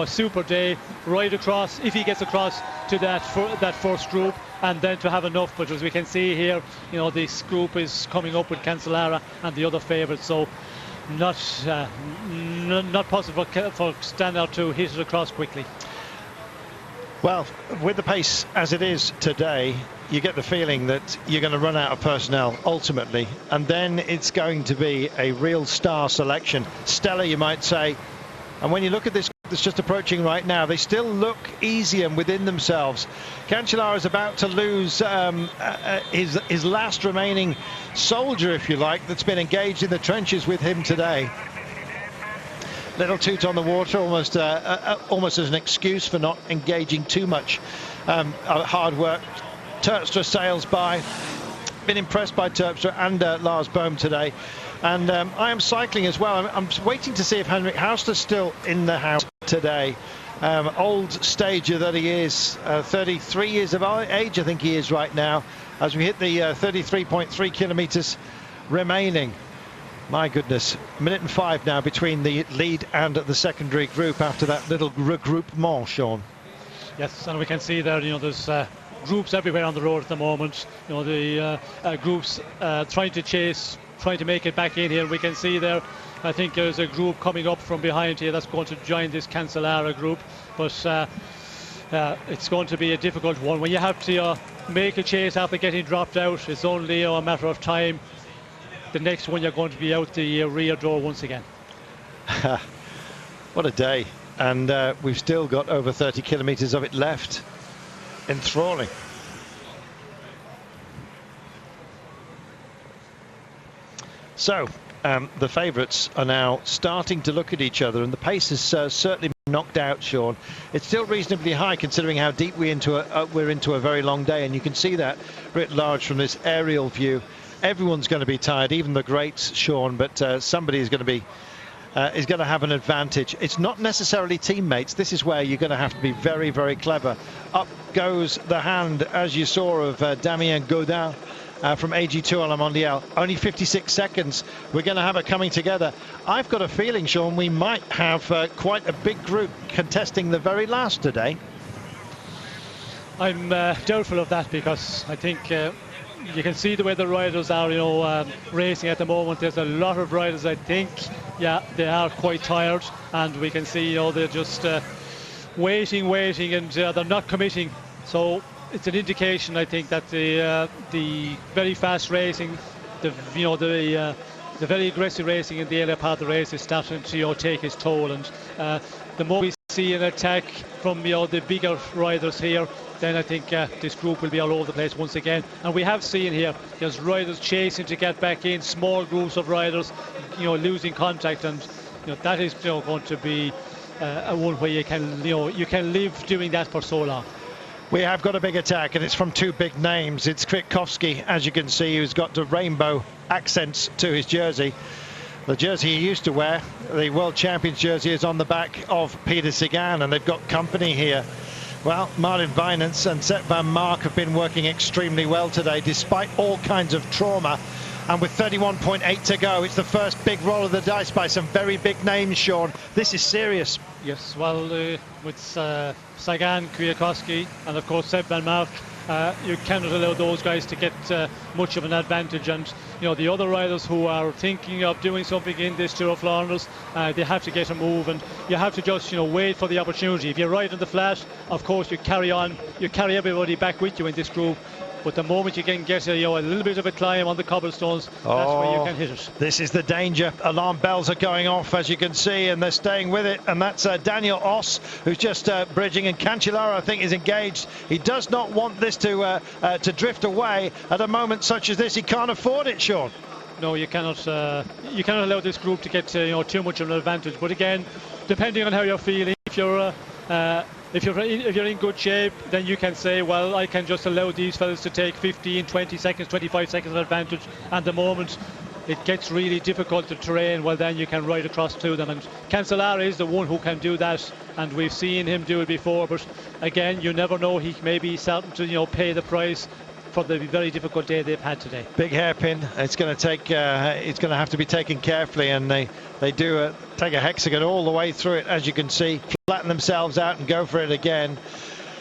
C: super day, right across, if he gets across to that first group, and then to have enough. But as we can see here, this group is coming up with Cancellara and the other favourites, so not possible for Stannard to hit it across quickly.
B: Well, with the pace as it is today, you get the feeling that you're going to run out of personnel ultimately, and then it's going to be a real star selection. Stellar, you might say. And when you look at this that's just approaching right now, they still look easy and within themselves. Cancellara is about to lose his last remaining soldier, if you like, that's been engaged in the trenches with him today. Little toot on the water, almost as an excuse for not engaging too much hard work. Terpstra sails by. Been impressed by Terpstra and Lars Bohm today. And I am cycling as well. I'm waiting to see if Henrik Hauster's still in the house today. Old stager that he is, 33 years of age, I think he is right now, as we hit the 33.3 kilometres remaining. My goodness, a minute and 5 now between the lead and the secondary group after that little regroupement, Sean.
C: Yes, and we can see there, there's groups everywhere on the road at the moment. The groups trying to chase, trying to make it back in here. We can see there, I think there's a group coming up from behind here that's going to join this Cancellara group, but it's going to be a difficult one. When you have to make a chase after getting dropped out, it's only a matter of time. The next one, you're going to be out the rear door once again.
B: What a day. And we've still got over 30 kilometres of it left. Enthralling. So the favourites are now starting to look at each other, and the pace is certainly knocked out, Sean. It's still reasonably high considering how deep we're into a very long day, and you can see that writ large from this aerial view. Everyone's going to be tired, even the greats, Sean, but somebody is going to have an advantage. It's not necessarily teammates. This is where you're going to have to be very, very clever. Up goes the hand, as you saw, of Damien Gaudin from AG Tour La Mondiale. Only 56 seconds. We're going to have it coming together. I've got a feeling, Sean, we might have quite a big group contesting the very last today.
C: I'm doubtful of that, because I think you can see the way the riders are, racing at the moment. There's a lot of riders, I think, they are quite tired, and we can see, they're just waiting, and they're not committing. So it's an indication, I think, that the very fast racing, the very aggressive racing in the earlier part of the race is starting to take its toll. And the more we see an attack from the bigger riders here, then I think this group will be all over the place once again. And we have seen here, there's riders chasing to get back in, small groups of riders, losing contact, and that is going to be a one where you can live doing that for so long.
B: We have got a big attack, and it's from two big names. It's Kwiatkowski, as you can see, who's got the rainbow accents to his jersey. The jersey he used to wear, the World Champions jersey, is on the back of Peter Sagan, and they've got company here. Well, Martin Vinance and Sepp van Mark have been working extremely well today, despite all kinds of trauma. And with 31.8 to go, it's the first big roll of the dice by some very big names, Sean. This is serious.
C: Yes, well, with Sagan, Kwiatkowski, and of course Sepp van Mark, you cannot allow those guys to get much of an advantage. And the other riders who are thinking of doing something in this Tour of Flanders, they have to get a move, and you have to just wait for the opportunity. If you ride in the flat, of course you carry on, you carry everybody back with you in this group. But the moment you can get a little bit of a climb on the cobblestones, that's where you can hit it.
B: This is the danger. Alarm bells are going off, as you can see, and they're staying with it. And that's Daniel Oss, who's just bridging, and Cancellara, I think, is engaged. He does not want this to drift away at a moment such as this. He can't afford it, Sean.
C: No, you cannot allow this group to get too much of an advantage. But again, depending on how you're feeling, if you're in good shape, then you can say, well, I can just allow these fellas to take 15, 20 seconds, 25 seconds of advantage. And the moment it gets really difficult to terrain, well, then you can ride across to them. And Cancellara is the one who can do that, and we've seen him do it before. But again, you never know, he may be starting to pay the price for the very difficult day they've had today.
B: Big hairpin. It's going to take. It's going to have to be taken carefully, and they do take a hexagon all the way through it, as you can see. Flatten themselves out and go for it again.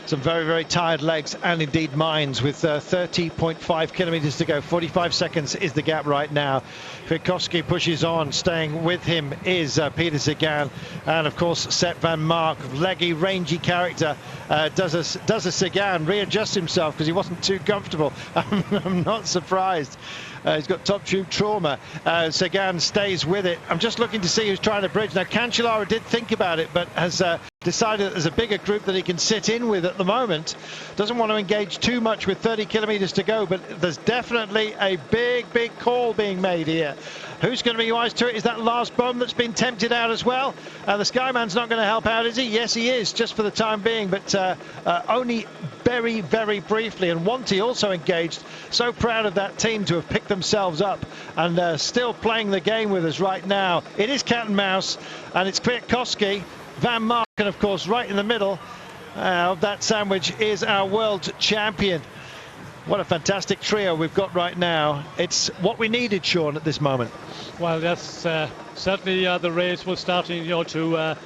B: Some very, very tired legs, and indeed minds, with 30.5 kilometers to go. 45 seconds is the gap right now. Kwiatkowski pushes on. Staying with him is Peter Sagan, and of course Sepp van Mark, leggy, rangy character, does a Sagan, readjusts himself because he wasn't too comfortable. I'm not surprised. He's got top tube trauma. Sagan stays with it. I'm just looking to see who's trying to bridge. Now, Cancellara did think about it, but has decided that there's a bigger group that he can sit in with at the moment. Doesn't want to engage too much with 30 kilometers to go, but there's definitely a big, big call being made here. Who's going to be wise to it? Is that Lars Bohm that's been tempted out as well? The Skyman's not going to help out, is he? Yes, he is, just for the time being, but only very, very briefly. And Wanty also engaged. So proud of that team to have picked themselves up and still playing the game with us right now. It is cat and mouse, and it's Kwiatkowski, Van Mark, and of course right in the middle of that sandwich is our world champion. What a fantastic trio we've got right now. It's what we needed, Sean, at this moment.
C: Well, that's certainly the race was starting to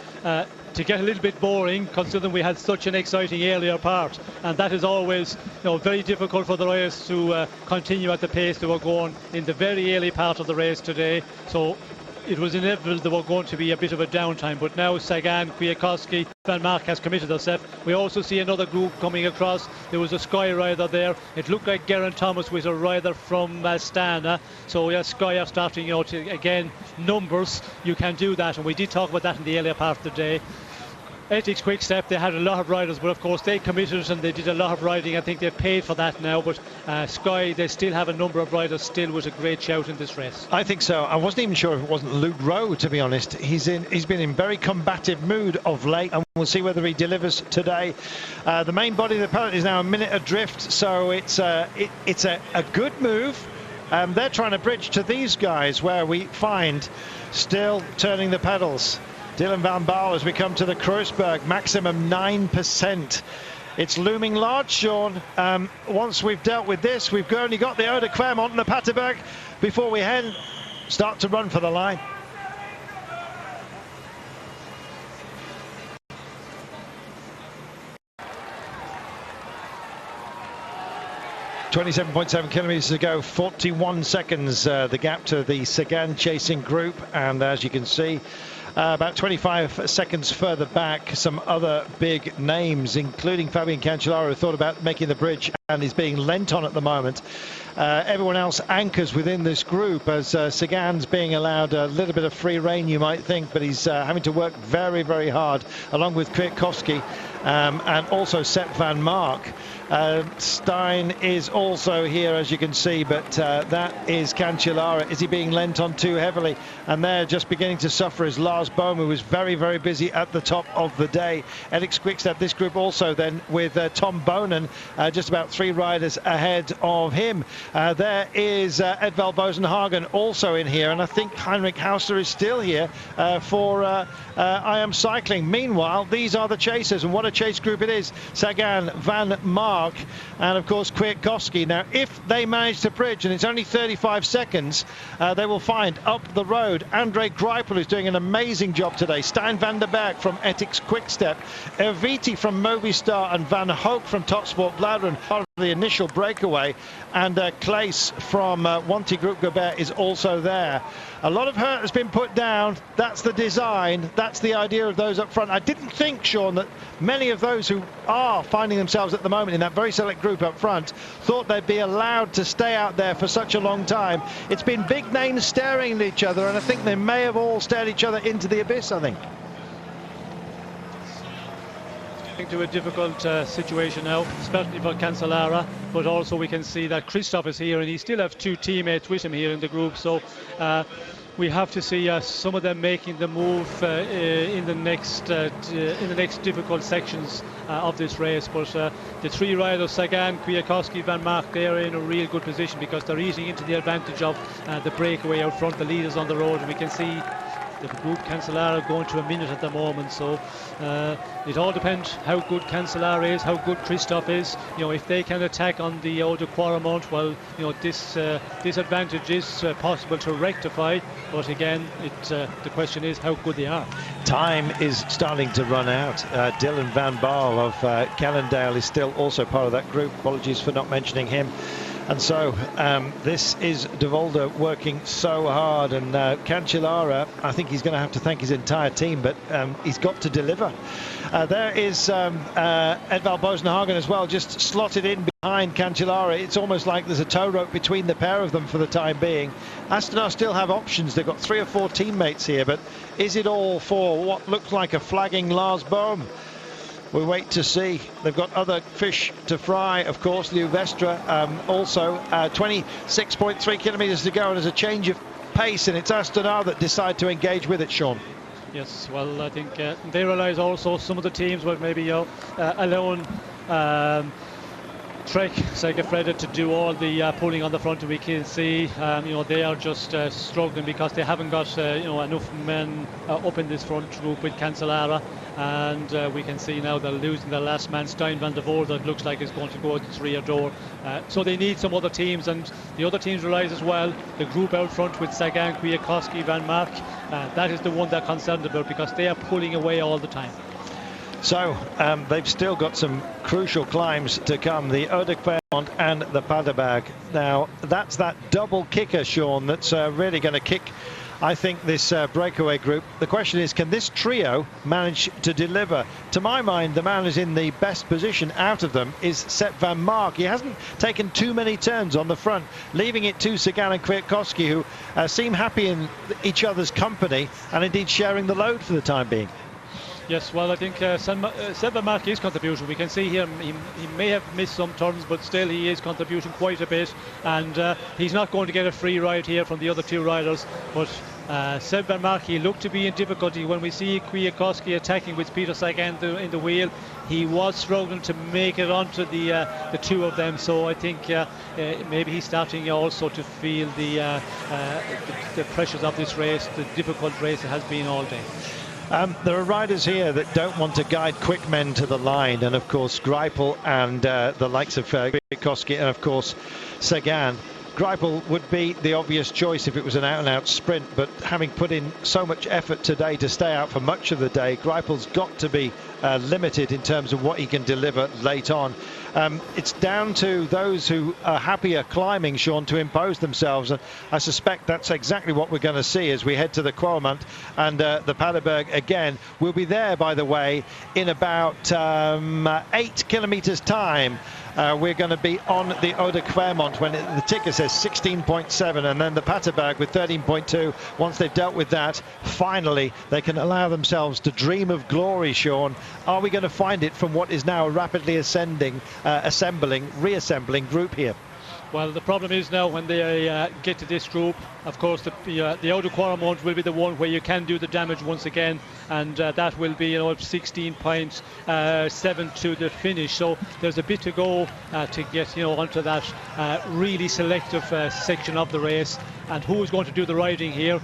C: get a little bit boring, considering we had such an exciting earlier part, and that is always very difficult for the race to continue at the pace they were going in the very early part of the race today. So it was inevitable there were going to be a bit of a downtime, but now Sagan, Kwiatkowski, Van Mark has committed herself. We also see another group coming across. There was a Sky rider there. It looked like Geraint Thomas with a rider from Astana. So yes, Sky are starting to, again, numbers, you can do that, and we did talk about that in the earlier part of the day. Ethics Quick Step, they had a lot of riders, but of course they committed and they did a lot of riding. I think they've paid for that now, but Sky, they still have a number of riders still with a great shout in this race.
B: I think so. I wasn't even sure if it wasn't Luke Rowe, to be honest. He's been in very combative mood of late, and we'll see whether he delivers today. The main body of the peloton is now a minute adrift, so it's a good move. They're trying to bridge to these guys, where we find still turning the pedals. Dylan van Baarle as we come to the Kreuzberg, maximum 9%. It's looming large, Sean. Once we've dealt with this, we've only got the Eau de Clermont and the Paterberg before we start to run for the line. .7 kilometers to go, 41 seconds the gap to the Sagan chasing group, and as you can see, about 25 seconds further back, some other big names, including Fabian Cancellara, who thought about making the bridge and is being lent on at the moment. Everyone else anchors within this group, as Sagan's being allowed a little bit of free rein, you might think, but he's having to work very, very hard, along with Kwiatkowski. and also Sepp van Mark. Stein is also here, as you can see, but that is Cancellara. Is he being lent on too heavily? And they're just beginning to suffer as Lars Bohm, who was very, very busy at the top of the day. Eric Quickstep, this group also then with Tom Bonen, just about 3 riders ahead of him. There is Edvald Bosenhagen also in here, and I think Heinrich Hausler is still here for I Am Cycling. Meanwhile, these are the chasers, and what a chase group it is. Sagan, Van Mark, and of course Kwiatkowski. Now, if they manage to bridge, and it's only 35 seconds, they will find up the road Andre Greipel, who's doing an amazing job today, Stijn van den Berg from Ethics Quickstep, Erviti from Movistar, and Van Hoek from Topsport Bladeren, part of the initial breakaway, and Claes from Wanty Group Gobert is also there. A lot of hurt has been put down. That's the design. That's the idea of those up front. I didn't think, Sean, that many of those who are finding themselves at the moment in that very select group up front thought they'd be allowed to stay out there for such a long time. It's been big names staring at each other, and I think they may have all stared each other into the abyss, I think.
C: To a difficult situation now, especially for Cancellara, but also we can see that Christoph is here, and he still have 2 teammates with him here in the group, so we have to see some of them making the move in the next difficult sections of this race. But the 3 riders, Sagan, Kwiatkowski, Van Mark, they're in a real good position because they're eating into the advantage of the breakaway out front, the leaders on the road, and we can see the group Cancellara going to a minute at the moment, so it all depends how good Cancellara is, how good Christoph is. You know, if they can attack on the Eau de Quaremont, well, you know, this advantage is possible to rectify, but again, the question is how good they are.
B: Time is starting to run out. Dylan van Baarle of Cannondale is still also part of that group. Apologies for not mentioning him. And so this is De Volder working so hard, and Cancellara, I think he's going to have to thank his entire team, but he's got to deliver. There is Edvald Bosenhagen as well, just slotted in behind Cancellara. It's almost like there's a tow rope between the pair of them for the time being. Astana still have options. They've got 3 or 4 teammates here, but is it all for what looks like a flagging Lars Bohm? We wait to see. They've got other fish to fry, of course. Liu Vestra also 26.3 kilometres to go, and there's a change of pace, and it's Astana that decide to engage with it, Sean.
C: Yes, well, I think they realise also some of the teams were maybe alone Trek Segafredo to do all the pulling on the front, and we can see you know, they are just struggling because they haven't got you know, enough men up in this front group with Cancellara, and we can see now they're losing their last man, Stijn van der Voorde, that looks like is going to go out the rear door, so they need some other teams, and the other teams realise as well the group out front with Sagan, Kwiatkowski, Van Mark, that is the one they're concerned about because they are pulling away all the time.
B: So they've still got some crucial climbs to come, the Eau de Clermont and the Paderberg. Now that's that double kicker, Sean, that's really going to kick, I think, this breakaway group. The question is, can this trio manage to deliver? To my mind, the man who's in the best position out of them is Sepp van Mark. He hasn't taken too many turns on the front, leaving it to Sagan and Kwiatkowski, who seem happy in each other's company and indeed sharing the load for the time being.
C: Yes, well, I think Sepp van Mark is contributing. We can see here he may have missed some turns, but still he is contributing quite a bit, and he's not going to get a free ride here from the other 2 riders, but Sepp van Mark, he looked to be in difficulty. When we see Kwiatkowski attacking with Peter Sagan in the wheel, he was struggling to make it onto the 2 of them, so I think maybe he's starting also to feel the pressures of this race, the difficult race it has been all day.
B: There are riders here that don't want to guide quick men to the line, and of course Greipel and the likes of Kwiatkowski and of course Sagan. Greipel would be the obvious choice if it was an out-and-out sprint, but having put in so much effort today to stay out for much of the day, Greipel's got to be limited in terms of what he can deliver late on. It's down to those who are happier climbing, Sean, to impose themselves, and I suspect that's exactly what we're going to see as we head to the Quaremont and the Paderberg again. We'll be there, by the way, in about 8 kilometres time. We're going to be on the Eau de Clermont when the ticker says 16.7, and then the Paterberg with 13.2. Once they've dealt with that, finally they can allow themselves to dream of glory, Sean, Are we going to find it from what is now a rapidly reassembling group here?
C: Well, the problem is now when they get to this group, of course, the outer Quaremont will be the one where you can do the damage once again, and that will be 16.7 to the finish. So there's a bit to go to get onto that really selective section of the race. And who is going to do the riding here?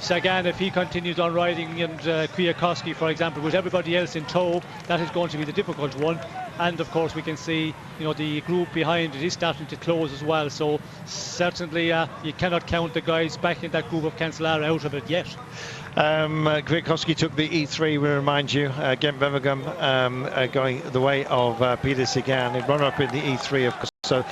C: Sagan, if he continues on riding, and Kwiatkowski, for example, with everybody else in tow, that is going to be the difficult one. And of course we can see the group behind it is starting to close as well, so certainly you cannot count the guys back in that group of Cancellara out of it yet.
B: Kwiatkowski took the E3, we remind you. Gent Wevelgem going the way of Peter Sagan, a runner-up in the E3, of course. So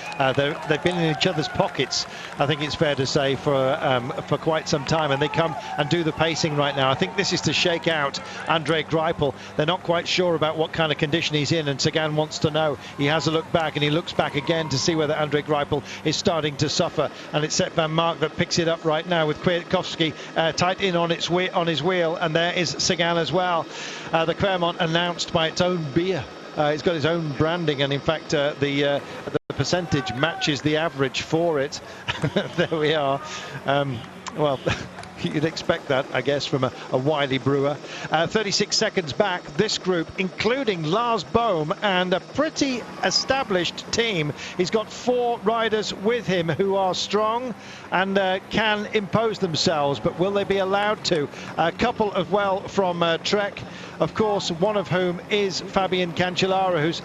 B: they've been in each other's pockets, I think it's fair to say, for quite some time, and they come and do the pacing right now. I think this is to shake out Andre Greipel. They're not quite sure about what kind of condition he's in, and Sagan wants to know. He has a look back, and he looks back again to see whether Andre Greipel is starting to suffer, and it's Sepp Van Mark that picks it up right now with Kwiatkowski tight in on his wheel, and there is Sagan as well. The Claremont announced by its own beer. It's got its own branding, and in fact the percentage matches the average for it. There we are. Well, you'd expect that, I guess, from a wily brewer. 36 seconds back, this group, including Lars Bohm and a pretty established team. He's got 4 riders with him who are strong and can impose themselves, but will they be allowed to? A couple as well from Trek, of course, one of whom is Fabian Cancellara, who's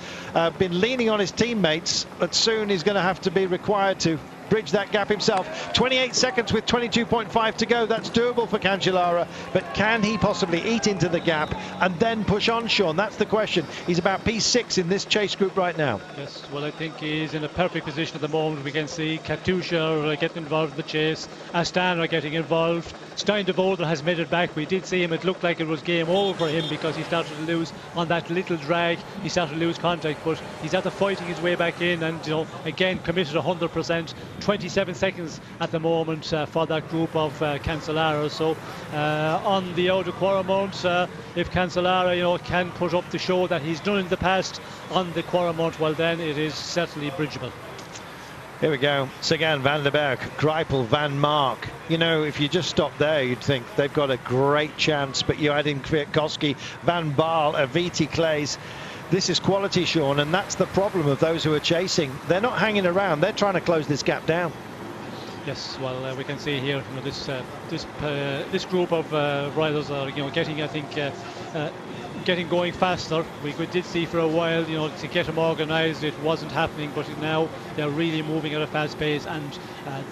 B: been leaning on his teammates, but soon he's going to have to be required to bridge that gap himself. 28 seconds with 22.5 to go. That's doable for Cancellara, but can he possibly eat into the gap and then push on, Sean? That's the question. He's about P6 in this chase group right now. Yes,
C: well, I think he's in a perfect position at the moment. We can see Katusha getting involved in the chase, Astana getting involved. Stein de Volder has made it back. We did see him, it looked like it was game over for him because he started to lose on that little drag. He started to lose contact, but he's after fighting his way back in, and again committed 100%. 27 seconds at the moment for that group of Cancellara. So on the outer Quaremont, if Cancellara can put up the show that he's done in the past on the Quaremont, well then it is certainly bridgeable.
B: Here we go. Sagan, Van der Berg, Greipel, Van Mark. If you just stop there, you'd think they've got a great chance, but you add in Kwiatkowski, Van Baal, Aviti, Claes. This is quality, Sean, and that's the problem of those who are chasing. They're not hanging around. They're trying to close this gap down.
C: Yes, well, we can see here this group of riders are getting, I think, getting going faster. We did see for a while, to get them organised, it wasn't happening, but now they're really moving at a fast pace, and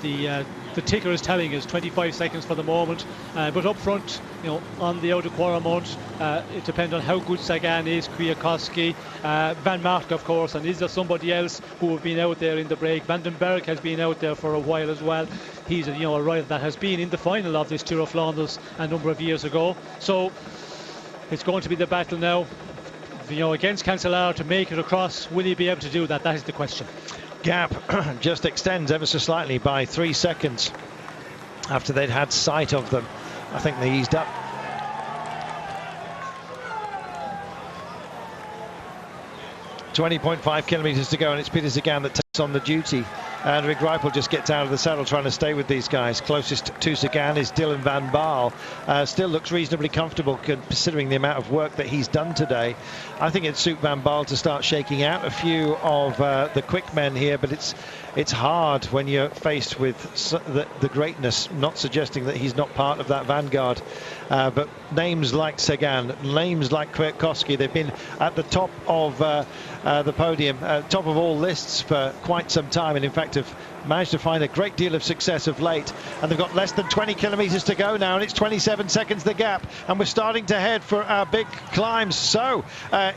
C: the ticker is telling us 25 seconds for the moment. But up front, on the outer Quaremont, it depends on how good Sagan is, Kwiatkowski, Van Mark, of course, and is there somebody else who have been out there in the break? Van den Berg has been out there for a while as well. He's a rider that has been in the final of this Tour of Flanders a number of years ago. So it's going to be the battle now, against Cancellara to make it across. Will he be able to do that? That is the question.
B: Gap just extends ever so slightly by 3 seconds after they'd had sight of them. I think they eased up. .5 kilometres to go, and it's Peter Sagan that takes on the duty. Andre Greipel just gets out of the saddle trying to stay with these guys. Closest to Sagan is Dylan Van Baal. Still looks reasonably comfortable considering the amount of work that he's done today. I think it'd suit Van Baal to start shaking out a few of the quick men here, but it's hard when you're faced with the greatness, not suggesting that he's not part of that vanguard. But names like Sagan, names like Kwiatkowski, they've been at the top of the podium, top of all lists for quite some time, and in fact have managed to find a great deal of success of late. And they've got less than 20 kilometres to go now, and it's 27 seconds the gap, and we're starting to head for our big climbs. So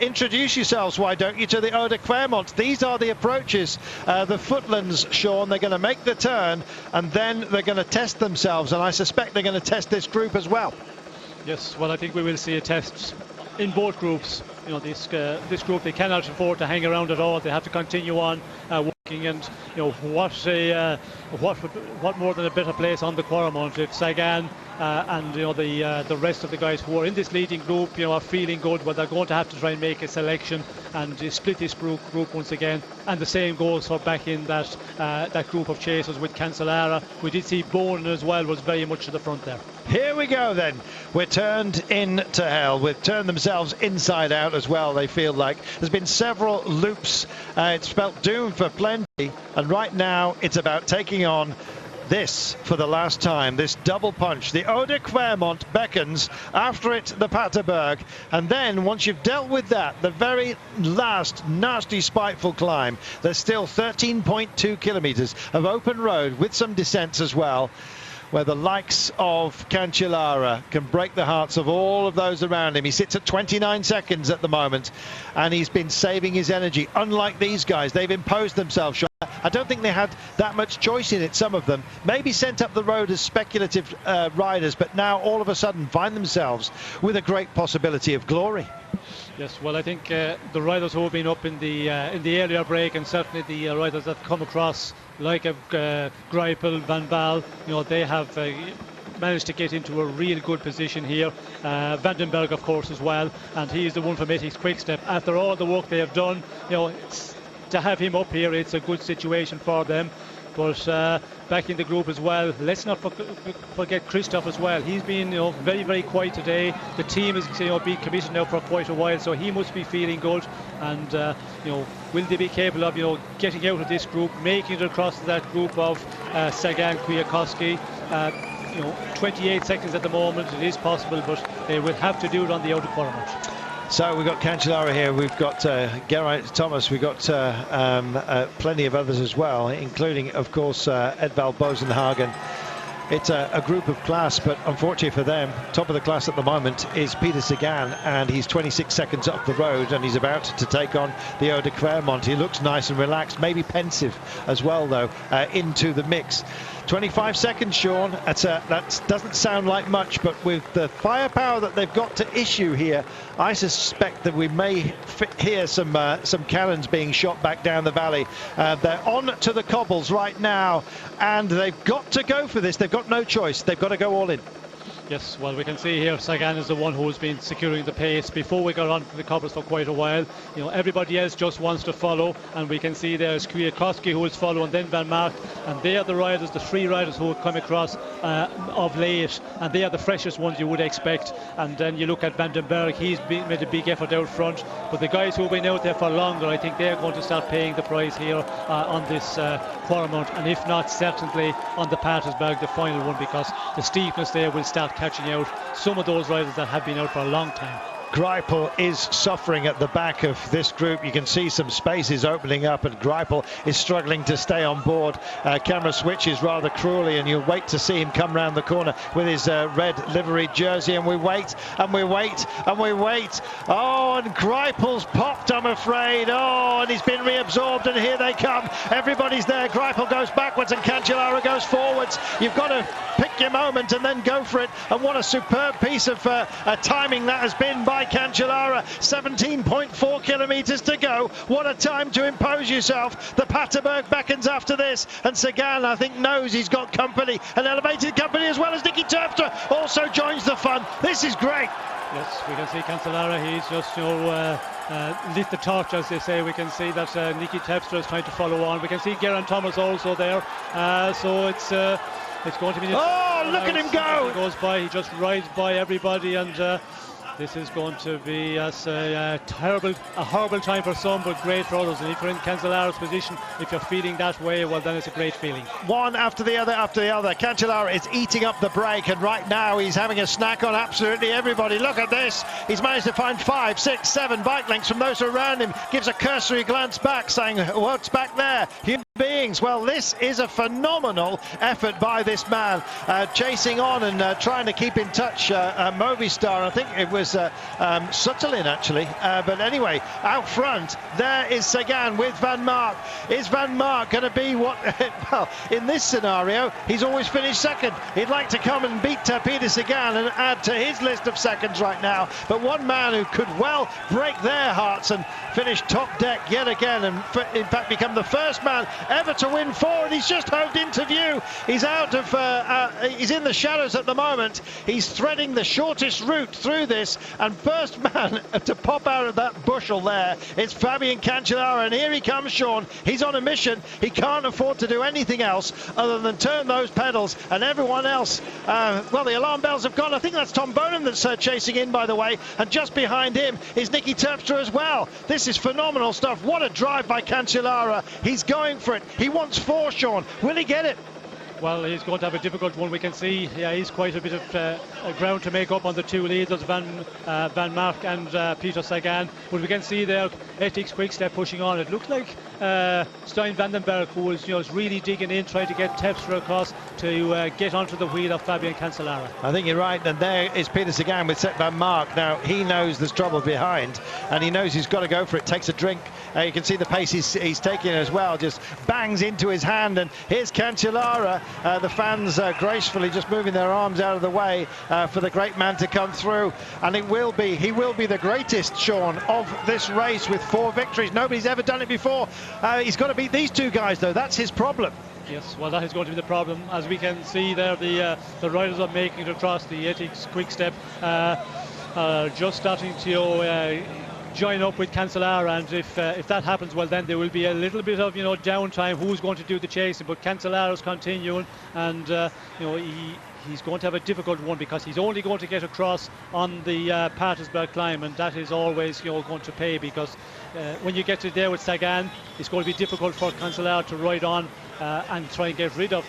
B: introduce yourselves, why don't you, to the Eau de Claremont. These are the approaches, the footlands, Sean. They're going to make the turn, and then they're going to test themselves, and I suspect they're going to test this group as well.
C: Yes, well, I think we will see a test in both groups. This group, they cannot afford to hang around at all. They have to continue on working, and what more than a better place on the Quaremont if Sagan and the rest of the guys who are in this leading group are feeling good, but they're going to have to try and make a selection and split this group once again. And the same goes for back in that group of chasers with Cancellara. We did see Bowen as well was very much to the front there.
B: Here we go then. We're turned into hell. We've turned themselves inside out as well, they feel like. There's been several loops. It's spelt doom for plenty. And right now it's about taking on this for the last time, this double punch. The Eau de Quermont beckons, after it the Paterberg, and then once you've dealt with that, the very last nasty spiteful climb, there's still 13.2 kilometers of open road with some descents as well, where the likes of Cancellara can break the hearts of all of those around him. He sits at 29 seconds at the moment, and he's been saving his energy. Unlike these guys, they've imposed themselves. I don't think they had that much choice in it, some of them. Maybe sent up the road as speculative riders, but now all of a sudden find themselves with a great possibility of glory.
C: Yes, well, I think the riders who have been up in the earlier break, and certainly the riders that have come across, like Greipel, Van Baal, they have managed to get into a real good position here. Vandenberg, of course, as well, and he is the one from Ethics Quickstep. After all the work they have done, to have him up here, it's a good situation for them. But back in the group as well, let's not forget Christoph as well. He's been very, very quiet today. The team has been committed now for quite a while, so he must be feeling good. And will they be capable of getting out of this group, making it across to that group of Sagan, Kwiatkowski? 28 seconds at the moment. It is possible, but they will have to do it on the outer Quermont.
B: So we've got Cancellara here, we've got Geraint Thomas, we've got plenty of others as well, including, of course, Edvald Bosenhagen. It's a group of class, but unfortunately for them, top of the class at the moment is Peter Sagan, and he's 26 seconds up the road, and he's about to take on the Eau de Quermont. He looks nice and relaxed, maybe pensive as well, though, into the mix. 25 seconds, Sean. That doesn't sound like much, but with the firepower that they've got to issue here, I suspect that we may hear some cannons being shot back down the valley. They're on to the cobbles right now, and they've got to go for this. They've got no choice. They've got to go all in.
C: Yes, well, we can see here Sagan is the one who's been securing the pace before we got onto the cobbles for quite a while. Everybody else just wants to follow, and we can see there's Kwiatkowski who is following, then Van Mark, and they are the riders, the three riders who have come across of late, and they are the freshest ones you would expect. And then you look at Vandenberg, he's made a big effort out front, but the guys who have been out there for longer, I think they're going to start paying the price here on this Quermont, and if not, certainly on the Patersberg, the final one, because the steepness there will start catching out some of those riders that have been out for a long time.
B: Greipel is suffering at the back of this group. You can see some spaces opening up, and Greipel is struggling to stay on board. Camera switches rather cruelly, and you'll wait to see him come round the corner with his red livery jersey, and we wait and we wait and we wait. Oh, and Greipel's popped, I'm afraid. Oh, and he's been reabsorbed, and here they come. Everybody's there. Greipel goes backwards and Cancellara goes forwards. You've got to pick your moment and then go for it, and what a superb piece of timing that has been by Cancellara. 17.4 kilometers to go. What a time to impose yourself. The Paterberg beckons after this, and Sagan, I think, knows he's got company, an elevated company, as well as Nicky Terpstra also joins the fun. This is great.
C: Yes, we can see Cancellara, he's just lit the torch, as they say. We can see that Nicky Terpstra is trying to follow on. We can see Geraint Thomas also there, so it's going to be...
B: Oh, look at him go!
C: He goes by, he just rides by everybody, and this is going to be a horrible time for some, but great for others. And if you're in Cancellara's position, if you're feeling that way, well, then it's a great feeling.
B: One after the other after the other. Cancellara is eating up the break, and right now he's having a snack on absolutely everybody. Look at this. He's managed to find 5, 6, 7 bike lengths from those around him. Gives a cursory glance back, saying, what's back there? Human beings. Well, this is a phenomenal effort by this man, chasing on and trying to keep in touch. Movistar, I think it was Sutterlin actually, but anyway, out front there is Sagan with Van Mark. Is Van Mark going to be what? Well, in this scenario, he's always finished second. He'd like to come and beat Peter Sagan and add to his list of seconds right now, but one man who could well break their hearts and finish top deck yet again, and in fact become the first man ever to win 4, and he's just hove into view. He's out of, he's in the shadows at the moment. He's threading the shortest route through this, and first man to pop out of that bushel there, it's Fabian Cancellara, and here he comes, Sean. He's on a mission. He can't afford to do anything else other than turn those pedals, and everyone else, well, the alarm bells have gone. I think that's Tom Bonham that's chasing in, by the way, and just behind him is Nicky Terpstra as well. This is phenomenal stuff. What a drive by Cancellara. He's going for it. He wants 4, Sean. Will he get it?
C: Well, he's going to have a difficult one. We can see, yeah, he's quite a bit of ground to make up on the 2 leaders, Van Mark and Peter Sagan. But we can see there, Ethics Quickstep pushing on. It looked like Stein Vandenberg, who was, is really digging in, trying to get Terpstra across to get onto the wheel of Fabian Cancellara. I
B: think you're right, and there is Peter Sagan with Sepp Van Mark. Now, he knows there's trouble behind, and he knows he's got to go for it. Takes a drink. You can see the pace he's taking as well, just bangs into his hand, and here's Cancellara. The fans gracefully just moving their arms out of the way for the great man to come through, and he will be the greatest, Sean, of this race with 4 victories. Nobody's ever done it before. He's got to beat these 2 guys, though. That's his problem.
C: Yes, well, that is going to be the problem. As we can see there, the riders are making it across the Ethics Quickstep, just starting to join up with Cancellara, and if that happens, well, then there will be a little bit of downtime. Who's going to do the chasing? But Cancellara's continuing, and he's going to have a difficult one, because he's only going to get across on the Patersberg climb, and that is always going to pay, because when you get to there with Sagan, it's going to be difficult for Cancellara to ride on and try and get rid of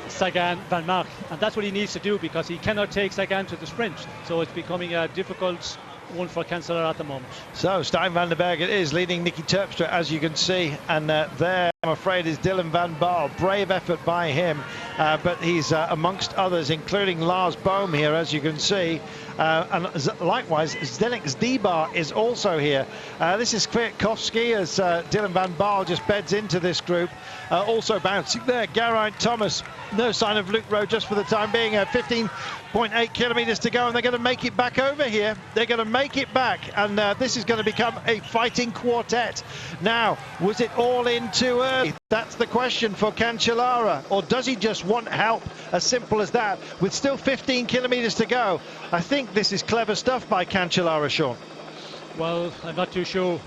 C: Sagan Van Mark, and that's what he needs to do, because he cannot take Sagan to the sprint. So it's becoming a difficult one for Cancellara at the moment. So
B: Stein Vandenberg it is, leading Nicky Terpstra, as you can see, and there, I'm afraid, is Dylan van Baarle. Brave effort by him, but he's amongst others, including Lars Bohm here, as you can see, and likewise Zdenek Zdibar is also here. This is Kwiatkowski as Dylan van Baarle just beds into this group. Also bouncing there, Geraint Thomas. No sign of Luke Rowe just for the time being. 15.8 kilometres to go, and they're going to make it back over here. They're going to make it back, and this is going to become a fighting quartet. Now, was it all in too early? That's the question for Cancellara, or does he just want help? As simple as that, with still 15 kilometres to go. I think this is clever stuff by Cancellara, Sean.
C: Well, I'm not too sure.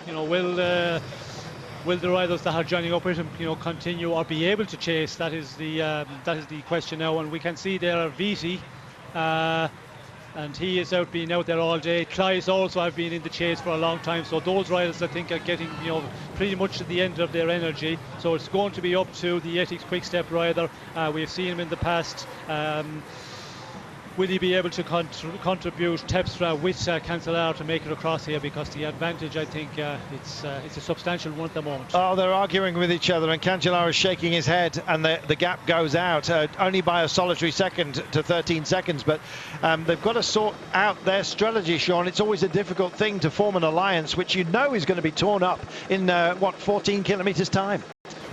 C: Will the riders that are joining up with him, continue or be able to chase? That is the question now. And we can see there Viti, and he is being out there all day. Kleiss also have been in the chase for a long time. So those riders, I think, are getting pretty much at the end of their energy. So it's going to be up to the Ethics Quickstep rider. We've seen him in the past. Will he be able to contribute Terpstra with Cancellara to make it across here? Because the advantage, I think, it's a substantial one at the moment.
B: Oh, they're arguing with each other, and Cancellara is shaking his head, and the gap goes out only by a solitary second to 13 seconds. But they've got to sort out their strategy, Sean. It's always a difficult thing to form an alliance, which is going to be torn up in 14 kilometres time.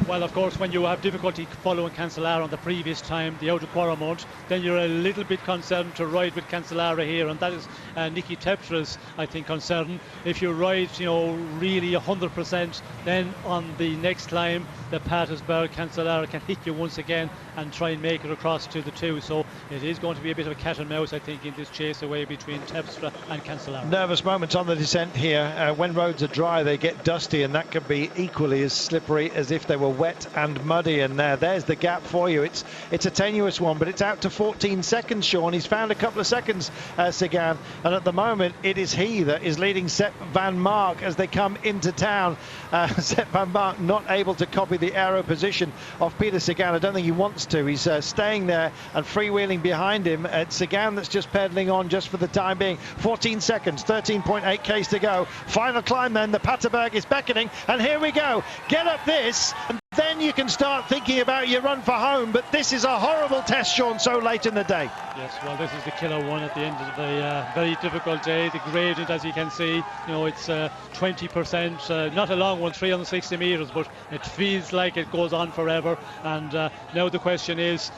C: Well, of course, when you have difficulty following Cancellara on the previous time, the Oude Quaremont, then you're a little bit concerned to ride with Cancellara here, and that is Nicky Terpstra's, I think, concern. If you ride, really 100%, then on the next climb, the Patersberg, Cancellara can hit you once again and try and make it across to the 2. So it is going to be a bit of a cat and mouse, I think, in this chase away between Terpstra and Cancellara.
B: Nervous moments on the descent here. When roads are dry, they get dusty, and that could be equally as slippery as if they were wet and muddy. And there's the gap for you. It's a tenuous one, but it's out to 14 seconds, Sean. He's found a couple of seconds, Sagan, and at the moment it is he that is leading Sepp Van Mark as they come into town. Sepp Van Mark not able to copy the aero position of Peter Sagan. I don't think he wants to. He's staying there and freewheeling behind him. It's Sagan that's just pedaling on just for the time being. 14 seconds, 13.8 k's to go. Final climb then. The Paterberg is beckoning, and here we go. Get up this, and then you can start thinking about your run for home. But this is a horrible test, Sean, so late in the day.
C: Yes, well, this is the killer one at the end of the very difficult day. The gradient, as you can see, it's 20%, not a long one, 360 metres, but it feels like it goes on forever. And now the question is,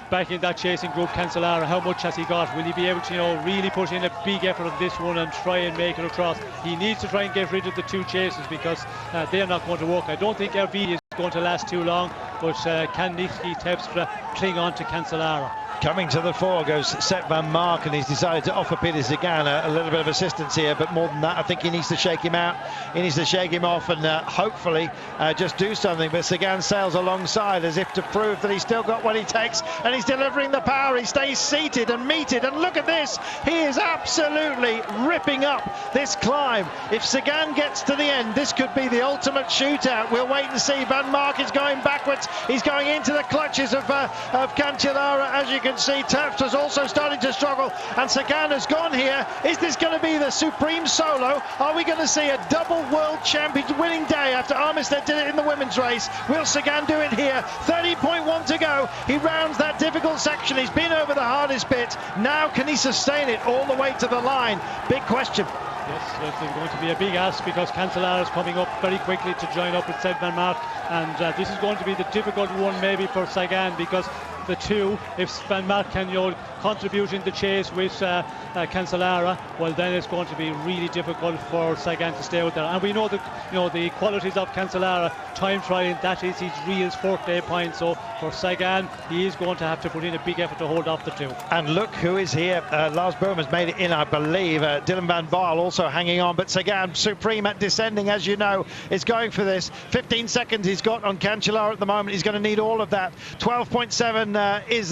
C: back in that chasing group, Cancellara, how much has he got? Will he be able to, really put in a big effort on this one and try and make it across? He needs to try and get rid of the two chasers because they're not going to work. I don't think RV is going to last too long, but can Nicky Terpstra cling on to Cancellara?
B: Coming to the fore goes Sepp van Mark, and he's decided to offer Peter Sagan a little bit of assistance here, but more than that, I think he needs to shake him out. He needs to shake him off and hopefully just do something. But Sagan sails alongside as if to prove that he's still got what he takes, and he's delivering the power. He stays seated and meted, and look at this. He is absolutely ripping up this climb. If Sagan gets to the end, this could be the ultimate shootout. We'll wait and see. Van Mark is going backwards. He's going into the clutches of Cancellara, as you can see. Terpstra's also starting to struggle, and Sagan has gone here. Is this going to be the supreme solo? Are we going to see a double world champion winning day after Armistead did it in the women's race? Will Sagan do it here? 30.1 to go. He rounds that difficult section. He's been over the hardest bit. Now can he sustain it all the way to the line? Big question.
C: Yes, there's going to be a big ask because Cancellara is coming up very quickly to join up with Sepp van Mark, and this is going to be the difficult one maybe for Sagan, because the two, if Van Mark can contribute in the chase with Cancellara, well then it's going to be really difficult for Sagan to stay out there. And we know that the qualities of Cancellara, time trialing, that is his real forte point. So for Sagan, he is going to have to put in a big effort to hold off the two.
B: And look who is here. Lars Boom has made it in, I believe. Dylan van Baarle also hanging on, but Sagan, supreme at descending, as you know, is going for this. 15 seconds he's got on Cancellara at the moment. He's going to need all of that. 12.7 is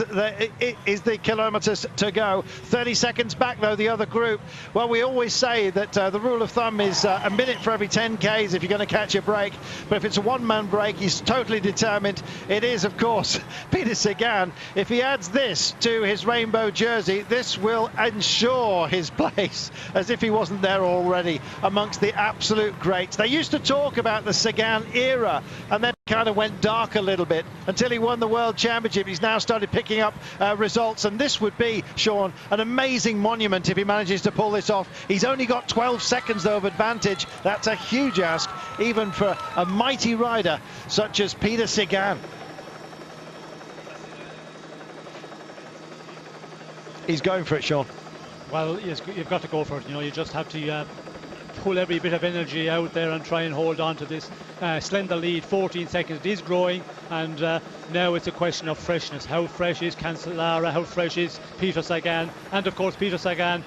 B: the kilometres to go. 30 seconds back though, the other group. Well, we always say that the rule of thumb is a minute for every 10 Ks if you're going to catch a break, but if it's a one-man break, he's totally determined. It is, of course, Peter Sagan. If he adds this to his rainbow jersey, this will ensure his place, as if he wasn't there already, amongst the absolute greats. They used to talk about the Sagan era, and then kind of went dark a little bit until he won the World Championship. He's now started picking up results, and this would be, Sean, an amazing monument if he manages to pull this off. He's only got 12 seconds though of advantage. That's a huge ask, even for a mighty rider such as Peter Sagan. He's going for it, Sean.
C: Well, you've got to go for it. You just have to pull every bit of energy out there and try and hold on to this slender lead. 14 seconds, it is growing, and now it's a question of freshness. How fresh is Cancellara? How fresh is Peter Sagan? And of course, Peter Sagan,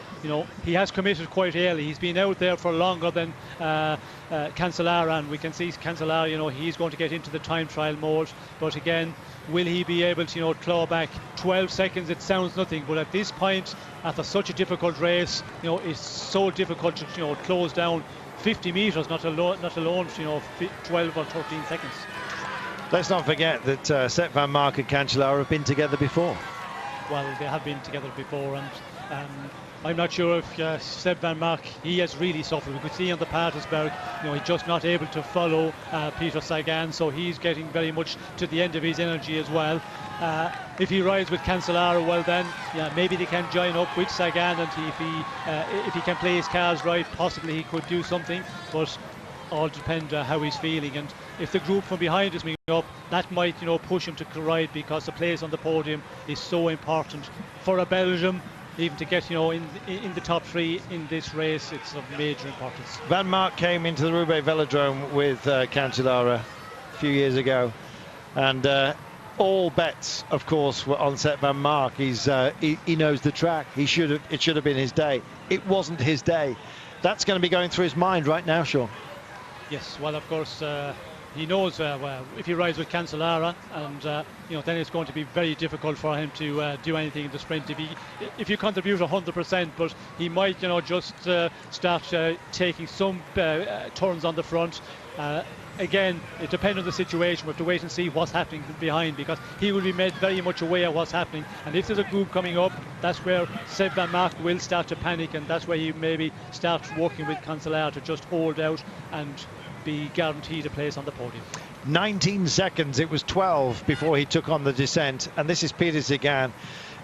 C: he has committed quite early. He's been out there for longer than Cancellara, and we can see Cancellara, he's going to get into the time trial mode, but again, will he be able to claw back 12 seconds? It sounds nothing, but at this point, after such a difficult race, it's so difficult to close down 50 metres, not alone 12 or 13 seconds.
B: Let's not forget that Sepp van Mark and Cancellara have been together before.
C: Well, they have been together before, and I'm not sure if Sepp van Mark, he has really suffered. We could see on the Patersberg, he's just not able to follow Peter Sagan, so he's getting very much to the end of his energy as well. If he rides with Cancellara, well then, maybe they can join up with Sagan, and if he can play his cards right, possibly he could do something, but all depend how he's feeling. And if the group from behind is moving up, that might push him to ride, because the place on the podium is so important for a Belgium. Even to get in the top three in this race, it's of major importance. Van
B: Mark came into the Roubaix Velodrome with Cancellara a few years ago, and all bets, of course, were on Sepp van Mark. He knows the track. It should have been his day. It wasn't his day. That's going to be going through his mind right now, Sean.
C: Yes, well, of course, he knows if he rides with Cancellara, and then it's going to be very difficult for him to do anything in the sprint. If you contribute 100%, but he might just start taking some turns on the front. Again, it depends on the situation. We have to wait and see what's happening behind, because he will be made very much aware of what's happening. And if there's a group coming up, that's where Sepp van Mark will start to panic, and that's where he maybe starts working with Cancellara to just hold out and be guaranteed a place on the podium. 19 seconds, it was 12 before he took on the descent, and this is Peter Sagan.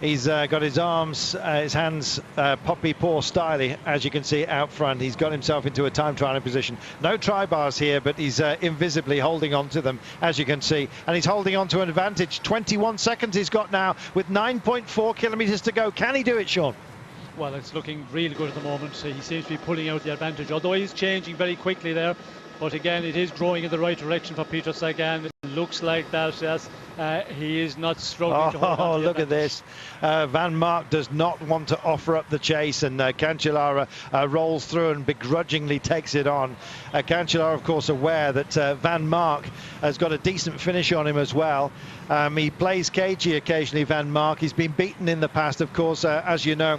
B: He's got his arms, his hands poppy paw styly, as you can see out front. He's got himself into a time trialing position. No tri bars here, but he's invisibly holding on to them, as you can see. And he's holding on to an advantage. 21 seconds he's got now with 9.4 kilometres to go. Can he do it, Sean?
C: Well, it's looking really good at the moment. He seems to be pulling out the advantage, although he's changing very quickly there. But again, it is growing in the right direction for Peter Sagan. It looks like that, yes. He is not struggling to hold on to the
B: look at this. Van Mark does not want to offer up the chase, and Cancellara rolls through and begrudgingly takes it on. Cancellara, of course, aware that Van Mark has got a decent finish on him as well. He plays cagey occasionally, Van Mark. He's been beaten in the past, of course, as you know,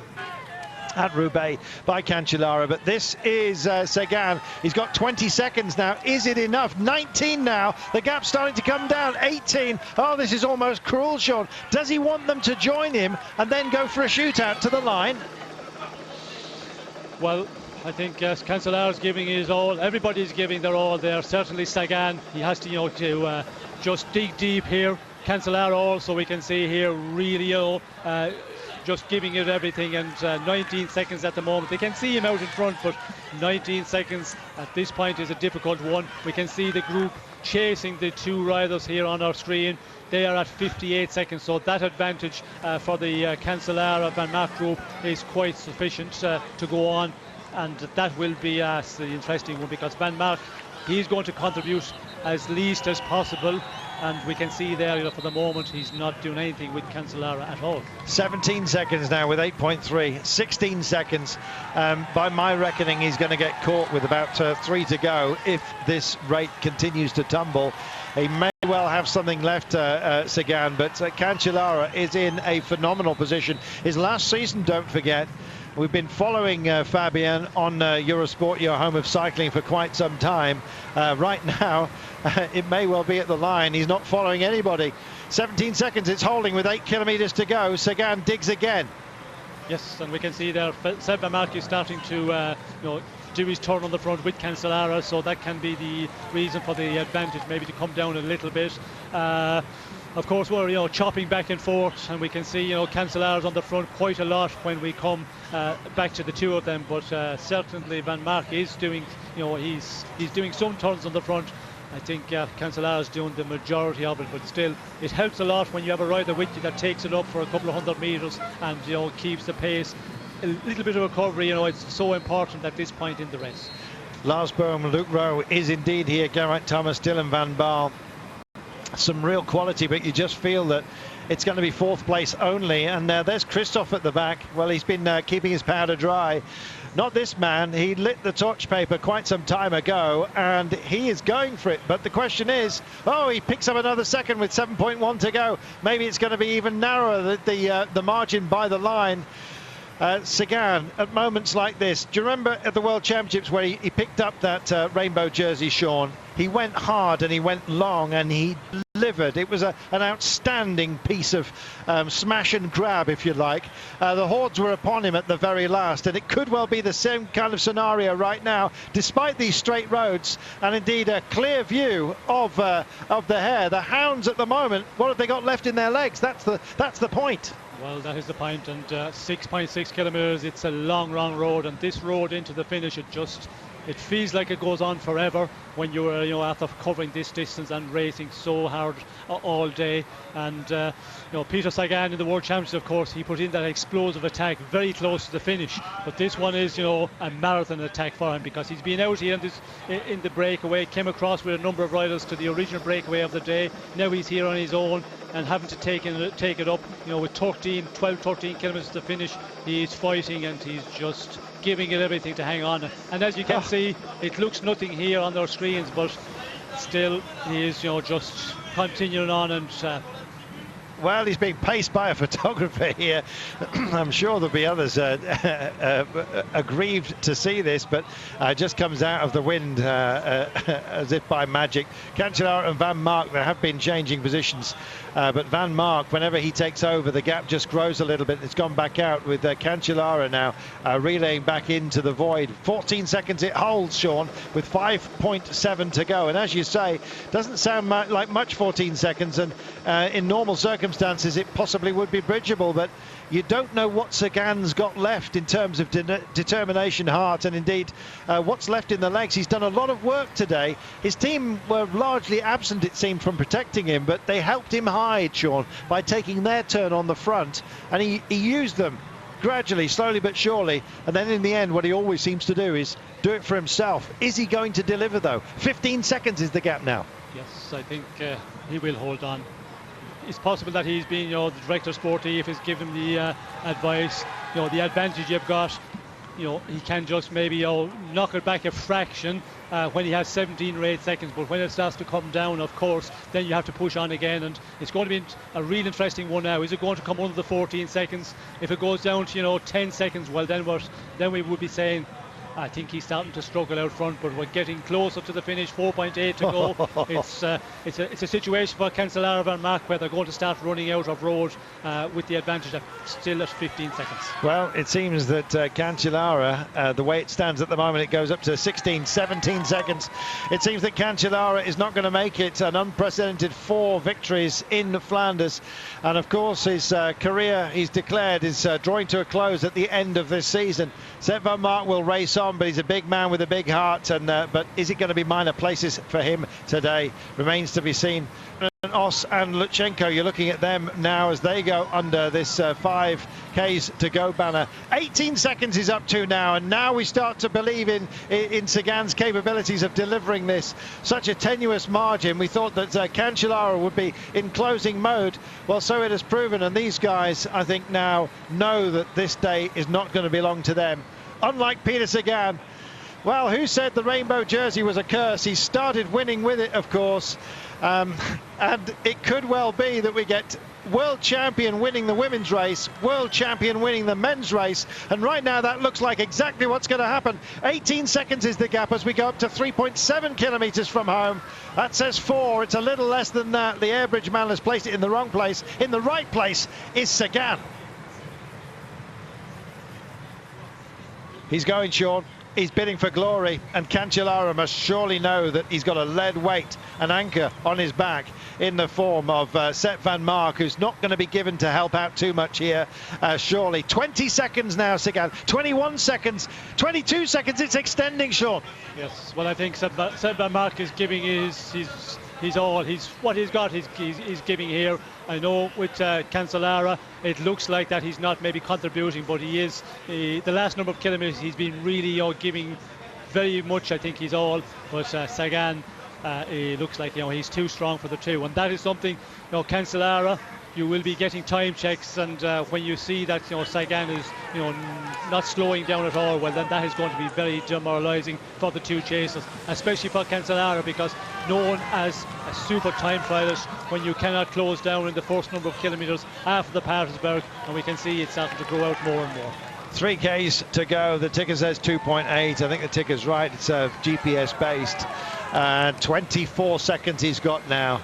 B: at Roubaix by Cancellara, but this is Sagan. He's got 20 seconds now. Is it enough? 19 now. The gap's starting to come down. 18. Oh, this is almost cruel, Sean. Does he want them to join him and then go for a shootout to the line?
C: Well, I think Cancellara's giving his all. Everybody's giving their all there. Certainly Sagan. He has to, to just dig deep here. Cancellara also, we can see here, really, just giving it everything, and 19 seconds at the moment. They can see him out in front, but 19 seconds at this point is a difficult one. We can see the group chasing the two riders here on our screen. They are at 58 seconds, so that advantage for the Cancellara Van Mark group is quite sufficient to go on, and that will be the interesting one, because Van Mark, he's going to contribute as least as possible. And we can see there, for the moment, he's not doing anything with Cancellara at all.
B: 17 seconds now with 8.3. 16 seconds. By my reckoning, he's going to get caught with about 3 to go if this rate continues to tumble. He may well have something left, Sagan, but Cancellara is in a phenomenal position. His last season, don't forget. We've been following Fabien on Eurosport, your home of cycling, for quite some time. Right now, it may well be at the line. He's not following anybody. 17 seconds, it's holding with 8 kilometres to go. Sagan digs again.
C: Yes, and we can see there, Seb Van Mark is starting to do his turn on the front with Cancellara, so that can be the reason for the advantage, maybe to come down a little bit. Of course, we're chopping back and forth, and we can see Cancellara's on the front quite a lot when we come back to the two of them. But certainly Van Mark is doing, he's doing some turns on the front. I think Cancellara's doing the majority of it, but still, it helps a lot when you have a rider with you that takes it up for a couple of 100 metres and keeps the pace. A little bit of recovery, it's so important at this point in the race.
B: Lars Bohm, Luke Rowe is indeed here. Geraint Thomas, Dylan van Baarle. Some real quality, but you just feel that it's going to be fourth place only. And there's Christoph at the back. Well, he's been keeping his powder dry. Not this man. He lit the torch paper quite some time ago, and he is going for it. But the question is, he picks up another second with 7.1 to go. Maybe it's going to be even narrower, the margin by the line. Sagan, at moments like this, do you remember at the World Championships where he picked up that rainbow jersey, Sean? He went hard and he went long and he delivered. It was an outstanding piece of smash and grab, if you like. The hordes were upon him at the very last, and it could well be the same kind of scenario right now, despite these straight roads and indeed a clear view of the hare. The hounds at the moment, what have they got left in their legs? That's the point.
C: Well, that is the point, and 6.6 kilometres, it's a long road, and this road into the finish, it feels like it goes on forever when you're after covering this distance and racing so hard all day. And Peter Sagan in the World Championships, of course, he put in that explosive attack very close to the finish, but this one is a marathon attack for him, because he's been out here in the breakaway, came across with a number of riders to the original breakaway of the day. Now he's here on his own and having to take it up, with 13 kilometres to finish. He's fighting and he's just giving it everything to hang on. And as you can see, it looks nothing here on their screens, but still he is just continuing on. And
B: well, he's being paced by a photographer here. I'm sure there'll be others aggrieved to see this, but just comes out of the wind as if by magic. Cancellara and Van Mark, there have been changing positions, but Van Mark, whenever he takes over, the gap just grows a little bit. It's gone back out with Cancellara now relaying back into the void. 14 seconds it holds, Sean, with 5.7 to go. And as you say, doesn't sound like much, 14 seconds, and in normal circumstances, circumstances it possibly would be bridgeable, but you don't know what Sagan's got left in terms of determination, heart, and indeed what's left in the legs. He's done a lot of work today. His team were largely absent, it seemed, from protecting him, but they helped him hide, Sean, by taking their turn on the front, and he used them gradually, slowly but surely, and then in the end what he always seems to do is do it for himself. Is he going to deliver though? 15 seconds is the gap now.
C: Yes, I think he will hold on. It's possible that he's been, the director sportif has given him the advice, the advantage you've got, he can just maybe knock it back a fraction when he has 17 or 8 seconds, but when it starts to come down, of course, then you have to push on again, and it's going to be a real interesting one now. Is it going to come under the 14 seconds? If it goes down to 10 seconds, well then we would be saying, I think he's starting to struggle out front, but we're getting closer to the finish. 4.8 to go. It's a situation for Cancellara and Mark where they're going to start running out of road with the advantage of still at 15 seconds.
B: Well, it seems that Cancellara, the way it stands at the moment, it goes up to 16, 17 seconds. It seems that Cancellara is not going to make it. An unprecedented 4 victories in Flanders, and of course his career, he's declared, is drawing to a close at the end of this season. Sepp van Mark will race on, but he's a big man with a big heart, and but is it going to be minor places for him today? Remains to be seen. Os and Lutsenko, you're looking at them now as they go under this 5Ks to go banner. 18 seconds is up to now, and now we start to believe in Sagan's capabilities of delivering this. Such a tenuous margin. We thought that Cancellara would be in closing mode. Well, so it has proven, and these guys, I think, now know that this day is not going to belong to them. Unlike Peter Sagan, well, who said the rainbow jersey was a curse? He started winning with it, of course, and it could well be that we get world champion winning the women's race, world champion winning the men's race, and right now that looks like exactly what's going to happen. 18 seconds is the gap as we go up to 3.7 kilometres from home. That says 4. It's a little less than that. The airbridge man has placed it in the wrong place. In the right place is Sagan. He's going, Sean. He's bidding for glory, and Cancellara must surely know that he's got a lead weight, an anchor on his back in the form of Sepp van Mark, who's not going to be given to help out too much here, surely. 20 seconds now, Sagan. 21 seconds, 22 seconds. It's extending, Sean.
C: Yes, well, I think Sepp van Mark is giving his all. What he's got, he's giving here. I know with Cancellara, it looks like that he's not maybe contributing, but he is. The last number of kilometres, he's been really giving very much. I think he's all. But Sagan, it looks like he's too strong for the two, and that is something. Cancellara, you will be getting time checks, and when you see that Sagan is not slowing down at all, well then that is going to be very demoralising for the two chasers, especially for Cancellara, because known as a super time trialist, when you cannot close down in the first number of kilometres after the Patersberg, and we can see it's starting to grow out more and more.
B: 3Ks to go. The ticker says 2.8. I think the ticker's right. It's GPS based. 24 seconds he's got now.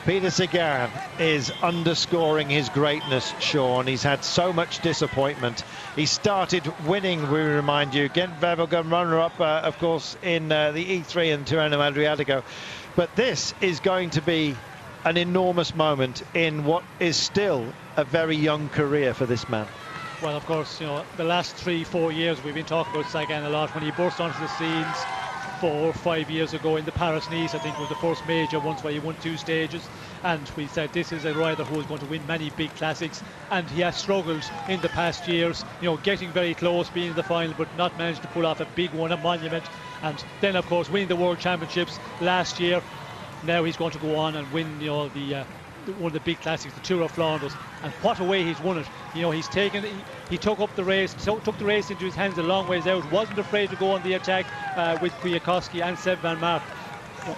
B: Peter Sagan is underscoring his greatness, Sean. He's had so much disappointment. He started winning, we remind you, Gent-Wevelgem runner-up, of course, in the E3 and Tirreno Adriatico. But this is going to be an enormous moment in what is still a very young career for this man.
C: Well, of course, the last 3-4 years we've been talking about Sagan a lot. When he burst onto the scenes 4 or 5 years ago in the Paris-Nice, I think was the first major once where he won 2 stages, and we said this is a rider who is going to win many big classics, and he has struggled in the past years, getting very close, being in the final, but not managed to pull off a big one, a monument, and then of course winning the World Championships last year. Now he's going to go on and win one of the big classics, the Tour of Flanders, and what a way he's won it. He took up the race, took the race into his hands a long ways out, wasn't afraid to go on the attack with Kwiatkowski and Sepp van Mark.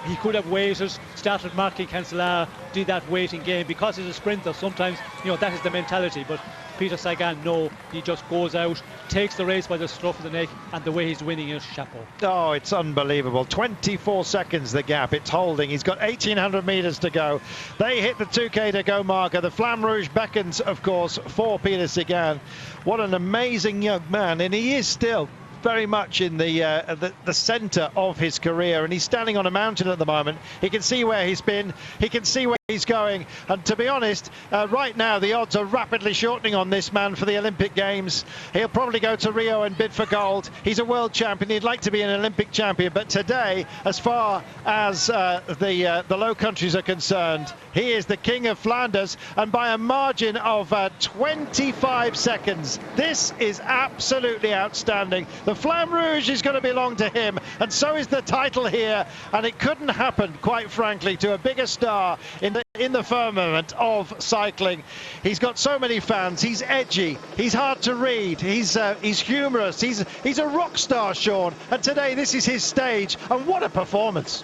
C: He could have waited, started marking Cancellara, did that waiting game, because he's a sprinter. Sometimes that is the mentality, but Peter Sagan, no, he just goes out, takes the race by the scruff of the neck, and the way he's winning is chapeau. Oh,
B: it's unbelievable. 24 seconds the gap, it's holding. He's got 1,800 metres to go. They hit the 2K to go marker. The Flamme Rouge beckons, of course, for Peter Sagan. What an amazing young man, and he is still very much in the centre of his career, and he's standing on a mountain at the moment. He can see where he's been, he can see where He's going, and to be honest, right now the odds are rapidly shortening on this man for the Olympic Games. He'll probably go to Rio and bid for gold. He's a world champion. He'd like to be an Olympic champion, but today, as far as the Low Countries are concerned, he is the king of Flanders, and by a margin of 25 seconds. This is absolutely outstanding. The Flamme Rouge is going to belong to him, and so is the title here, and it couldn't happen, quite frankly, to a bigger star in the firmament of cycling. He's got so many fans. He's edgy. He's hard to read. He's humorous. He's a rock star, Sean. And today, this is his stage. And what a performance!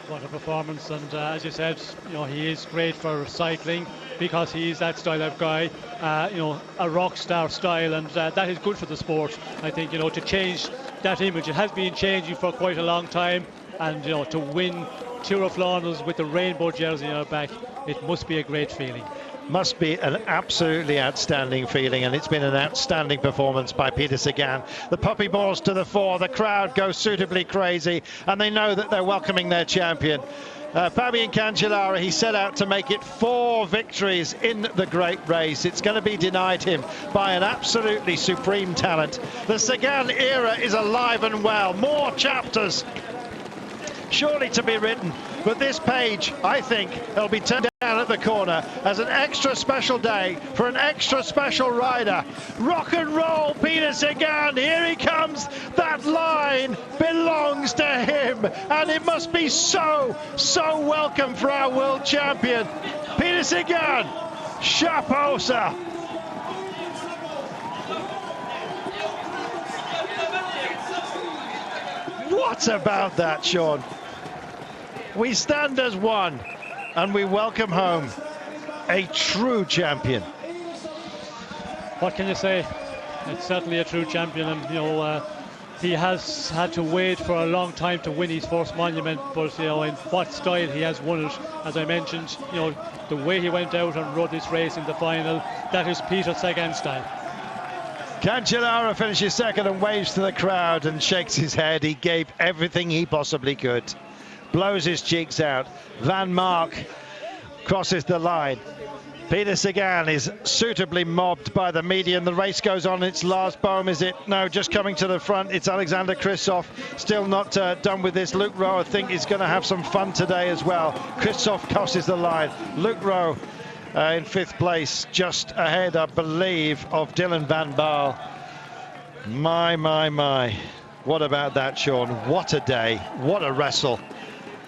C: What a performance! And as you said, he is great for cycling because he's that style of guy. A rock star style, and that is good for the sport. I think to change that image, it has been changing for quite a long time, and to win Tour of Flanders with the rainbow jersey on our back, it must be a great feeling.
B: Must be an absolutely outstanding feeling, and it's been an outstanding performance by Peter Sagan. The puppy balls to the fore, the crowd goes suitably crazy, and they know that they're welcoming their champion. Fabian Cancellara, he set out to make it 4 victories in the great race. It's going to be denied him by an absolutely supreme talent. The Sagan era is alive and well. More chapters surely to be written, but this page, I think, will be turned down at the corner as an extra special day for an extra special rider. Rock and roll, Peter Sagan, here he comes. That line belongs to him, and it must be so welcome for our world champion. Peter Sagan, chapeau, sir. What about that, Sean? We stand as one, and we welcome home a true champion.
C: What can you say? It's certainly a true champion, and he has had to wait for a long time to win his first monument, but in what style he has won it. As I mentioned, the way he went out and rode this race in the final, that is Peter Sagan style.
B: Cancellara finishes second and waves to the crowd and shakes his head. He gave everything he possibly could. Blows his cheeks out. Van Mark crosses the line. Peter Sagan is suitably mobbed by the media, and the race goes on. It's Lars Bohm, is it? No, just coming to the front. It's Alexander Kristoff. Still not done with this. Luke Rowe, I think, is going to have some fun today as well. Kristoff crosses the line. Luke Rowe in 5th place, just ahead, I believe, of Dylan van Baarle. My. What about that, Sean? What a day. What a wrestle.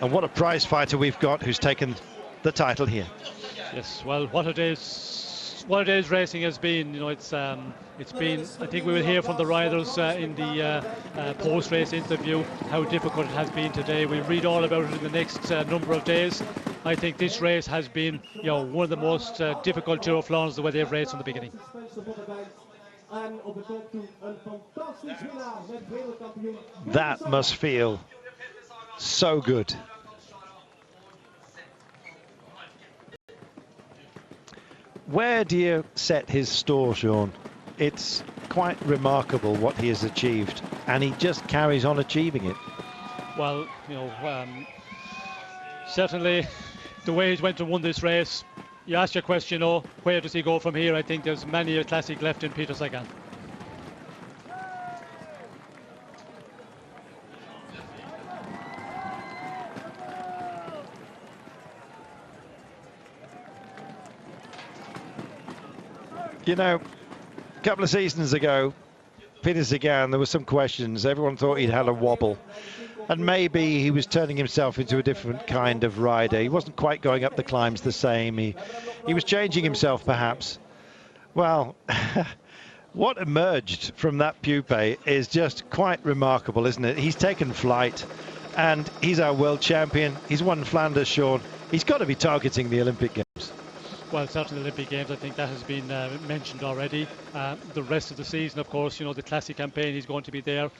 B: And what a prize fighter we've got who's taken the title here.
C: Yes, well, what a day's racing has been. It's been, I think we will hear from the riders in the post-race interview how difficult it has been today. We'll read all about it in the next number of days. I think this race has been one of the most difficult Tour of Flanders the way they've raced from the beginning.
B: That must feel so good. Where do you set his store, Sean? It's quite remarkable what he has achieved, and he just carries on achieving it.
C: Well, certainly the way he went and won this race, you ask your question, where does he go from here? I think there's many a classic left in Peter Sagan.
B: A couple of seasons ago, Peter Sagan, there were some questions. Everyone thought he'd had a wobble, and maybe he was turning himself into a different kind of rider. He wasn't quite going up the climbs the same. He was changing himself, perhaps. Well, what emerged from that pupae is just quite remarkable, isn't it? He's taken flight, and he's our world champion. He's won Flanders, Sean. He's got to be targeting the Olympic Games.
C: Well, certainly the Olympic Games, I think that has been mentioned already. The rest of the season, of course, the classic campaign, he's going to be there.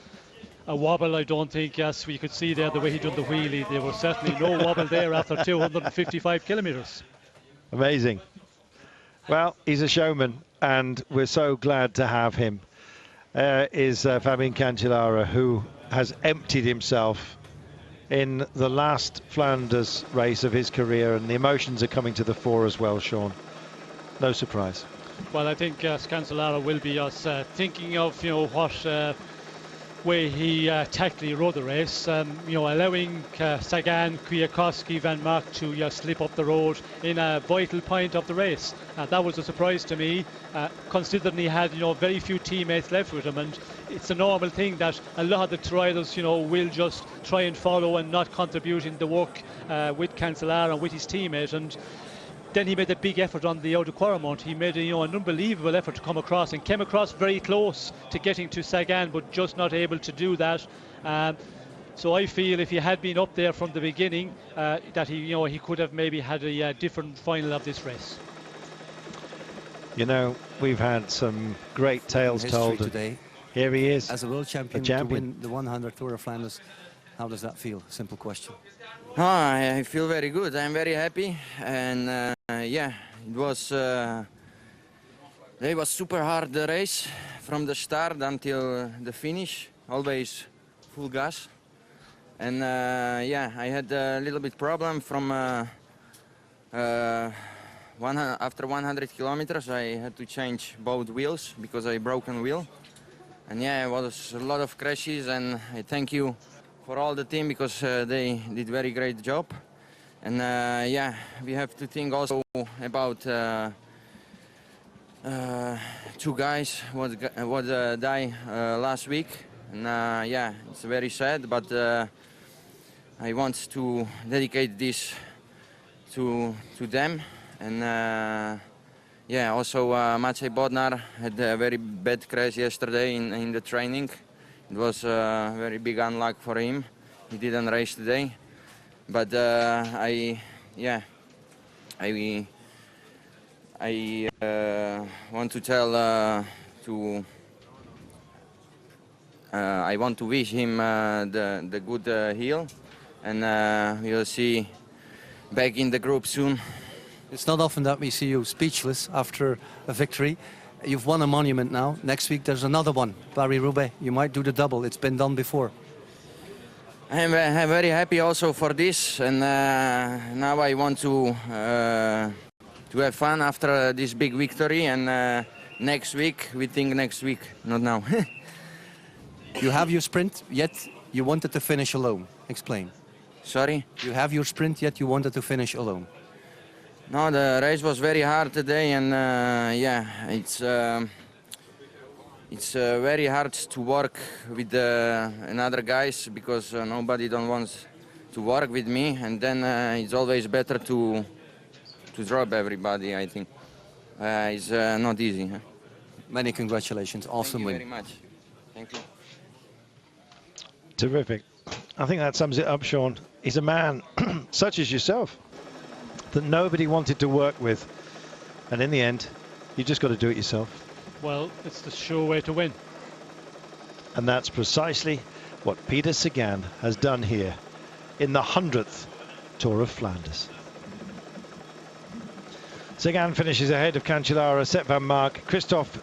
C: A wobble, I don't think, yes, we could see there the way he done the wheelie. There was certainly no wobble there after 255 kilometres.
B: Amazing. Well, he's a showman, and we're so glad to have him. Is Fabian Cancellara, who has emptied himself in the last Flanders race of his career, and the emotions are coming to the fore as well, Sean. No surprise.
C: Well, I think Cancellara will be us thinking of, what way he tactically rode the race, allowing Sagan, Kwiatkowski, Van Mark to slip up the road in a vital point of the race. That was a surprise to me, considering he had very few teammates left with him, and it's a normal thing that a lot of the riders will just try and follow and not contribute in the work with Cancellara and with his teammate. And then he made a big effort on the outer Quaremont. He made an unbelievable effort to come across, and came across very close to getting to Sagan, but just not able to do that. So I feel if he had been up there from the beginning, that he could have maybe had a different final of this race.
B: We've had some great tales told
D: today.
B: Here he is,
D: as a world champion, to win the 100 Tour of Flanders. How does that feel? Simple question.
E: I feel very good. I'm very happy, and yeah, it was super hard, the race from the start until the finish. Always full gas, and yeah, I had a little bit problem from after 100 kilometers. I had to change both wheels because I broken wheel, and yeah, it was a lot of crashes. And I thank you for all the team, because they did very great job. And yeah, we have to think also about two guys what died last week. And yeah, it's very sad, but I want to dedicate this to them. And yeah, also Maciej Bodnar had a very bad crash yesterday in the training. It was a very big unluck for him. He didn't race today, but I want to tell I want to wish him the good heal, and we will see back in the group soon.
D: It's not often that we see you speechless after a victory. You've won a monument now. Next week there's another one, Paris-Roubaix. You might do the double. It's been done before.
E: I'm very happy also for this, and now I want to have fun after this big victory. And next week, we think next week, not now.
D: You have your sprint, yet you wanted to finish alone. Explain.
E: Sorry?
D: You have your sprint, yet you wanted to finish alone.
E: No, the race was very hard today, and yeah, it's very hard to work with another guys, because nobody don't want to work with me, and then it's always better to drop everybody. I think it's not easy. Huh?
D: Many congratulations, awesome win.
E: Thank you very much. Thank you.
B: Terrific. I think that sums it up, Sean. He's a man such as yourself that nobody wanted to work with, and in the end you just got to do it yourself.
C: Well, it's the sure way to win,
B: and that's precisely what Peter Sagan has done here in the 100th Tour of Flanders. Sagan finishes ahead of Cancellara, Sepp van Mark, Christophe